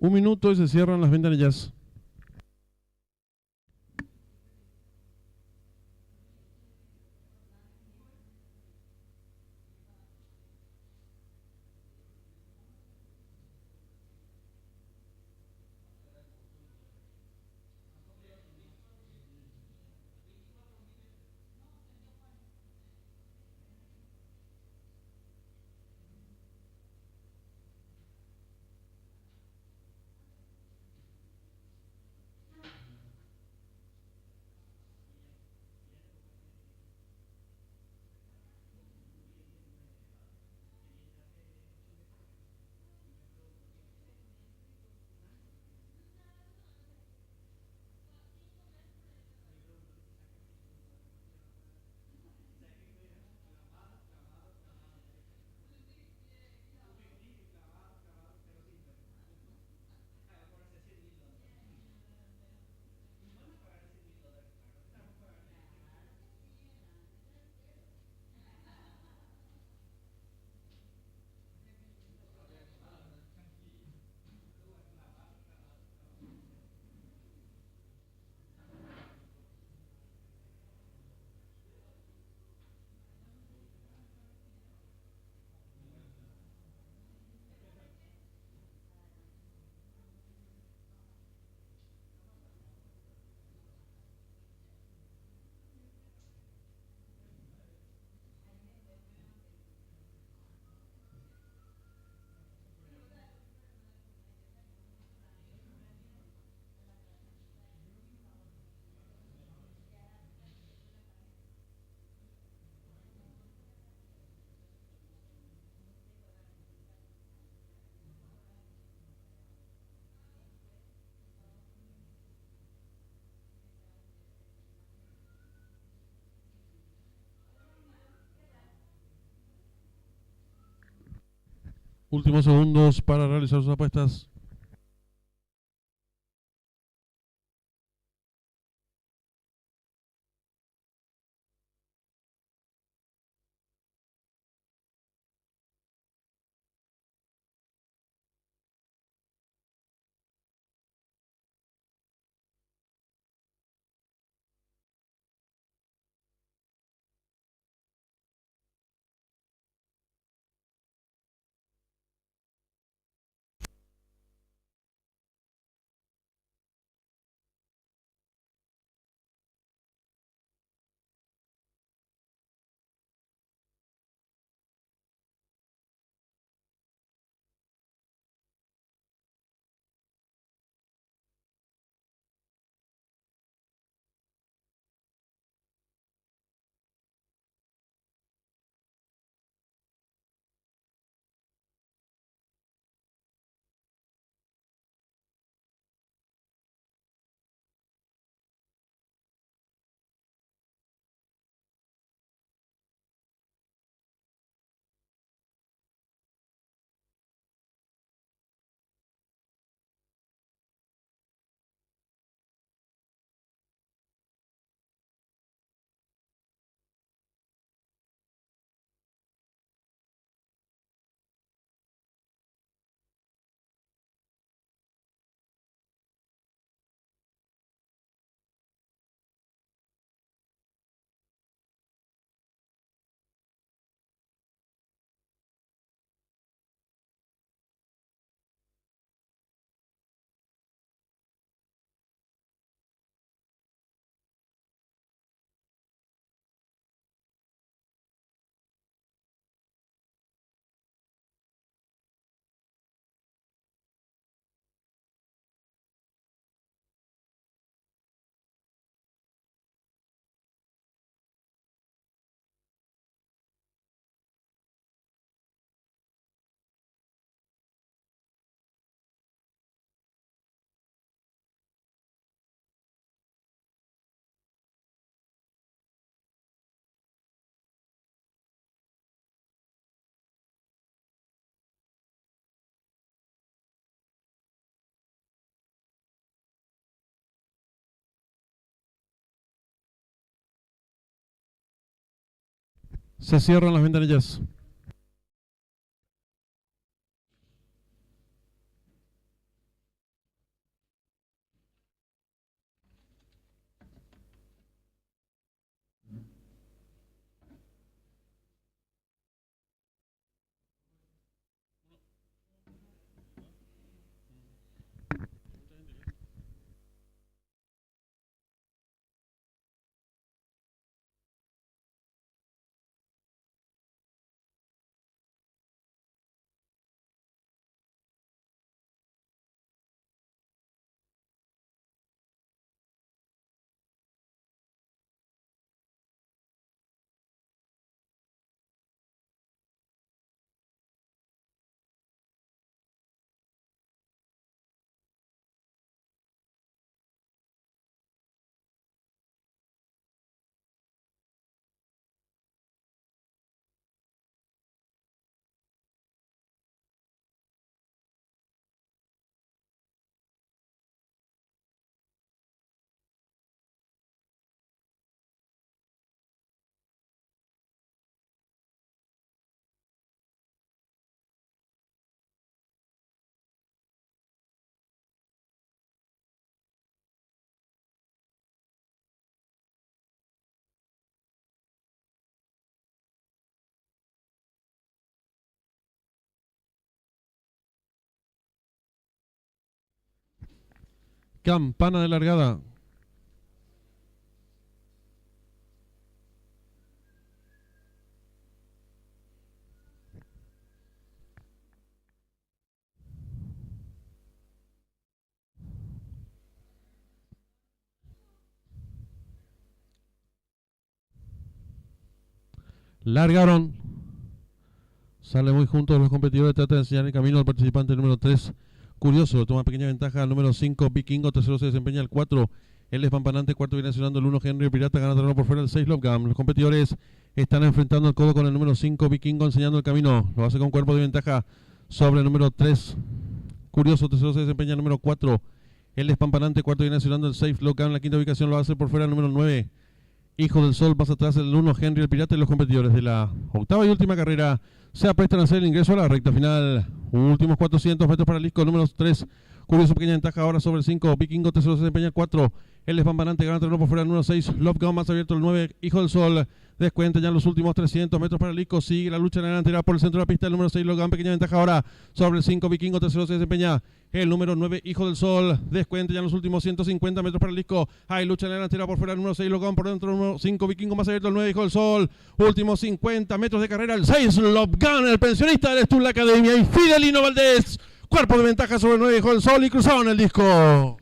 Un minuto y se cierran las ventanillas. Últimos segundos para realizar sus apuestas. Se cierran las ventanillas. Campana de largada. Largaron. Sale muy juntos los competidores. Trata de enseñar el camino al participante número 3. Curioso, toma pequeña ventaja al número 5, Vikingo. Tercero se desempeña el 4. El despampanante. Cuarto viene accionando el 1, Henry Pirata. Gana terreno por fuera el 6, Love Gun. Los competidores están enfrentando el codo con el número 5, Vikingo, enseñando el camino. Lo hace con cuerpo de ventaja sobre el número 3. Curioso, tercero se desempeña el número 4. El despampanante. Cuarto viene accionando el 6, Love Gun. En la quinta ubicación lo hace por fuera el número 9. Hijo del Sol, pasa atrás el 1, Henry el Pirata, y los competidores de la octava y última carrera se aprestan a hacer el ingreso a la recta final. Últimos 400 metros para el disco número 3. Curioso, pequeña ventaja ahora sobre el 5. Vikingo, tercero se desempeña el 4. El despampanante gana terreno por fuera el número 6. Love Gun más abierto el 9. Hijo del Sol descuenta ya en los últimos 300 metros para el disco. Sigue la lucha en la delantera por el centro de la pista. El número 6, Love Gun, pequeña ventaja ahora sobre el 5. Vikingo, tercero se desempeña el número 9, Hijo del Sol, descuenta ya en los últimos 150 metros para el disco. Hay lucha en la delantera por fuera el número 6, Logan por dentro el número 5, Vikingo más abierto el 9, Hijo del Sol. Últimos 50 metros de carrera, el 6, Love Gun, el pensionista del Stull Academia, y Fidelino Valdés. Cuerpo de ventaja sobre el 9, Hijo del Sol, y cruzaron el disco.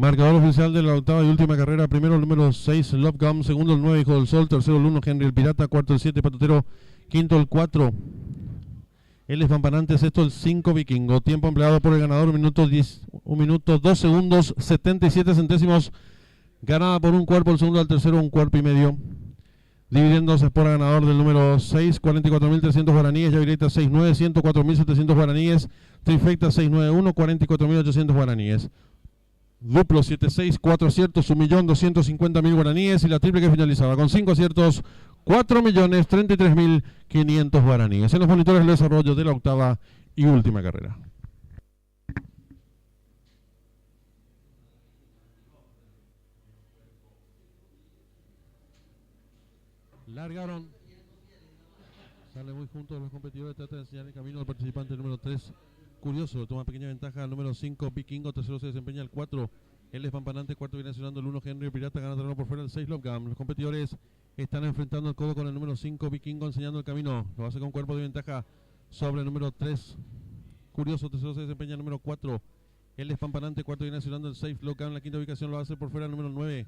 Marcador oficial de la octava y última carrera. Primero el número 6, Love Gum. Segundo el 9, Hijo del Sol. Tercero el 1, Henry el Pirata. Cuarto el 7, Patotero. Quinto el 4, el Espampanante. Sexto el 5, Vikingo. Tiempo empleado por el ganador, 1 minuto 2 segundos 77 centésimos. Ganada por un cuerpo el segundo, al tercero un cuerpo y medio. Dividiéndose por ganador del número 6, 44.300 guaraníes. Yavireta 6.9, 104.700 guaraníes. Trifecta 691, 44.800 guaraníes. Duplo 7-6, 4 aciertos, 1.250.000 guaraníes. Y la triple que finalizaba con 5 aciertos, 4.033.500 guaraníes. En los monitores el desarrollo de la octava y última carrera. Largaron. Sale muy juntos los competidores. Trata de enseñar el camino al participante número 3. Curioso, toma pequeña ventaja el número 5, Vikingo. Tercero se desempeña el 4, el Espampanante. Cuarto viene accionando el 1, Henry el Pirata. Gana terreno por fuera el 6, Love Gum. Los competidores están enfrentando el codo con el número 5, Vikingo, enseñando el camino. Lo hace con cuerpo de ventaja sobre el número 3. Curioso, tercero se desempeña el número 4, el Espampanante. Cuarto viene accionando el 6, Love Gum. En la quinta ubicación lo hace por fuera el número 9,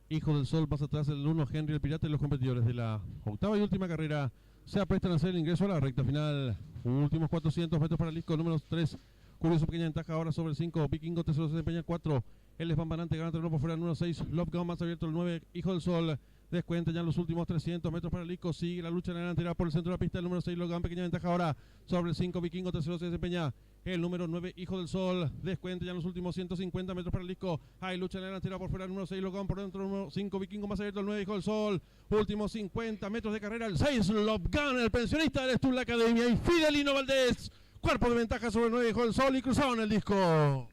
Hijo del Sol. Pasa atrás el 1, Henry el Pirata. Y los competidores de la octava y última carrera se aprestan a hacer el ingreso a la recta final. Últimos 400 metros para el disco número 3. Curioso, pequeña ventaja ahora sobre el 5, Vikingo. Tercero se desempeña el 4, el Espampanante. Gana terreno por fuera el número 6, Love Gum. Más abierto el 9, Hijo del Sol. Descuenta ya en los últimos 300 metros para el disco. Sigue la lucha en la delantera por el centro de la pista. El número 6, Love Gum. Pequeña ventaja ahora sobre el 5, Vikingo. Tercero se desempeña el número 9, Hijo del Sol. Descuenta ya en los últimos 150 metros para el disco. Hay lucha en la delantera por fuera el número 6, Love Gum. Por dentro el número 5, Vikingo. Más abierto el 9, Hijo del Sol. Últimos 50 metros de carrera. El 6, Love Gum. El pensionista del Stull Academia. Y Fidelino Valdés. Cuerpo de ventaja sobre el 9, Hijo del Sol. Y cruzaron el disco.